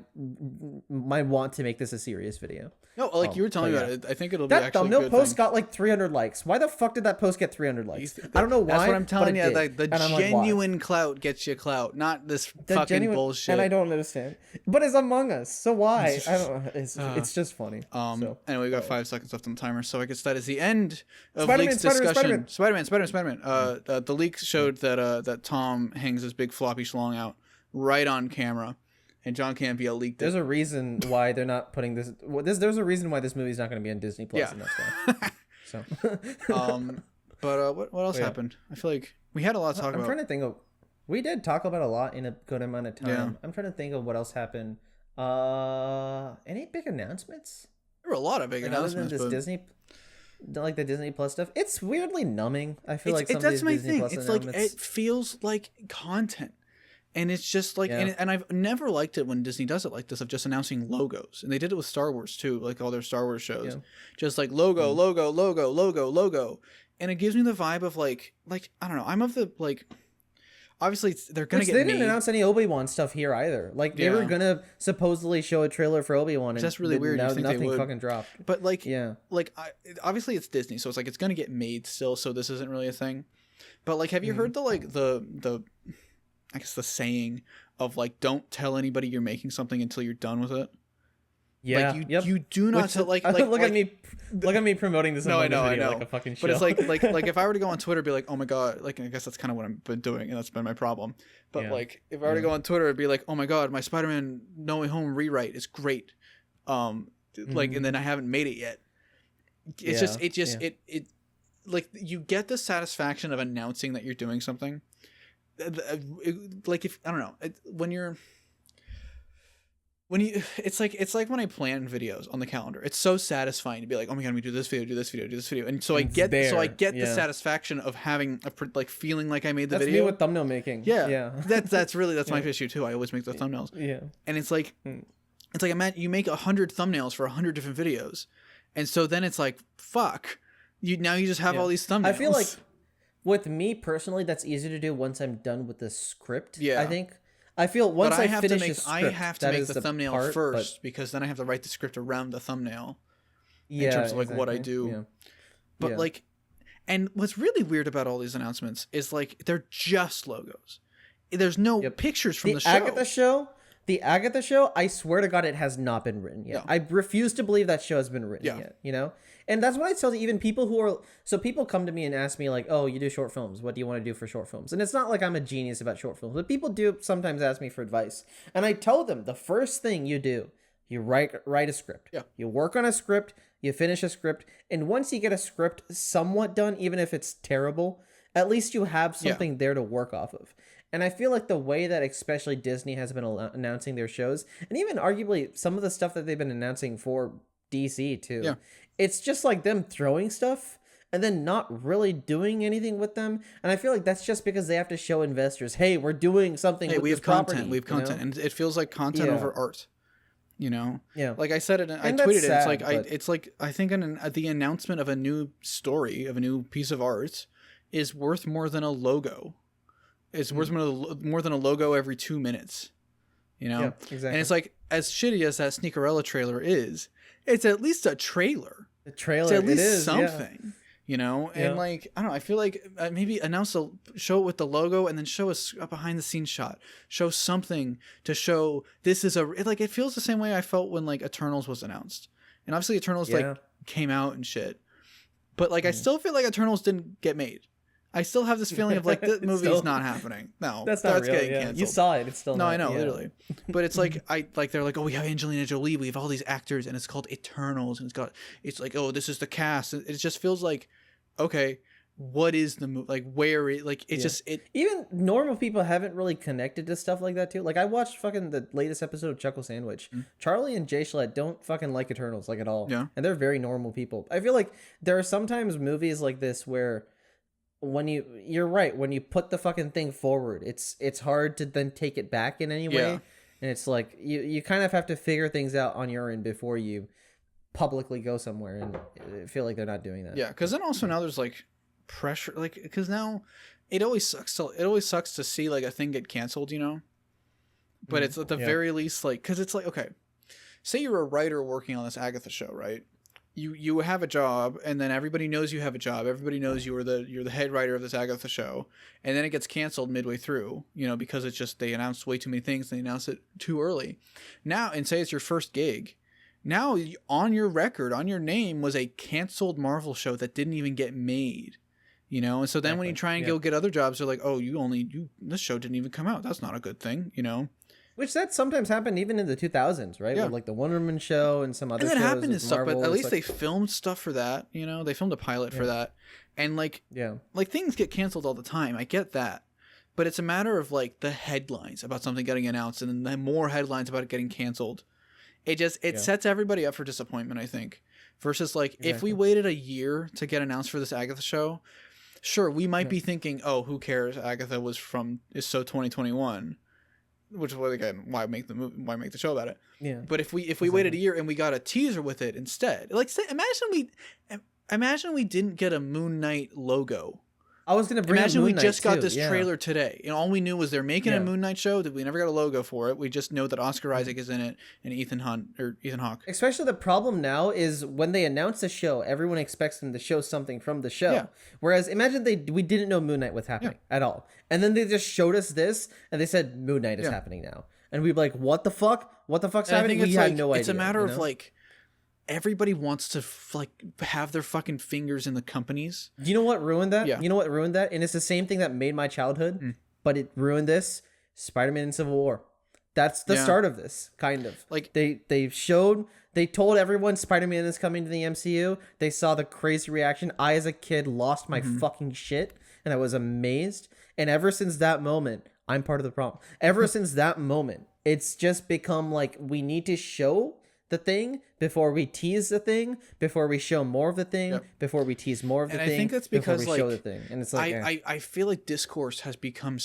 want to make this a serious video. No, like you were telling me but about it. I think it'll be That actually a thumbnail good post thing. got like 300 likes. Why the fuck did that post get 300 likes? I don't know why. That's what I'm telling but you. it did. Like the And I'm like, why? genuine clout gets you clout, not this The fucking genuine bullshit. and I don't understand. But it's Among Us, so why? I don't know. It's just funny. So. Anyway, we got 5 seconds left on the timer, so I guess that is the end of Spider-Man, leaks discussion. Spider-Man. Spider-Man. The leaks showed that Tom hangs his big floppy schlong out right on camera, and John Campbell leaked There's it. a reason why they're not putting this. There's a reason why this movie's not going to be on Disney Plus, Yeah. and that's why. So. But what else happened? I feel like we had a lot to talk I'm about. trying to think of. We did talk about a lot in a good amount of time. Yeah. I'm trying to think of what else happened. Any big announcements? There were a lot of big Like, other announcements. than this but Disney, like the Disney Plus stuff. It's weirdly numbing. I feel like it's, some of that's these my Disney thing. Plus It's like announcements. it feels like content. And it's just like, Yeah. and I've never liked it when Disney does it like this of just announcing logos. And they did it with Star Wars too, like all their Star Wars shows. Yeah. Just like logo, logo, logo, logo, logo. And it gives me the vibe of like I don't know. I'm of the like, obviously they're gonna Which get they didn't made. announce any Obi-Wan stuff here either. Like they were Yeah. gonna supposedly show a trailer for Obi-Wan, and That's really weird. You'd think they nothing would. fucking dropped. But like, Yeah, obviously it's Disney, so it's like it's gonna get made still. So this isn't really a thing. But like, have you heard the I guess the saying of like, don't tell anybody you're making something until you're done with it. yeah. Like you do not tell like look at me promoting this. No, I Among Us know, video I know. like a fucking show. But it's like if I were to go on Twitter, it'd be like, oh my god, like I guess that's kind of what I've been doing, and that's been my problem. But Yeah. like if I were to go on Twitter, it'd be like, oh my god, my Spider-Man No Way Home rewrite is great. Like, and then I haven't made it yet. It's it like you get the satisfaction of announcing that you're doing something. Like if I don't know when you it's like when I plan videos on the calendar, it's so satisfying to be like, oh my god, we do this video, and so I get the satisfaction of having like feeling like I made the that's video. me with thumbnail making. Yeah. That's my issue too. I always make the thumbnails. Yeah. And it's like you make 100 thumbnails for 100 different videos, and so then it's like fuck, you just have all these thumbnails. I feel like with me personally, that's easy to do once I'm done with the script. Yeah. I think. I feel once I finish the script, I have to that make is the thumbnail part, first because then I have to write the script around the thumbnail. Yeah, in terms of like what I do. Yeah. But Yeah. like, and what's really weird about all these announcements is like they're just logos. There's no pictures from the show. The Agatha show, I swear to God, it has not been written yet. No. I refuse to believe that show has been written yet, you know? And that's what I tell even people who are... So people come to me and ask me like, oh, you do short films. What do you want to do for short films? And it's not like I'm a genius about short films, but people do sometimes ask me for advice. And I tell them the first thing you do, you write a script. Yeah. You work on a script, you finish a script, and once you get a script somewhat done, even if it's terrible, at least you have something there to work off of. And I feel like the way that especially Disney has been announcing their shows, and even arguably some of the stuff that they've been announcing for DC too, it's just like them throwing stuff and then not really doing anything with them. And I feel like that's just because they have to show investors, hey, we're doing something with this property. We have content. And it feels like content over art. You know? Yeah. Like I said it, I And tweeted that's it. sad, It's like I think the announcement of a new story, of a new piece of art, is worth more than a logo. It's worth more than a logo every 2 minutes, you know? Yeah, exactly. And it's like, as shitty as that Sneakerella trailer is, it's at least a trailer. The trailer, It's at least it is, something, you know? And like, I don't know, I feel like maybe show it with the logo and then show a behind the scenes shot. Show something to show this is it feels the same way I felt when like Eternals was announced. And obviously Eternals like came out and shit. But like, I still feel like Eternals didn't get made. I still have this feeling of like this movie's not happening. No, that's not real, getting canceled. You saw it. It's still no, not, I know, literally. But it's like they're like, oh, we have Angelina Jolie, we have all these actors, and it's called Eternals, and it's like, oh, this is the cast. It just feels like, okay, what is the movie, like where it, like it's just it. Even normal people haven't really connected to stuff like that too. Like I watched fucking the latest episode of Chuckle Sandwich. Charlie and Jay Schlatt don't fucking like Eternals like at all. Yeah. And they're very normal people. I feel like there are sometimes movies like this where when you're right, when you put the fucking thing forward, it's hard to then take it back in any way. Yeah. And it's like you kind of have to figure things out on your end before you publicly go somewhere, and I feel like they're not doing that. Yeah, because then also now there's like pressure, like because now it always sucks to see like a thing get canceled, you know. But it's at the very least like, because it's like, okay, say you're a writer working on this Agatha show, right? You have a job, and then everybody knows you have a job. Everybody knows you're the head writer of this Agatha show, and then it gets canceled midway through, you know, because it's just they announced way too many things. They announced it too early. Now, and say it's your first gig. Now on your record, on your name was a canceled Marvel show that didn't even get made, you know. And so then when you try and go get other jobs, they're like, oh, this show didn't even come out. That's not a good thing, you know. Which that sometimes happened even in the 2000s, right? Yeah. With like the Wonder Woman show and some other shows. And that happened and stuff, Marvel, but at least like, they filmed stuff for that, you know? They filmed a pilot for that. And like things get canceled all the time. I get that. But it's a matter of like the headlines about something getting announced and then more headlines about it getting canceled. It sets everybody up for disappointment, I think. Versus like if we waited a year to get announced for this Agatha show, sure, we might be thinking, oh, who cares? Agatha is so 2021. Which is again why make the show about it. Yeah. But if we waited a year and we got a teaser with it instead, like say, imagine we didn't get a Moon Knight logo. I was gonna bring. Imagine Moon we just Knight got this trailer today, and all we knew was they're making a Moon Knight show. That we never got a logo for it. We just know that Oscar Isaac is in it and Ethan Hawke. Especially the problem now is when they announce a show, everyone expects them to show something from the show. Yeah. Whereas imagine we didn't know Moon Knight was happening at all, and then they just showed us this, and they said Moon Knight is happening now, and we'd be like, "What the fuck? What the fuck's happening?" We had no idea. It's a matter of like. Everybody wants to have their fucking fingers in the companies. You know what ruined that? Yeah. You know what ruined that? And it's the same thing that made my childhood, but it ruined this. Spider-Man in Civil War. That's the start of this, kind of. Like they told everyone Spider-Man is coming to the MCU. They saw the crazy reaction. I, as a kid, lost my fucking shit, and I was amazed. And ever since that moment, I'm part of the problem. Ever since that moment, it's just become like we need to show the thing before we tease the thing, before we show more of the thing, before we tease more of the thing. And I think that's because we show the thing. And it's like I feel like discourse has become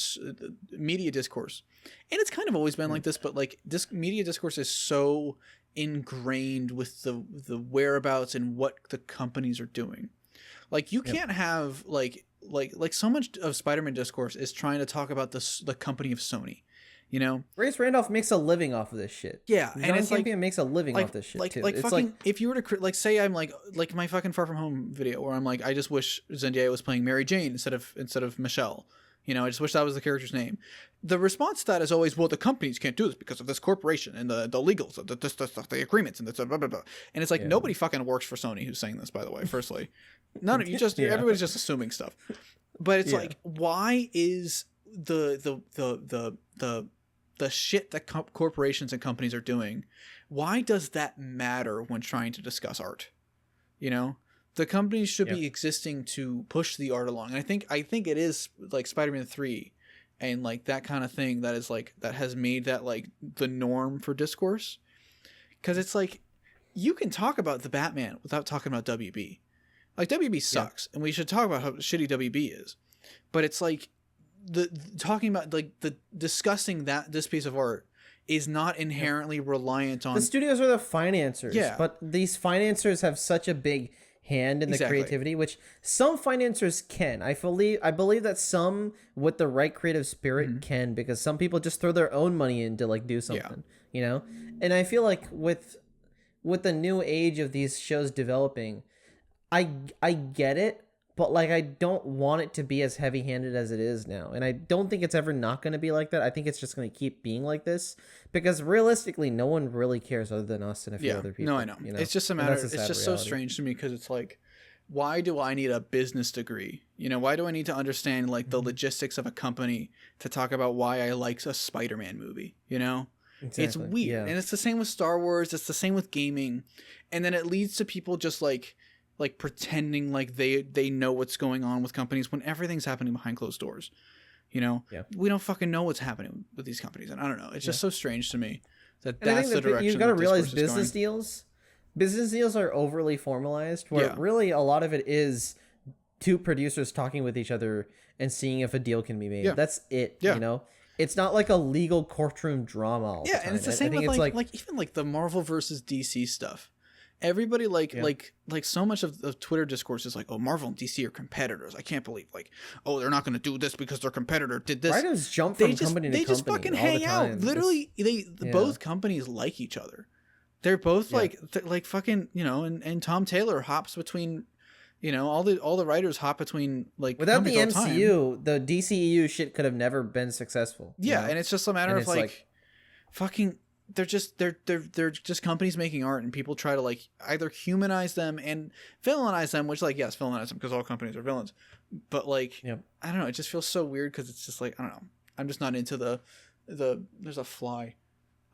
media discourse, and it's kind of always been like this, but like this media discourse is so ingrained with the whereabouts and what the companies are doing. Like you can't have like so much of Spider-Man discourse is trying to talk about the company of Sony. You know, Race Randolph makes a living off of this shit. Yeah, and it's like makes a living off this shit too. Like it's fucking, if you were to say I'm like my fucking Far From Home video where I'm like I just wish Zendaya was playing Mary Jane instead of Michelle. You know, I just wish that was the character's name. The response to that is always, well, the companies can't do this because of this corporation and the legals, the agreements, and the blah blah blah. And it's like nobody fucking works for Sony who's saying this. By the way, firstly, none of you just everybody's just assuming stuff. But it's like, why is the shit that corporations and companies are doing, why does that matter when trying to discuss art? You know, the companies should be existing to push the art along. And I think it is like Spider-Man 3 and like that kind of thing that is like that has made that like the norm for discourse. Because it's like you can talk about the Batman without talking about WB. Like WB sucks, and we should talk about how shitty WB is. But it's like talking about like the discussing this piece of art is not inherently reliant on the studios are the financiers. But these financiers have such a big hand in the creativity, which some financiers can. I believe that some with the right creative spirit can, because some people just throw their own money in to like do something, you know? And I feel like with the new age of these shows developing, I get it. But, like, I don't want it to be as heavy-handed as it is now. And I don't think it's ever not going to be like that. I think it's just going to keep being like this. Because, realistically, no one really cares other than us and a few other people. No, I know. You know? It's just a matter... It's just reality. So strange to me because it's like, why do I need a business degree? You know, why do I need to understand, like, the logistics of a company to talk about why I like a Spider-Man movie? You know? Exactly. It's weird. And it's the same with Star Wars. It's the same with gaming. And then it leads to people just, like like pretending like they know what's going on with companies when everything's happening behind closed doors. You know, we don't fucking know what's happening with these companies, and I don't know. It's just so strange to me that that's the direction. You've got to realize business deals are overly formalized, where really a lot of it is two producers talking with each other and seeing if a deal can be made. That's it. You know, it's not like a legal courtroom drama. All the time. And it's the same with like even like the Marvel versus DC stuff. Everybody like so much of Twitter discourse is like, oh, Marvel and DC are competitors. I can't believe like, oh, they're not going to do this because their competitor did this. Writers jump from company to company. They just fucking hang out. Literally, both companies like each other. They're both like fucking, you know, and Tom Taylor hops between, you know, all the writers hop between like without the MCU, the DCEU shit could have never been successful. Yeah, and it's just a matter of like fucking. They're just companies making art, and people try to like either humanize them and villainize them, which like yes, villainize them because all companies are villains, but like I don't know, it just feels so weird because it's just like I don't know, I'm just not into the there's a fly.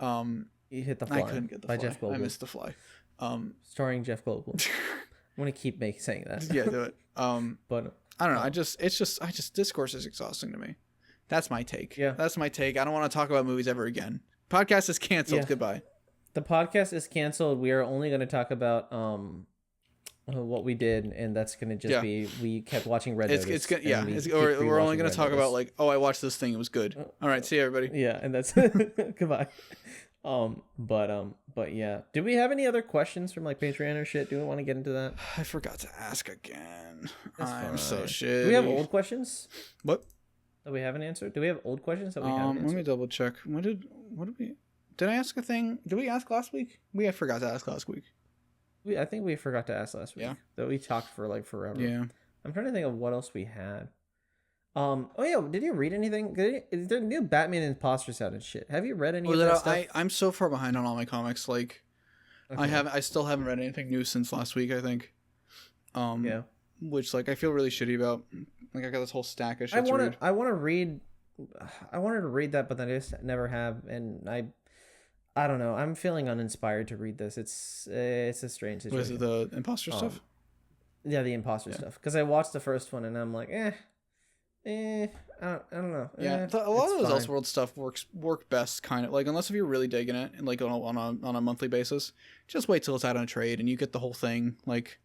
You hit the fly. I couldn't get the fly. Jeff Goldblum. I missed the fly. Starring Jeff Goldblum. I'm gonna keep saying that. Yeah, do it. But I don't know. I just discourse is exhausting to me. That's my take. Yeah, that's my take. I don't want to talk about movies ever again. Podcast is canceled. Goodbye. The podcast is canceled. We are only going to talk about what we did, and that's going to just be we kept watching Red Notice. We're only going to talk about like, oh, I watched this thing. It was good. All right, see you, everybody. Yeah, and that's goodbye. But yeah. Did we have any other questions from like Patreon or shit? Do we want to get into that? I forgot to ask again. I'm so shit. Do we have old questions? What? That we haven't answered? Do we have old questions that we haven't answered? Let me double check. What did I ask a thing? Did we ask last week? We forgot to ask last week. I think we forgot to ask last week. Yeah. That we talked for like forever. Yeah. I'm trying to think of what else we had. Oh yeah, did you read anything? Is there new Batman Imposters out and shit? Have you read any of that stuff? I'm so far behind on all my comics. Like, okay. I still haven't read anything new since last week, I think. Yeah. Which like I feel really shitty about. Like I got this whole stack of shit to read. I wanted to read that, but then I just never have, and I don't know. I'm feeling uninspired to read this. It's a strange situation. Was it the imposter stuff? Yeah, the imposter stuff. Because I watched the first one and I'm like, I don't know. Yeah, a lot of those Elseworld stuff work best, kind of like unless if you're really digging it and like on a monthly basis, just wait till it's out on a trade and you get the whole thing. Like,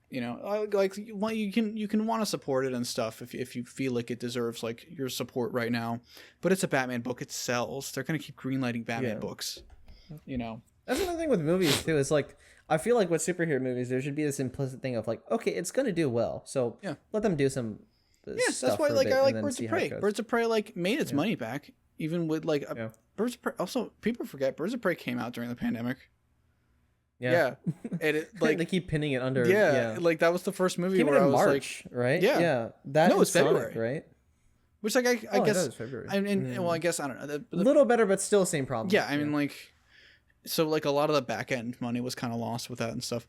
you know, like you can want to support it and stuff if you feel like it deserves like your support right now. But it's a Batman book; it sells. They're gonna keep greenlighting Batman books. You know, that's another thing with movies too. It's like I feel like with superhero movies, there should be this implicit thing of like, okay, it's gonna do well, so let them do some. That's why like I like Birds of Prey. Birds of Prey like made its money back, even with like Birds of Prey. Also, people forget Birds of Prey came out during the pandemic. Yeah. And it like they keep pinning it under. Yeah, like that was the first movie where I was March, like, right? Yeah. That no, it's February, right? Which like I guess February. Well, I guess I don't know. A little better, but still same problem. Yeah, I mean like, so like a lot of the back end money was kind of lost with that and stuff.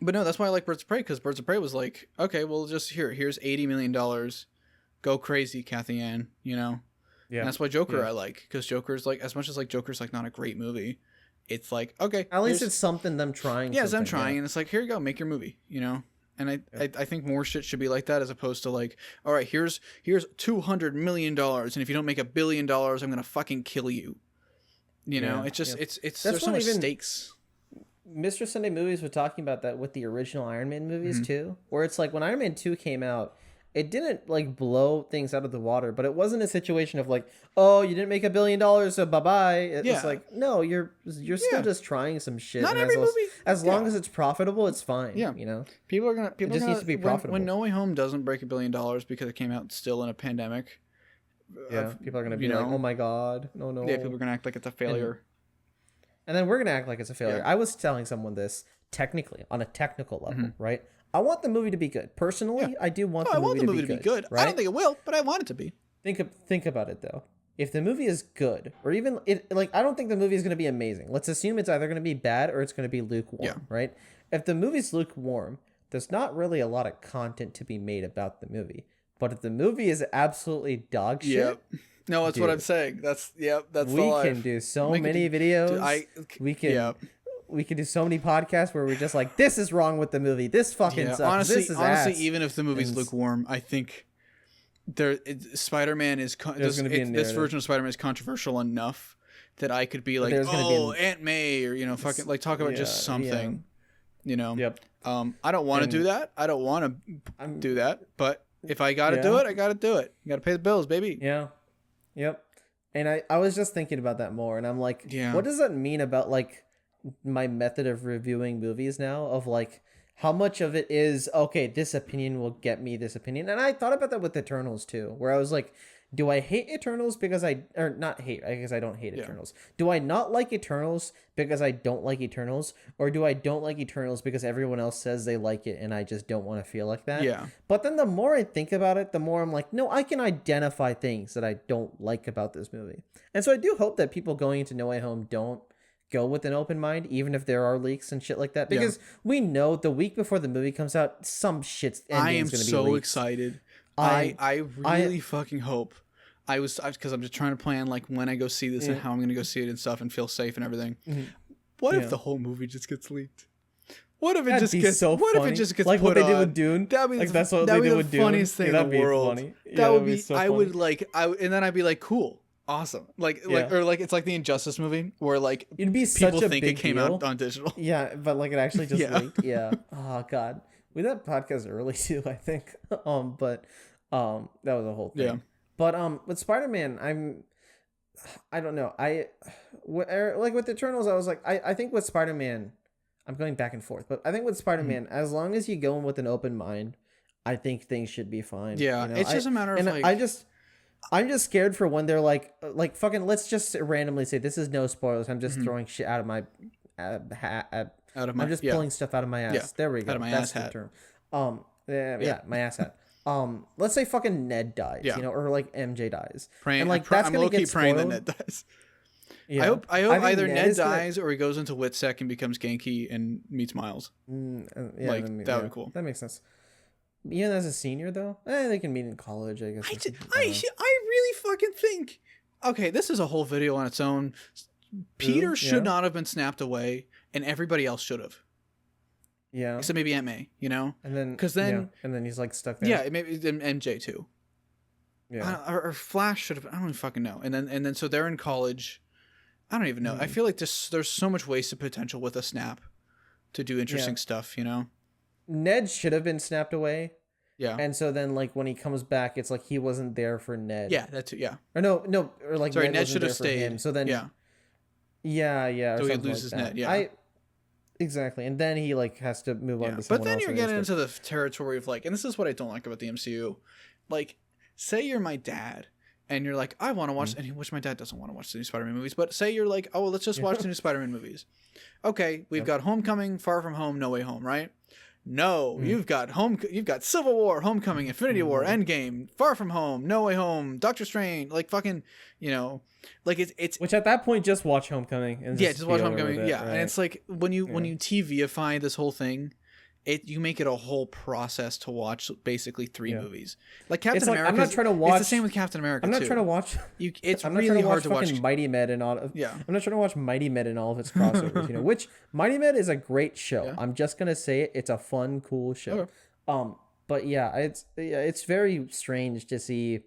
But no, that's why I like Birds of Prey, because Birds of Prey was like, okay, well, just here's $80 million, go crazy, Kathy Ann, you know. Yeah. And that's why Joker I like, because Joker's like, as much as like Joker's like not a great movie, it's like, okay, at least it's something them trying. Yeah, it's them trying, and it's like, here you go, make your movie, you know. And I think more shit should be like that, as opposed to like, all right, here's $200 million, and if you don't make $1 billion, I'm gonna fucking kill you. You know, it's just it's there's so much stakes. Mr. Sunday Movies was talking about that with the original Iron Man movies too, where it's like when Iron Man 2 came out, it didn't like blow things out of the water, but it wasn't a situation of like, oh, you didn't make $1 billion, so bye bye. It's like, no, you're still just trying some shit. Not every movie, as long as it's profitable, it's fine. Yeah, you know, people just needs to be profitable. When No Way Home doesn't break $1 billion because it came out still in a pandemic. Yeah, people are gonna be like, oh my god, no. Yeah, people are gonna act like it's a failure. And then we're going to act like it's a failure. Yeah. I was telling someone this technically, on a technical level, right? I want the movie to be good. Personally, I do want the movie to be good. Right? I don't think it will, but I want it to be. Think about it, though. If the movie is good, or even, I don't think the movie is going to be amazing. Let's assume it's either going to be bad or it's going to be lukewarm, right? If the movie's lukewarm, there's not really a lot of content to be made about the movie. But if the movie is absolutely dog shit... No, that's what I'm saying. That's we can do so many videos. We can we could do so many podcasts where we're just like, this is wrong with the movie. This fucking sucks. Honestly, even if the movie's lukewarm, I think Spider-Man is this version of Spider-Man is controversial enough that I could be like, Aunt May, or fucking like talk about just something, Yep. I don't want to do that. I don't want to do that, but if I got to do it, I got to do it. You got to pay the bills, baby. Yeah. Yep. And I was just thinking about that more, and I'm like, what does that mean about like my method of reviewing movies now? Of like, how much of it is, okay, this opinion will get me this opinion. And I thought about that with Eternals too, where I was like, do I hate Eternals because or not hate, I guess I don't hate Eternals. Do I not like Eternals because I don't like Eternals? Or do I don't like Eternals because everyone else says they like it and I just don't want to feel like that? Yeah. But then the more I think about it, the more I'm like, no, I can identify things that I don't like about this movie. And so I do hope that people going into No Way Home don't go with an open mind, even if there are leaks and shit like that, because we know the week before the movie comes out, some shit's ending is going to be so leaked. Excited. I really fucking hope. Because I'm just trying to plan like when I go see this and how I'm going to go see it and stuff and feel safe and everything. Mm-hmm. What if the whole movie just gets leaked? What if it just gets so what funny. If it just gets like put what they on? did with Dune? That'd be like that's what they did with Dune. Funniest thing in the world. Funny. That would be so funny. I would like and then I'd be like, cool. Awesome. Like it's like the Injustice movie where like it'd be people such a think big it came deal. out on digital. Yeah, but like it actually just leaked. Yeah. Oh god. We did that podcast early too, I think. But that was a whole thing. Yeah. But with Spider-Man, I don't know. Like with Eternals, I was like, I think with Spider-Man, I'm going back and forth, but I think with Spider-Man, as long as you go in with an open mind, I think things should be fine. Yeah, it's just a matter of like... I'm just scared for when they're like fucking, let's just randomly say, this is no spoilers, I'm just throwing shit out of my hat. I'm just pulling stuff out of my ass. Yeah. There we go. Out of my That's ass the hat. term. My ass hat. Let's say fucking Ned dies, or like MJ dies. And like that's gonna get praying that Ned dies. Yeah. I hope either Ned dies or he goes into Witsec and becomes Genki and meets Miles. That would be cool. That makes sense. Even as a senior though, they can meet in college, I guess. I really fucking think. Okay, this is a whole video on its own. Peter should not have been snapped away, and everybody else should have. Yeah. Except maybe Aunt May, And then and then he's like stuck there. Yeah, maybe MJ too. Yeah. Or Flash should have. I don't even fucking know. And then so they're in college. I don't even know. I feel like there's so much wasted potential with a snap to do interesting stuff. Ned should have been snapped away. Yeah. And so then like when he comes back, it's like he wasn't there for Ned. Yeah, that too. Yeah. Or no, or like sorry, Ned should have stayed. Him. So then yeah. So he loses like Ned. Yeah. Exactly, and then he like has to move on to someone else. But then you're getting into the territory of like, and this is what I don't like about the MCU. Like, say you're my dad, and you're like, I want to watch, which my dad doesn't want to watch the new Spider-Man movies. But say you're like, oh, well, let's just watch the new Spider-Man movies. Okay, we've got Homecoming, Far From Home, No Way Home, right? No, you've got Civil War, Homecoming, Infinity War, Endgame, Far From Home, No Way Home, Doctor Strange, like fucking, like it's which at that point just watch Homecoming and just watch Homecoming, right? And it's like when you TVify this whole thing, you make it a whole process to watch basically 3 movies. Like Captain America. I'm not trying to watch. It's the same with Captain America. I'm not trying to watch. It's really hard to watch Mighty Med and all. Yeah. I'm not trying to watch Mighty Med and all of its crossovers. Which Mighty Med is a great show. Yeah. I'm just gonna say it. It's a fun, cool show. Okay. But yeah, it's very strange to see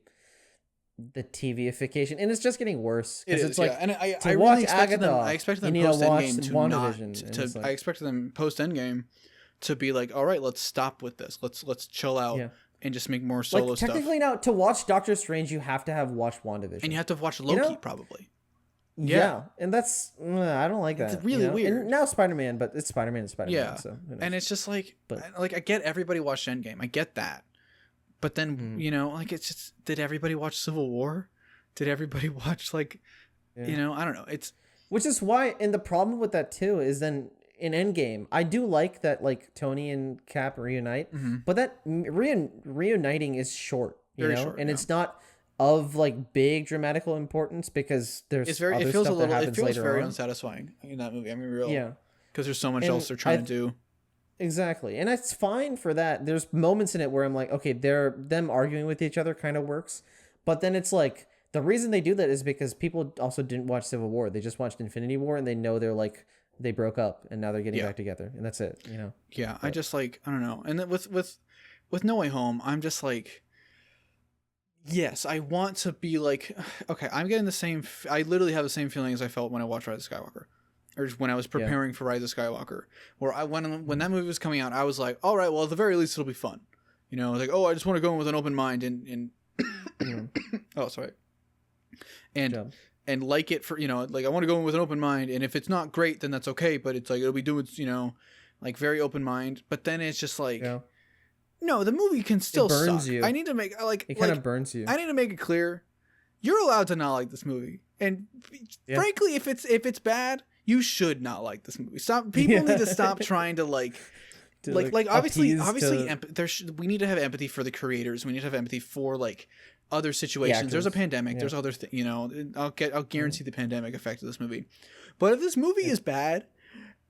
the TVification, and it's just getting worse. It's like, and I really expected them. I expected them post Endgame I expected them post Endgame to be like, all right, let's stop with this. Let's chill out and just make more solo stuff. Technically now, to watch Doctor Strange, you have to have watched WandaVision. And you have to watch Loki, probably. Yeah. And that's, I don't like that. It's really weird. And now Spider-Man, but it's Spider-Man and Spider-Man. Yeah. So, and it's just like, I get everybody watched Endgame. I get that. But then, like it's just, did everybody watch Civil War? Did everybody watch I don't know. It's. Which is why, and the problem with that too is then, in Endgame, I do like that like Tony and Cap reunite, but that reuniting is short, short, and it's not of like big dramatical importance because there's it feels very unsatisfying in that movie. I mean, because there's so much else they're trying to do. Exactly, and it's fine for that. There's moments in it where I'm like, okay, them arguing with each other kind of works, but then it's like the reason they do that is because people also didn't watch Civil War. They just watched Infinity War, and they know they're like they broke up and now they're getting back together, and that's it, you know. Yeah, but I just like, I don't know. And then with No Way Home, I'm just like, yes, I want to be like, okay, I'm getting the same. I literally have the same feeling as I felt when I watched Rise of Skywalker, or when I was preparing for Rise of Skywalker, where when that movie was coming out, I was like, all right, well, at the very least, it'll be fun, you know, like, oh, I just want to go in with an open mind and oh, sorry, and like it for, you know, like I want to go in with an open mind, and if it's not great, then that's okay, but it's like it'll be doing, you know, like very open mind. But then it's just like, no, the movie can still suck. You. I need to make like it kind of burns you. I need to make it clear, you're allowed to not like this movie, and frankly, if it's bad, you should not like this movie. People need to stop trying to like. Obviously, we need to have empathy for the creators. We need to have empathy for like other situations. There's a pandemic. There's other things. You know, I'll guarantee the pandemic affected this movie. But if this movie is bad,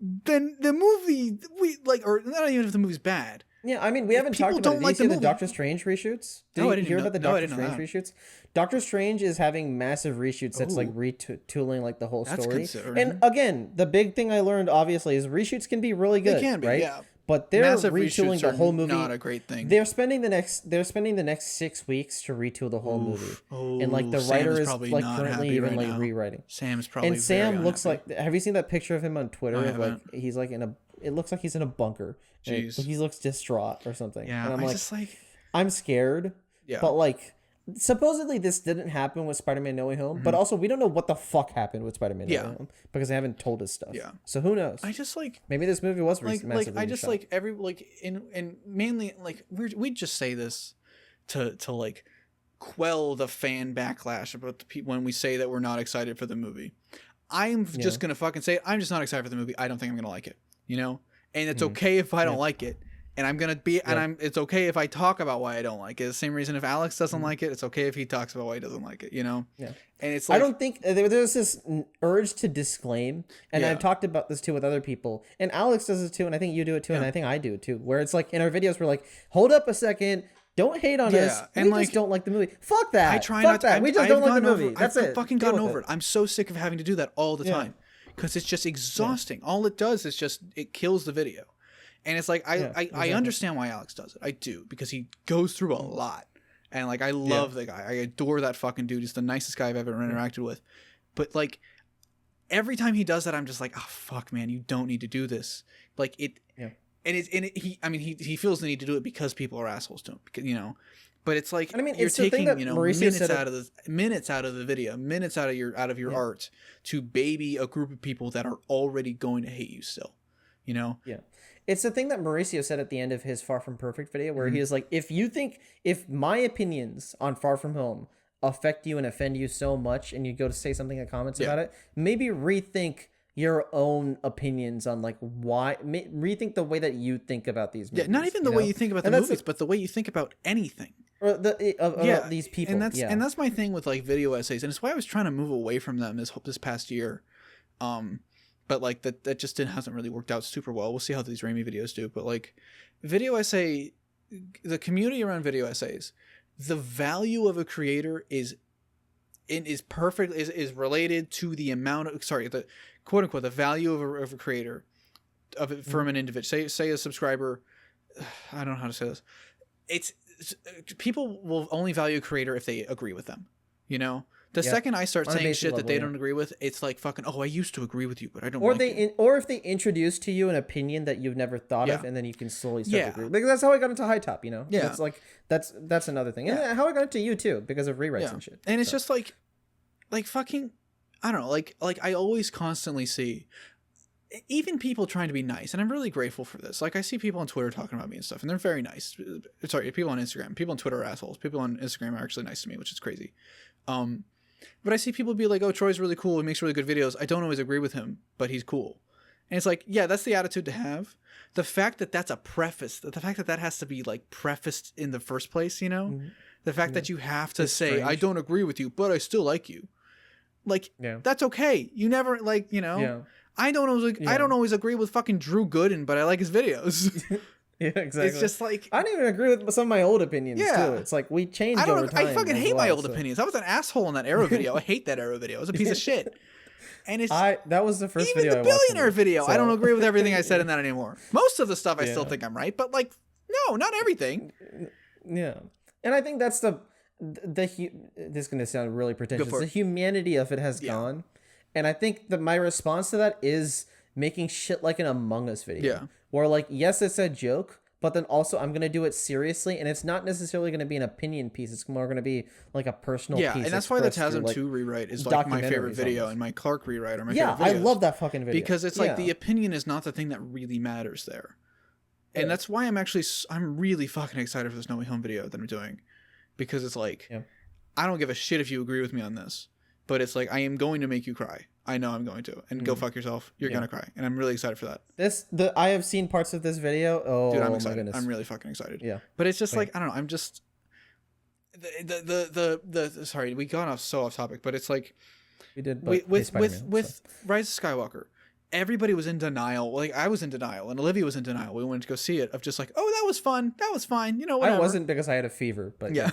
then the movie or not even if the movie's bad. Yeah, I mean, we haven't talked about it. Did you see the Doctor Strange reshoots? Did you hear about the Doctor Strange reshoots? Doctor Strange is having massive reshoots that's like retooling like the whole story. And again, the big thing I learned obviously is reshoots can be really good. They can be, right? Yeah. But they're massive retooling the whole movie. Not a great thing. They're spending the next 6 weeks to retool the whole movie, and like the writer is like currently even like rewriting. Sam's probably and Sam looks like. Have you seen that picture of him on Twitter? Of like he's like in a. It looks like he's in a bunker. Jeez. He looks distraught or something. Yeah, and I'm I'm scared. Yeah, but like. Supposedly this didn't happen with Spider-Man No Way Home, but also we don't know what the fuck happened with Spider-Man No Way Home because they haven't told us stuff. Yeah. So who knows? I just like maybe this movie was massively I just like every like and mainly like we just say this to like quell the fan backlash about the people when we say that we're not excited for the movie. I'm just gonna fucking say it. I'm just not excited for the movie. I don't think I'm gonna like it. You know, and it's okay if I don't like it. And I'm gonna be, and it's okay if I talk about why I don't like it. The same reason if Alex doesn't like it, it's okay if he talks about why he doesn't like it. You know. Yeah. And it's like, I don't think there's this urge to disclaim, and I've talked about this too with other people, and Alex does this too, and I think you do it too, and I think I do it too. Where it's like in our videos, we're like, hold up a second. Don't hate on us. And we just don't like the movie. Fuck that. I try not to. We just don't like the movie. That's it. I've fucking gotten over it. I'm so sick of having to do that all the time because it's just exhausting. All it does is just it kills the video. And it's like, I understand why Alex does it. I do, because he goes through a lot. And like, I love the guy. I adore that fucking dude. He's the nicest guy I've ever interacted with. But like, every time he does that, I'm just like, oh, fuck, man, you don't need to do this. Like, it, he feels the need to do it because people are assholes to him, because, you know. But it's like, you're taking, you know, minutes out of the video, minutes out of your art to baby a group of people that are already going to hate you still, you know? Yeah. It's the thing that Mauricio said at the end of his Far From Perfect video, where he was like, if my opinions on Far From Home affect you and offend you so much, and you go to say something in comments about it, maybe rethink your own opinions on like why, rethink the way that you think about these movies. Yeah, not even the way you think about the movies, but the way you think about anything. Or about these people. And that's my thing with like video essays, and it's why I was trying to move away from them this past year. But like that just hasn't really worked out super well. We'll see how these Raimi videos do. But like video essay, the community around video essays, the value of a creator is related to the amount of the quote unquote the value of a creator from an individual. Say a subscriber. I don't know how to say this. It's people will only value a creator if they agree with them. You know. The second I start saying shit that they don't agree with, it's like fucking, oh, I used to agree with you, but I don't like it. Or if they introduce to you an opinion that you've never thought of, and then you can slowly start to agree. Like, that's how I got into High Top, you know? Yeah. It's like, that's another thing. And how I got into you, too, because of rewrites and shit. And it's just like fucking, I don't know, like I always constantly see, even people trying to be nice, and I'm really grateful for this. Like, I see people on Twitter talking about me and stuff, and they're very nice. Sorry, people on Instagram. People on Twitter are assholes. People on Instagram are actually nice to me, which is crazy. But I see people be like, oh, Troy's really cool. He makes really good videos. I don't always agree with him, but he's cool. And it's like, yeah, that's the attitude to have. The fact that that's a preface, the fact that has to be like prefaced in the first place, you know, the fact that you have to say, strange. I don't agree with you, but I still like you. Like, that's okay. You never like, you know, I don't always agree with fucking Drew Gooden, but I like his videos. Yeah, exactly. It's just like, I don't even agree with some of my old opinions too. It's like we changed over time. I fucking hate my old opinions. I was an asshole in that Arrow video. I hate that Arrow video. It was a piece of shit. And it's that was the first even video the I watched billionaire it, video. so. I don't agree with everything I said in that anymore. Most of the stuff I still Yeah. think I'm right, but like, no, not everything. Yeah, and I think that's this is gonna sound really pretentious. for The it. humanity of it has gone, and I think that my response to that is making shit like an Among Us video, Yeah. where like, yes, it's a joke, but then also I'm gonna do it seriously, and it's not necessarily gonna be an opinion piece. It's more gonna be like a personal piece. And that's why the expressed through, TASM like, 2 rewrite is like my favorite documentaries video, almost. and my Clark rewrite are my Yeah, favorite videos. I love that fucking video because it's like Yeah. the opinion is not the thing that really matters there. And that's why I'm really fucking excited for this No Way Home video that I'm doing, because it's like, I don't give a shit if you agree with me on this, but it's like, I am going to make you cry. I know I'm going to, and go fuck yourself. You're gonna cry, and I'm really excited for that. I have seen parts of this video. Oh, Dude, I'm my excited. goodness. I'm really fucking excited. Yeah. But it's just like, I don't know. I'm just the sorry, we got so off topic, but it's like We did, with but Spider-Man, with Rise of Skywalker, everybody was in denial. Like, I was in denial, and Olivia was in denial. We wanted to go see it, of just like, oh, that was fun. That was fine. You know, whatever. I wasn't, because I had a fever, but Yeah.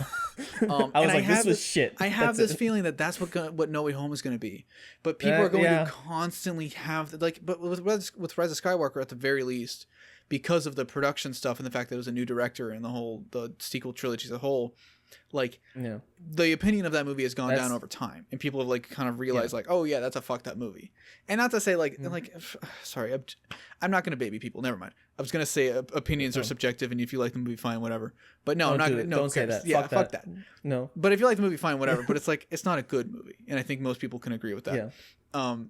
I was like, this was shit. I have That's this it. feeling that that's what No Way Home is going to be. But people are going to constantly have, like, but with Rise of Skywalker, at the very least, because of the production stuff and the fact that it was a new director and the sequel trilogy as a whole, like, the opinion of that movie has gone down over time, and people have like kind of realized like, oh yeah, that's a fucked up movie. And not to say like sorry, I'm not gonna baby people, never mind. I was gonna say opinions are subjective, and if you like the movie, fine, whatever. But no, I'm not gonna, don't say that. Yeah, fuck that. No, but if you like the movie, fine, whatever. But it's like, it's not a good movie, and I think most people can agree with that. And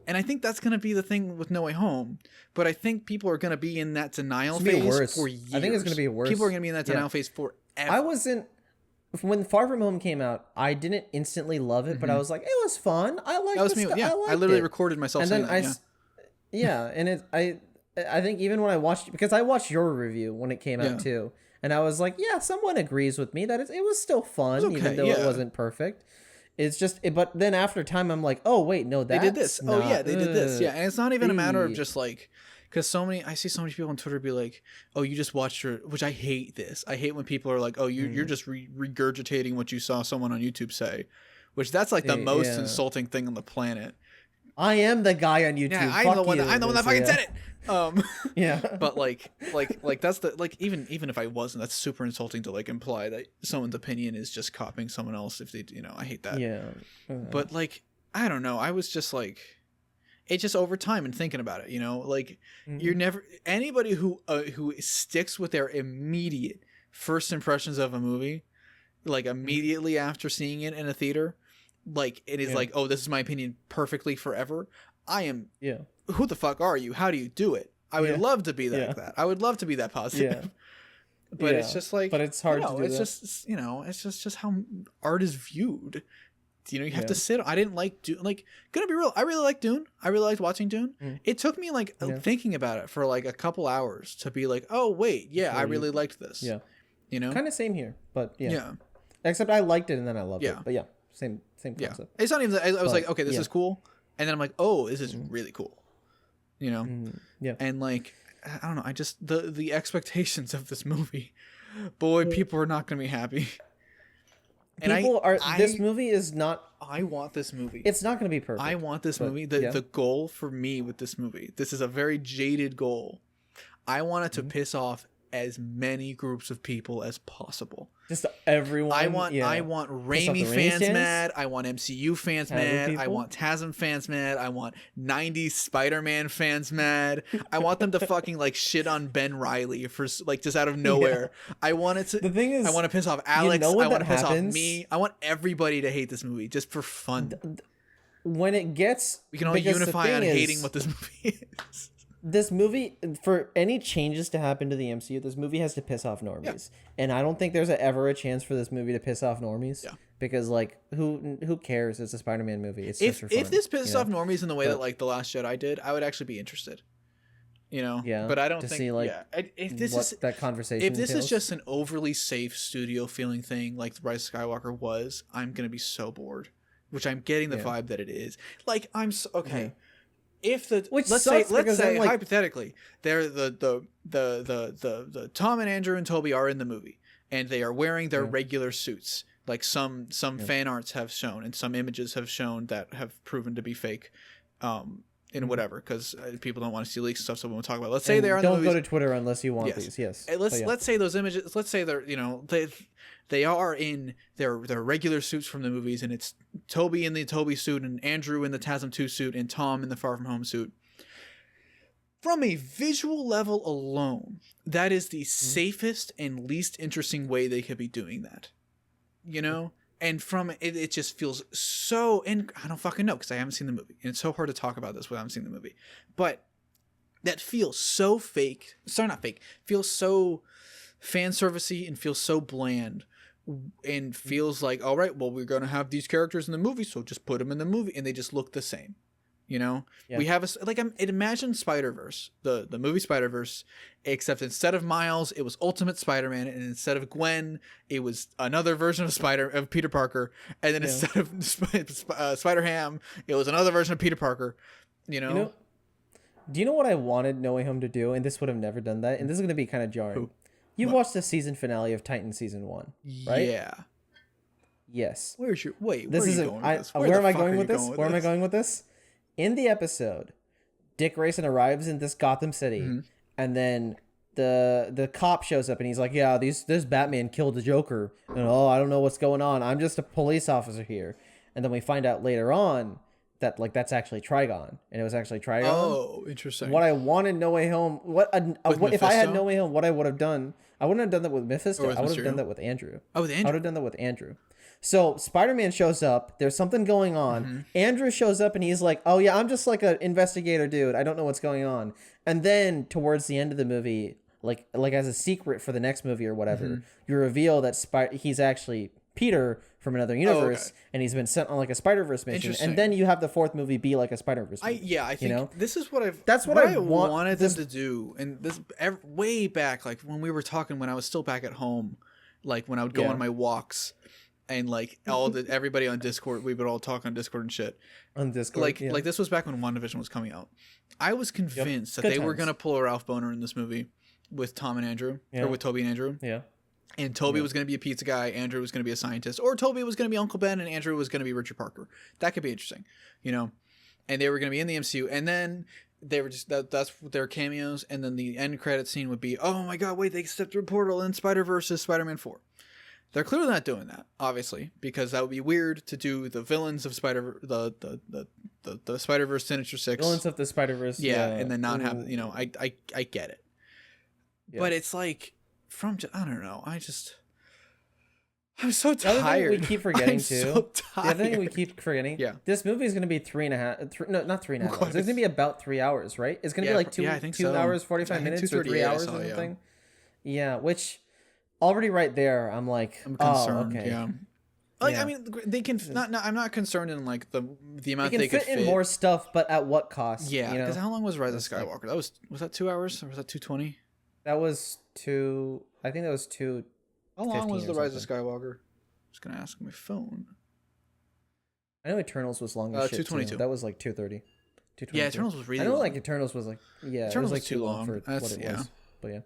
I think that's gonna be the thing with No Way Home. But I think people are gonna be in that denial phase for years. I think it's gonna be worse. People are gonna be in that denial phase forever. I wasn't. When Far From Home came out, I didn't instantly love it, but I was like, it was fun. I liked That was me. Yeah, I literally recorded myself and saying then that. and I think even when I watched, because I watched your review when it came out too, and I was like, yeah, someone agrees with me that it was still fun, even though it wasn't perfect. It's just, but then after time, I'm like, oh wait, no, they did this. Not, they did this. Yeah, and it's not even a matter of just like, because I see so many people on Twitter be like, oh, you just watched her, which I hate this. I hate when people are like, oh, you're just regurgitating what you saw someone on YouTube say, which that's like the most insulting thing on the planet. I am the guy on YouTube. Yeah, I'm the one that fucking said it. Yeah. But like that's the, like, even if I wasn't, that's super insulting to like imply that someone's opinion is just copying someone else if they, I hate that. Yeah. But like, I don't know. I was just like, it's just over time and thinking about it, like you're never, anybody who sticks with their immediate first impressions of a movie, like immediately after seeing it in a theater, like it is like, oh, this is my opinion perfectly forever. I am. Yeah. Who the fuck are you? How do you do it? I would love to be like that. I would love to be that positive. But it's just like, but it's hard to do it's that. just, it's just how art is viewed. You have to sit. I didn't like Dune. Like, gonna be real, I really like Dune. I really liked watching Dune. It took me like thinking about it for like a couple hours to be like, oh wait, I really liked this. Yeah, kind of same here, but except I liked it and then I loved it. But same concept. It's not even that I was like, okay, this is cool, and then I'm like, oh, this is really cool. And like, I don't know. I just the expectations of this movie, boy, people are not gonna be happy. And this movie is not. I want this movie. It's not going to be perfect. I want this movie. The goal for me with this movie, this is a very jaded goal. I want it to piss off as many groups of people as possible. Just everyone. I want Raimi fans mad. I want MCU fans mad. People? I want TASM fans mad. I want 90s Spider-Man fans mad. I want them to fucking like shit on Ben Reilly for like just out of nowhere. I want it to. The thing is, I want to piss off Alex. I want to piss off me. I want everybody to hate this movie just for fun. When it gets, we can all unify on hating what this movie is. This movie, for any changes to happen to the MCU, this movie has to piss off normies, and I don't think there's ever a chance for this movie to piss off normies. Yeah. Because like, who cares? It's a Spider-Man movie. It's just for fun, if this pisses off normies in the way that like The Last Jedi did, I would actually be interested. Yeah. But I don't think. See, like, if this is that conversation. If this is just an overly safe studio feeling thing, like The Rise of Skywalker was, I'm gonna be so bored. Which I'm getting the vibe that it is. Like, I'm so, okay. If let's say like, hypothetically, they're the Tom and Andrew and Toby are in the movie and they are wearing their regular suits. Like some fan arts have shown, and some images have shown that have proven to be fake. In whatever, because people don't want to see leaks and stuff, so we won't talk about it. Let's say they are in the don't movies. go to Twitter unless you want these. Yes. Let's say those images. Let's say they're they are in their regular suits from the movies, and it's Toby in the Toby suit, and Andrew in the TASM 2 suit, and Tom in the Far From Home suit. From a visual level alone, that is the safest and least interesting way they could be doing that. You know? And from it just feels so, and I don't fucking know because I haven't seen the movie, and it's so hard to talk about this without seeing the movie. But that feels so fake. Sorry, not fake. Feels so fan servicey and feels so bland, and feels like, all right, well, we're gonna have these characters in the movie, so just put them in the movie, and they just look the same. You know, we have imagine Spider-Verse, the movie Spider-Verse, except instead of Miles, it was Ultimate Spider-Man, and instead of Gwen, it was another version of Peter Parker, and then instead of Spider-Ham, it was another version of Peter Parker. You know, do you know what I wanted No Way Home to do, and this would have never done that, and this is going to be kind of jarring. You watched the season finale of Titans season 1, right? Yeah. Yes. Where's your wait? This is where am I going with this? Where am I going with this? In the episode, Dick Grayson arrives in this Gotham City, and then the cop shows up, and he's like, "Yeah, this Batman killed the Joker, and I don't know what's going on. I'm just a police officer here." And then we find out later on that that's actually Trigon, and it was actually Trigon. Oh, interesting. What I wanted No Way Home, what if I had No Way Home? What I would have done? I wouldn't have done that with Mephisto. I would have done that with Andrew. Oh, with Andrew. I would have done that with Andrew. So Spider-Man shows up. There's something going on. Andrew shows up and he's like, "Oh yeah, I'm just like an investigator dude. I don't know what's going on." And then towards the end of the movie, like as a secret for the next movie or whatever, you reveal that he's actually Peter from another universe, and he's been sent on like a Spider-Verse mission. And then you have the fourth movie be like a Spider-Verse movie. I think this is what I wanted them to do. And this way back, like when we were talking, when I was still back at home, like when I would go on my walks. And like everybody on Discord, we would all talk on Discord and shit. On Discord, like this was back when WandaVision was coming out. I was convinced that they were gonna pull a Ralph Boner in this movie with Tom and Andrew, or with Toby and Andrew. Yeah. And Toby was gonna be a pizza guy, Andrew was gonna be a scientist, or Toby was gonna be Uncle Ben, and Andrew was gonna be Richard Parker. That could be interesting, you know. And they were gonna be in the MCU, and then they were just that's their cameos, and then the end credit scene would be, oh my god, wait, they stepped through a portal in Spider-Verse is Spider-Man 4. They're clearly not doing that, obviously, because that would be weird to do the villains of the Spider-Verse Sinister Six. Villains of the Spider-Verse. Yeah, and then not have, you know, I get it. Yeah. But it's like, I don't know, I'm so tired. The other thing we keep forgetting too. So tired. The other thing we keep forgetting. Yeah. This movie is going to be 3.5. No, not 3.5 hours. It's going to be about 3 hours, right? It's going to be like 2 hours 45 minutes or 3 hours or something. Yeah, which already right there, I'm concerned. Oh, okay. Yeah. Like, I mean, they can I'm not concerned in like the amount they could fit in more stuff, but at what cost? Yeah. Because how long was Rise of Skywalker? That was that 2 hours or was that 2:20? That was 2. I think that was 2. How long was the Rise of Skywalker? I'm just gonna ask my phone. I know Eternals was long as shit. 2:22. That was like 2:30. Yeah, Eternals was really. I know, long. like Eternals was like Eternals was like too long for what it was. But yeah.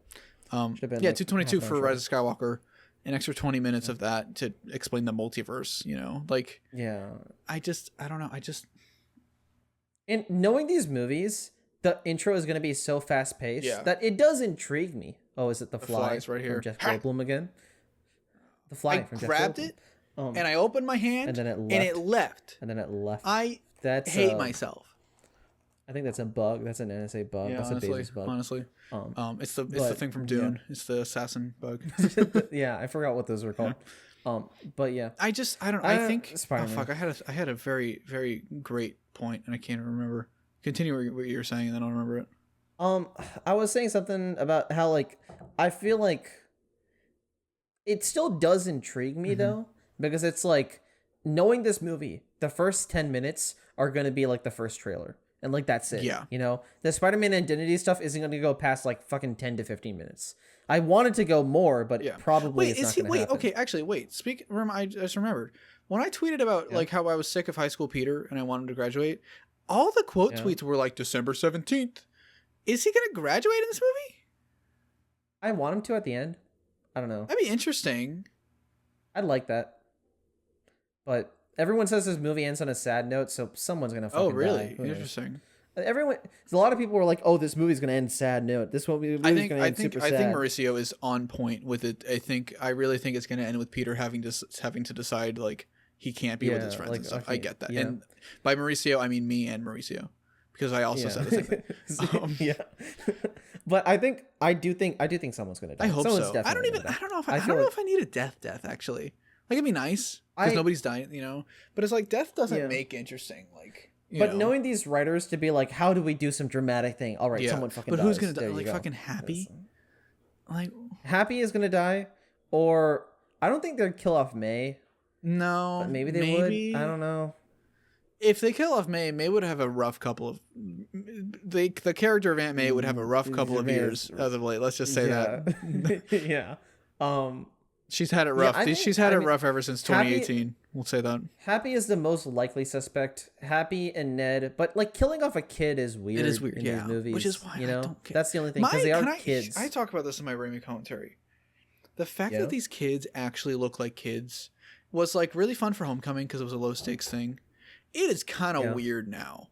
Yeah, 2:22 for Rise of Skywalker. An extra 20 minutes of that to explain the multiverse. You know, like I don't know. And knowing these movies, the intro is going to be so fast paced that it does intrigue me. Oh, is it the Fly? Fly's right here. From Jeff Goldblum again. The Fly. I grabbed it and I opened my hand and then it left. I hate myself. I think that's a bug. That's an NSA bug. That's honestly, a Bezos bug. Honestly, it's the thing from Dune. It's the assassin bug. Yeah, I forgot what those were called. But yeah, I think. Oh, fuck! I had a very very great point and I can't remember. Continue what you were saying and then I'll remember it. I was saying something about how like I feel like it still does intrigue me though, because it's like knowing this movie, the first 10 minutes are gonna be like the first trailer. And like that's it. Yeah. You know, the Spider-Man identity stuff isn't going to go past like fucking 10 to 15 minutes. I wanted to go more, but probably it's not going to happen. Okay, actually, wait. I just remembered when I tweeted about like how I was sick of High School Peter and I wanted to graduate. All the quote tweets were like December 17th. Is he going to graduate in this movie? I want him to at the end. I don't know. That'd be interesting. I'd like that. But everyone says this movie ends on a sad note, so someone's gonna fucking Oh, really? die. Who knows? Interesting. Everyone, a lot of people were like, "Oh, this movie's gonna end sad note. This movie's gonna end super sad." I think Mauricio is on point with it. I really think it's gonna end with Peter having to decide like he can't be with his friends and stuff. Okay, I get that. Yeah. And by Mauricio, I mean me and Mauricio, because I also said the same thing. Yeah. But I do think someone's gonna die. I hope someone's so. I don't know if I need a death actually. Like, it'd be nice because nobody's dying, you know. But it's like death doesn't make interesting. Like, but knowing these writers to be like, how do we do some dramatic thing? All right, someone fucking. But dies. who's gonna die? Like fucking Happy. Like Happy is gonna die, or I don't think they'd kill off May. No, but maybe they would. I don't know. If they kill off May, May would have a rough couple of. The character of Aunt May would have a rough couple of years as of late. Let's just say that. Yeah. She's had it rough. She's had it rough ever since 2018. We'll say that. Happy is the most likely suspect. Happy and Ned, but like killing off a kid is weird. It is weird, in these movies, which is why I don't care. That's the only thing, because they are kids. I talk about this in my Raimi commentary. The fact that these kids actually look like kids was like really fun for Homecoming because it was a low stakes thing. It is kind of weird now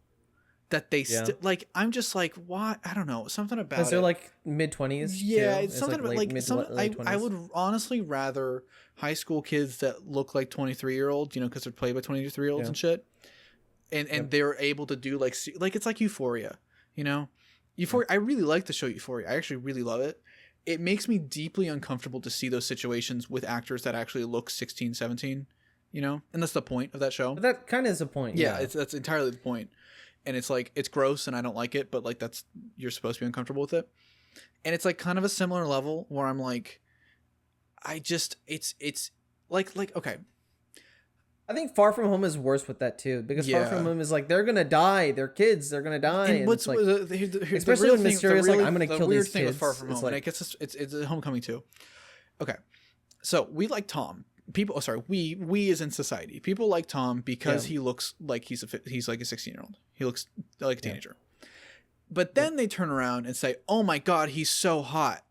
that they like. I'm just like, why? I don't know, something about it. Because they're like mid-20s. Yeah, it's something about like I would honestly rather high school kids that look like 23-year-olds, you know, because they're played by 23-year-olds and shit, and they're able to do like it's like Euphoria, you know. Euphoria. I really like the show Euphoria. I actually really love it. It makes me deeply uncomfortable to see those situations with actors that actually look 16, 17, you know, and that's the point of that show. But that kind of is the point. Yeah, that's entirely the point. And it's like, it's gross and I don't like it, but like you're supposed to be uncomfortable with it. And it's like kind of a similar level where I'm like, it's like, okay. I think Far From Home is worse with that too, because Far From Home is like, they're gonna die, they're kids, they're gonna die. And what's like, especially when Mysterio's like, I'm gonna kill these kids. With Far From Home, and I guess it's a Homecoming too. Okay, so we like Tom. We as in society, people like Tom because he looks like he's like a 16-year-old. He looks like a teenager. But then they turn around and say, "Oh my God, he's so hot."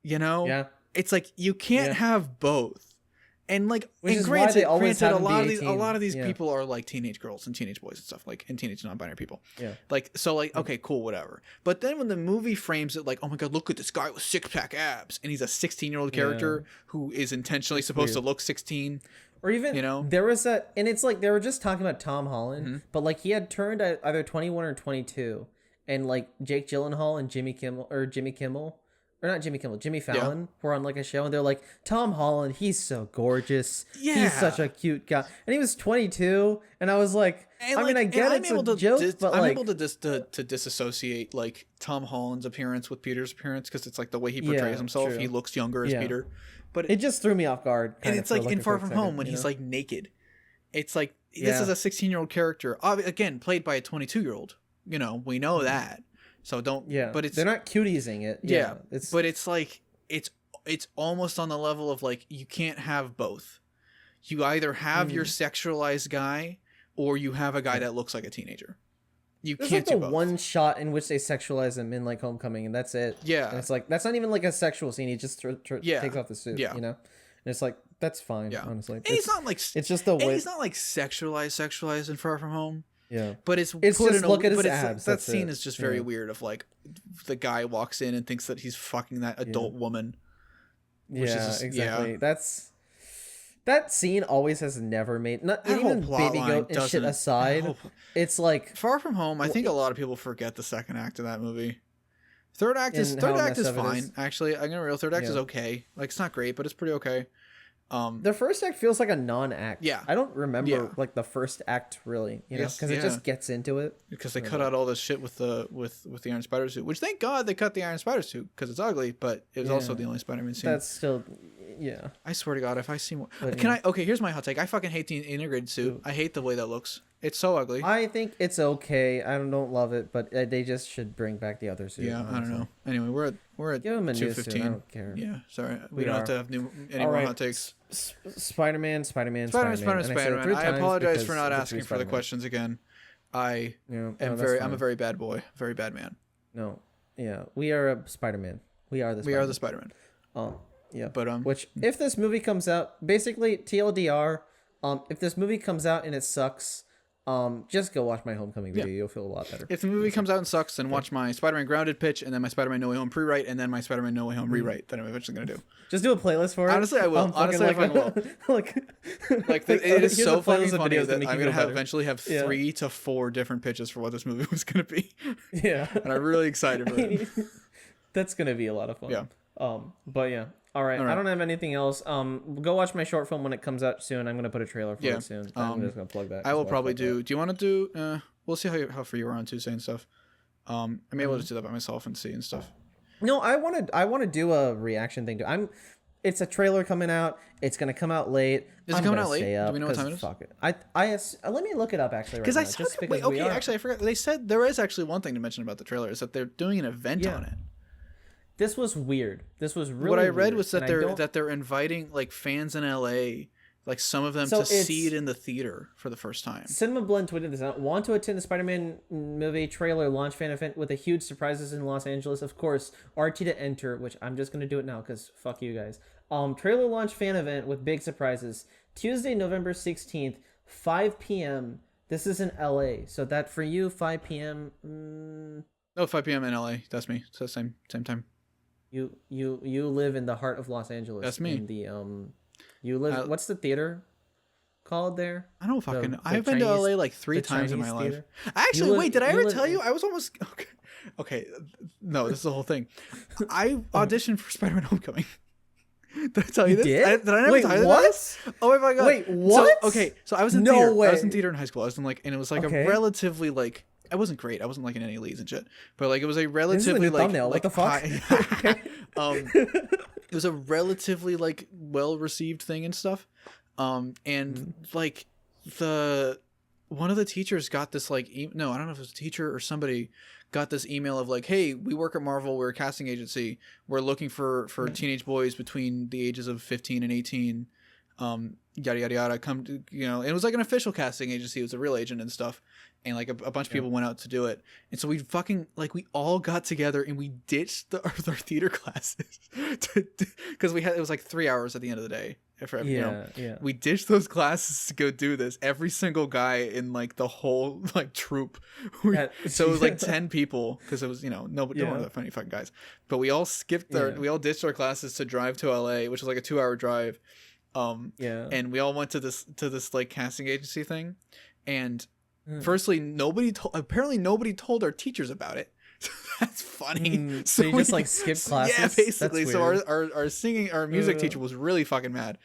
You know? Yeah. It's like you can't have both. And like, which and granted, a lot of these people are like teenage girls and teenage boys and stuff, like, and teenage non-binary people. Yeah. Like, so like, okay, cool, whatever. But then when the movie frames it like, oh my God, look at this guy with 6-pack abs, and he's a 16-year-old character who is intentionally supposed to look 16. Or even, you know, there was and it's like, they were just talking about Tom Holland, but like he had turned either 21 or 22, and like Jake Gyllenhaal and Jimmy Fallon were on like a show, and they're like, Tom Holland, he's so gorgeous. Yeah. He's such a cute guy. And he was 22, and I was like, I get it's a joke, but I'm able to disassociate like Tom Holland's appearance with Peter's appearance, because it's like the way he portrays himself. True. He looks younger as Peter. But it just threw me off guard. And it's like in Far From Home when he's like naked. It's like, this is a 16-year-old character, again, played by a 22-year-old. You know, we know that. So don't. Yeah. But they're not cutiesing it. Yeah. But it's like it's almost on the level of like, you can't have both. You either have your sexualized guy, or you have a guy that looks like a teenager. You There's can't like do the both. one shot in which they sexualize him in like Homecoming, and that's it. Yeah. And it's like, that's not even like a sexual scene. He just takes off the suit. Yeah. You know. And it's like, that's fine. Yeah. Honestly. And he's not like, it's just the way. He's not like sexualized in Far From Home. Yeah, but it's put just in look at his abs. That scene is just very weird. Of like, the guy walks in and thinks that he's fucking that adult woman. Which is just, exactly. That scene always has never made. Not even Baby Goat and shit aside. It's like Far From Home. I think a lot of people forget the second act of that movie. Third act is fine. Actually, I'm gonna real. Third act is okay. Like, it's not great, but it's pretty okay. The first act feels like a non-act. Yeah, I don't remember like the first act really, you know, because it just gets into it. Because they cut out all this shit with the Iron Spider suit, which thank God they cut the Iron Spider suit, because it's ugly, but it was also the only Spider-Man scene. That's still, I swear to God, if I see more, okay, here's my hot take. I fucking hate the integrated suit. I hate the way that looks. It's so ugly. I think it's okay. I don't love it, but they just should bring back the other suit. Yeah, honestly. I don't know. Anyway, we're at give him a 2:15. I don't care. Yeah, sorry, we don't have to have any more hot takes. Spider-Man. I apologize for not asking for the questions again. I'm a very bad boy, very bad man. No, we are a Spider-Man. We are the Spider-Man. Oh, yeah. But which, if this movie comes out, basically TLDR, If this movie comes out and it sucks, just go watch my Homecoming video. You'll feel a lot better. If the movie comes out and sucks, then watch my Spider-Man Grounded pitch, and then my Spider-Man No Way Home pre-write, and then my Spider-Man No Way Home rewrite that I'm eventually gonna do. Just do a playlist for it. Honestly, I will. Honestly, I fucking will. It is so fucking funny that I'm gonna eventually have 3 to 4 different pitches for what this movie was gonna be. Yeah, and I'm really excited for it. That's gonna be a lot of fun. Yeah. But yeah. All right. I don't have anything else. Go watch my short film when it comes out soon. I'm gonna put a trailer for it soon. I'm just gonna plug that. I will probably do. Do you want to do? We'll see how free you are on Tuesday and stuff. I may be able to do that by myself and see and stuff. No, I want to do a reaction thing too. It's a trailer coming out. It's gonna come out late. Is it coming out late? Do we know what time it is? Fuck it. Let me look it up actually. Because actually, I forgot. They said there is actually one thing to mention about the trailer is that they're doing an event on it. This was weird. This was really. What I read weird. was that they're inviting like fans in LA, like some of them to see it in the theater for the first time. Cinema Blend tweeted this out. Want to attend the Spider-Man movie trailer launch fan event with a huge surprises in Los Angeles? Of course, RT to enter, which I'm just gonna do it now because fuck you guys. Trailer launch fan event with big surprises. Tuesday, November 16th, 5 p.m. This is in LA, so that for you 5 p.m. No, 5 p.m. in LA. That's me. It's the same time. You live in the heart of Los Angeles. That's me. In the you live. What's the theater called there? I don't fucking. I've been to LA like 3 times in my life. Actually, wait. Did I ever tell you? I was almost okay. Okay, no, this is the whole thing. I auditioned for Spider-Man: Homecoming. Did I tell you this? Did I never tell you this? Oh my god! Wait, what? So I was in theater. I was in theater in high school. I was in and it was like a relatively like. I wasn't great. I wasn't like in any leads and shit. But like it was a relatively thumbnail. What the fuck? It was a relatively like well received thing and stuff. Like one of the teachers got this like no, I don't know if it was a teacher or somebody got this email of like, hey, we work at Marvel. We're a casting agency. We're looking for teenage boys between the ages of 15 and 18. Yada yada yada. Come to it was like an official casting agency. It was a real agent and stuff. And like a bunch of people went out to do it, and so we fucking we all got together and we ditched our theater classes because it was like 3 hours at the end of the day. We ditched those classes to go do this. Every single guy in like the whole like troupe. So it was like 10 people because it was nobody don't want that funny fucking guys. But we all we all ditched our classes to drive to LA, which was like a 2-hour drive. And we all went to this like casting agency thing, and. Firstly, apparently nobody told our teachers about it. So that's funny. So you just like skipped classes? Yeah, basically. So our music teacher was really fucking mad.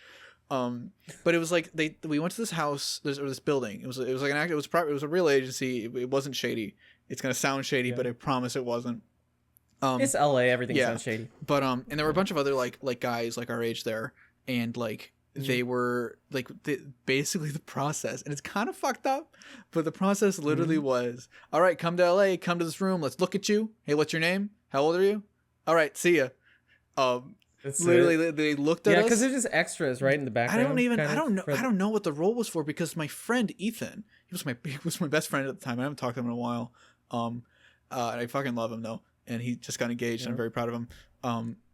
But it was like we went to this house, this building. It was like it was a real agency. It wasn't shady. It's gonna sound shady, but I promise it wasn't. It's LA. Everything sounds shady. But and there were a bunch of other like guys like our age there, and like. They were like basically the process, and it's kind of fucked up, but the process literally was, all right, come to LA, come to this room, let's look at you. Hey, what's your name? How old are you? All right, see ya. Literally they looked at us. Yeah, because they're just extras right in the background. I don't know what the role was for, because my friend Ethan, he was my best friend at the time. I haven't talked to him in a while. And I fucking love him though, and he just got engaged, and I'm very proud of him.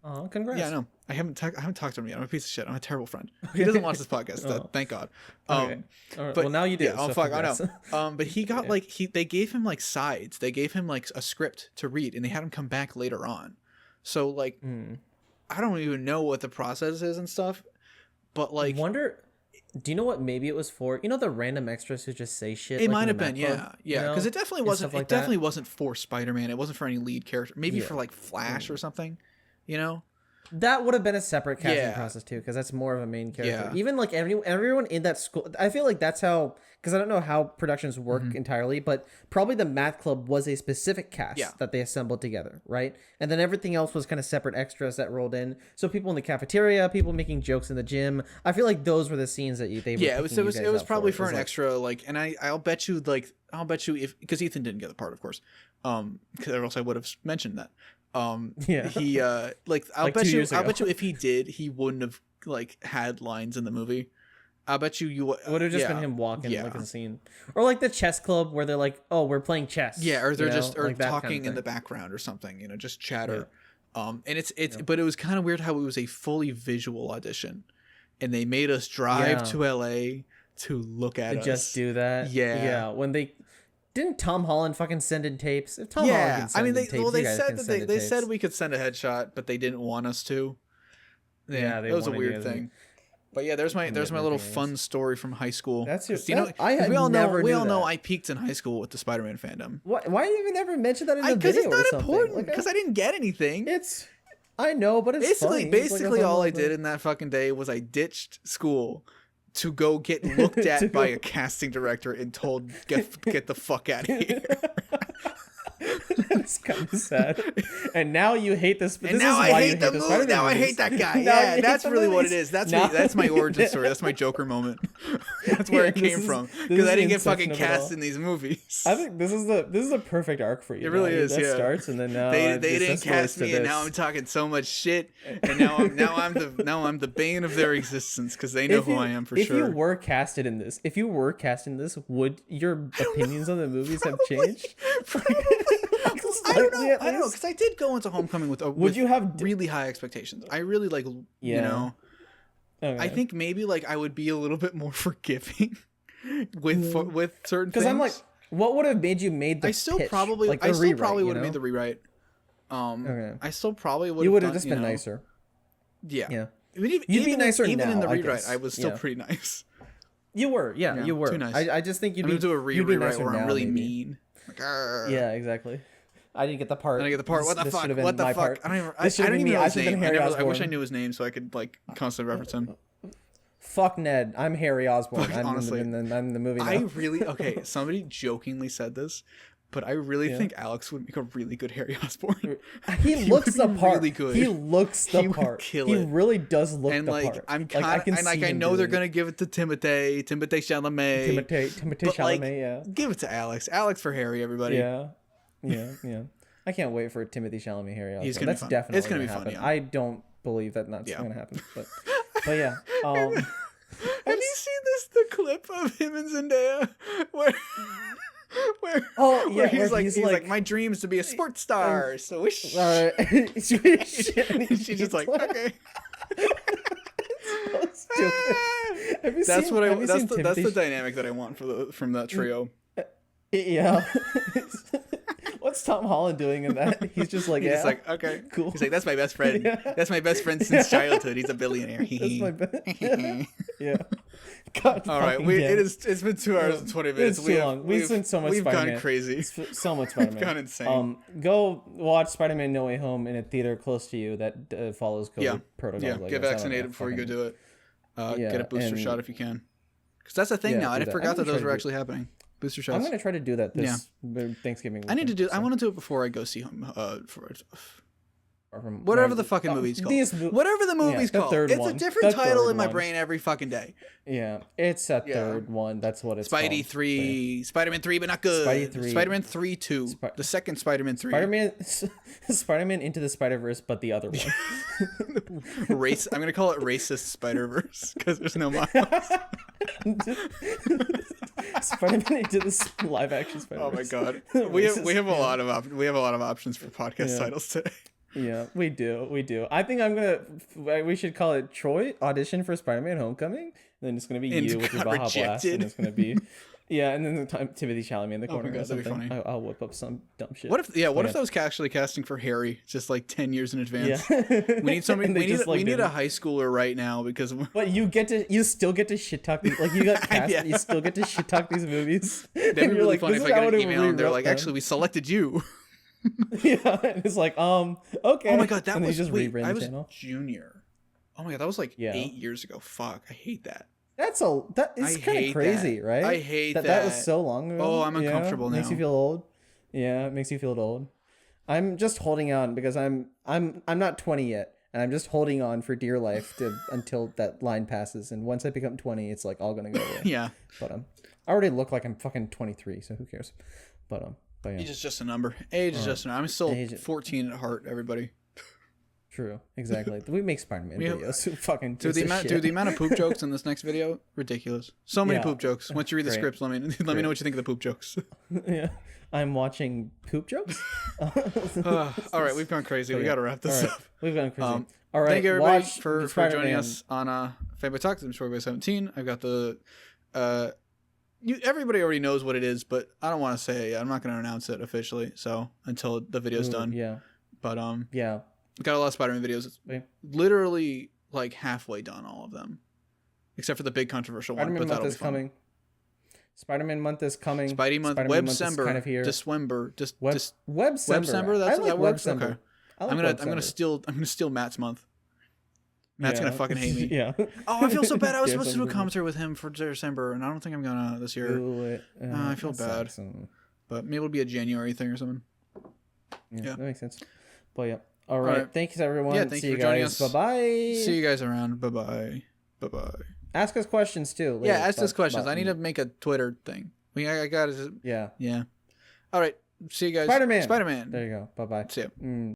Oh, congrats. Yeah, I know. I haven't talked to him yet. I'm a piece of shit. I'm a terrible friend. He doesn't watch this podcast. Thank God. Okay. All right. But now you do. Yeah, fuck, congrats. I know. But he got they gave him like sides. They gave him like a script to read, and they had him come back later on. So like, I don't even know what the process is and stuff. But like, do you know what maybe it was for? The random extras who just say shit. It might have been, yeah. Because it definitely wasn't. It definitely wasn't for Spider-Man. It wasn't for any lead character. Maybe for like Flash or something. That would have been a separate casting process too, because that's more of a main character. Even like everyone in that school, I feel like that's how, because I don't know how productions work entirely, but probably the math club was a specific cast that they assembled together, right? And then everything else was kind of separate extras that rolled in. So people in the cafeteria, people making jokes in the gym. I feel like those were the scenes that they were. Yeah, it was probably for an extra and I'll bet you if, because Ethan didn't get the part, of course, because or else I would have mentioned that. He I'll bet you if he did, he wouldn't have had lines in the movie. I'll bet you would have just been him walking like in the scene, or like the chess club where they're like, oh, we're playing chess, or they're just talking kind of in the background or something, just chatter. And it's but it was kind of weird how it was a fully visual audition, and they made us drive to LA to look at us. Just do that. Yeah. When didn't Tom Holland fucking send in tapes? If Tom Holland can send in tapes, they said we could send a headshot, but they didn't want us to. Yeah, that was a weird thing. But yeah, there's my little fun story from high school. That's your, you know, we all know I peaked in high school with the Spider-Man fandom. Why did you never mention that in the video? Because it's not important. Because I didn't get anything. I know, but it's basically all I did in that fucking day was I ditched school to go get looked at by a casting director and told get the fuck out of here. That's kind of sad. And now you hate this. And now I hate the movie. Now I hate that guy. Yeah, that's really what it is. That's my origin story. That's my Joker moment. That's where it came from. Because I didn't get fucking cast in these movies. I think this is the perfect arc for you. It really is. That starts and then they didn't cast me, and now I'm talking so much shit, and now I'm the bane of their existence because they know who I am for sure. If you were casted in this, would your opinions on the movies have changed? I don't know, because I did go into Homecoming with you have really high expectations. I really you know. Okay. I think maybe I would be a little bit more forgiving with certain things. Because I'm like, what would have made you I still probably would have made the rewrite. Okay. I still probably would. You would have just been nicer. Yeah. Yeah. You'd be nicer even in the rewrite. I was still pretty nice. You were, you were. Too nice. I just think you'd do a rewrite where I'm really mean. Yeah, exactly. I didn't get the part. I didn't get the part. What the fuck? What the fuck? I don't even know his name. I wish I knew his name so I could constantly reference him. Fuck Ned. I'm Harry Osborn. Honestly, I'm in the movie now. Somebody jokingly said this, but I really think Alex would make a really good Harry Osborn. He looks the part. Really good. He looks the part. Kill he it. really does look and the part. I'm kind of I know they're gonna give it to Timothée Chalamet. Timothée Chalamet, yeah. Give it to Alex. Alex for Harry, everybody. Yeah. I can't wait for Timothée Chalamet, Harry Osborn. He's gonna That's be fun. definitely it's gonna be happen. fun. Yeah. I don't believe that's gonna happen, but yeah. Have you seen the clip of him and Zendaya where he's like my dream is to be a sports star, so wish. She's just like okay. That's the dynamic that I want from that trio. Yeah. What's Tom Holland doing in that? He's just like, he's like, okay, cool. He's like, that's my best friend. Yeah. That's my best friend since childhood. He's a billionaire. That's my yeah. God, all right, it's been 2 hours and 20 minutes. It's too long. We've seen so much. We've Spider-Man. gone crazy. So much Spider-Man. We've gone insane. Go watch Spider-Man: No Way Home in a theater close to you that follows COVID protocols. Yeah, get vaccinated before you go do it. Get a booster shot if you can, because that's a thing now. I forgot that those were actually happening. Booster shots. I'm gonna try to do that this Thanksgiving weekend. I want to do it before I go see him. Whatever the fucking movie's called. Whatever the movie's called. It's a different title in my brain every fucking day. Yeah, it's a third one. That's what it's called. 3. Spider-Man 3, but not good. Spidey 3. Spider-Man 3 2. The second Spider-Man 3. Spider-Man Into the Spider-Verse, but the other one. I'm gonna call it Racist Spider-Verse because there's no Miles. Spider-Man Into the live-action Spider-Verse. Oh my god, we have a lot of options for podcast titles today. Yeah, we do. I think we should call it Troy Audition for Spider-Man Homecoming. And then it's gonna be you with your Baja Blast, and it's gonna be and then Timothée Chalamet in the corner. Oh my god, that'd be funny. I'll whip up some dumb shit. What if that was actually casting for Harry, just 10 years in advance? Yeah. We need somebody. we need a high schooler right now because. But you still get to shit talk these. You got cast, you still get to shit talk these movies. That'd be really funny if I get an email and they're like, actually, we selected you. Yeah, and it's like, okay. Oh my god, that and was just I was junior. Oh my god, that was 8 years ago. Fuck, I hate that. That is kind of crazy, right? I hate that. That was so long ago. Oh, I'm uncomfortable now. Makes you feel old. Yeah, it makes you feel old. I'm just holding on because I'm not 20 yet, and I'm just holding on for dear life until that line passes. And once I become 20, it's all gonna go away. Yeah. But I already look like I'm fucking 23, so who cares? But yeah. Age is just a number. Age is just a number. I'm still 14 at heart, everybody. True, exactly. We make Spider-Man videos. Fucking dude, the amount of poop jokes in this next video, ridiculous. So many poop jokes. Once you read the scripts, let me know what you think of the poop jokes. Yeah, I'm watching poop jokes. All right, we've gone crazy. We got to wrap this up. We've gone crazy. All right, thank you everybody for joining us on Fanboy Talks. I'm Fanboy 17. I've got the everybody already knows what it is, but I don't want to say it yet. I'm not going to announce it officially. So until the video's done. Yeah. But yeah. Got a lot of Spider-Man videos. It's literally like halfway done, all of them, except for the big controversial one. But that'll be fun. Coming. Spider-Man month is coming. Spidey month. Websember. Kind of here. December. Websember. That works. Websember. Okay. I'm gonna steal Matt's month. Matt's gonna fucking hate me. Yeah. Oh, I feel so bad. I was supposed to do a commentary with him for December, and I don't think I'm gonna this year. I feel bad. But maybe it'll be a January thing or something. Yeah, that makes sense. But yeah. All right. Thanks everyone. Yeah, thank you for joining us. Bye bye. See you guys around. Bye bye. Bye bye. Ask us questions too. Yeah, ask us questions. I need to make a Twitter thing. I got it. Yeah. Yeah. All right. See you guys. Spider-Man. Spider-Man. There you go. Bye bye. See ya.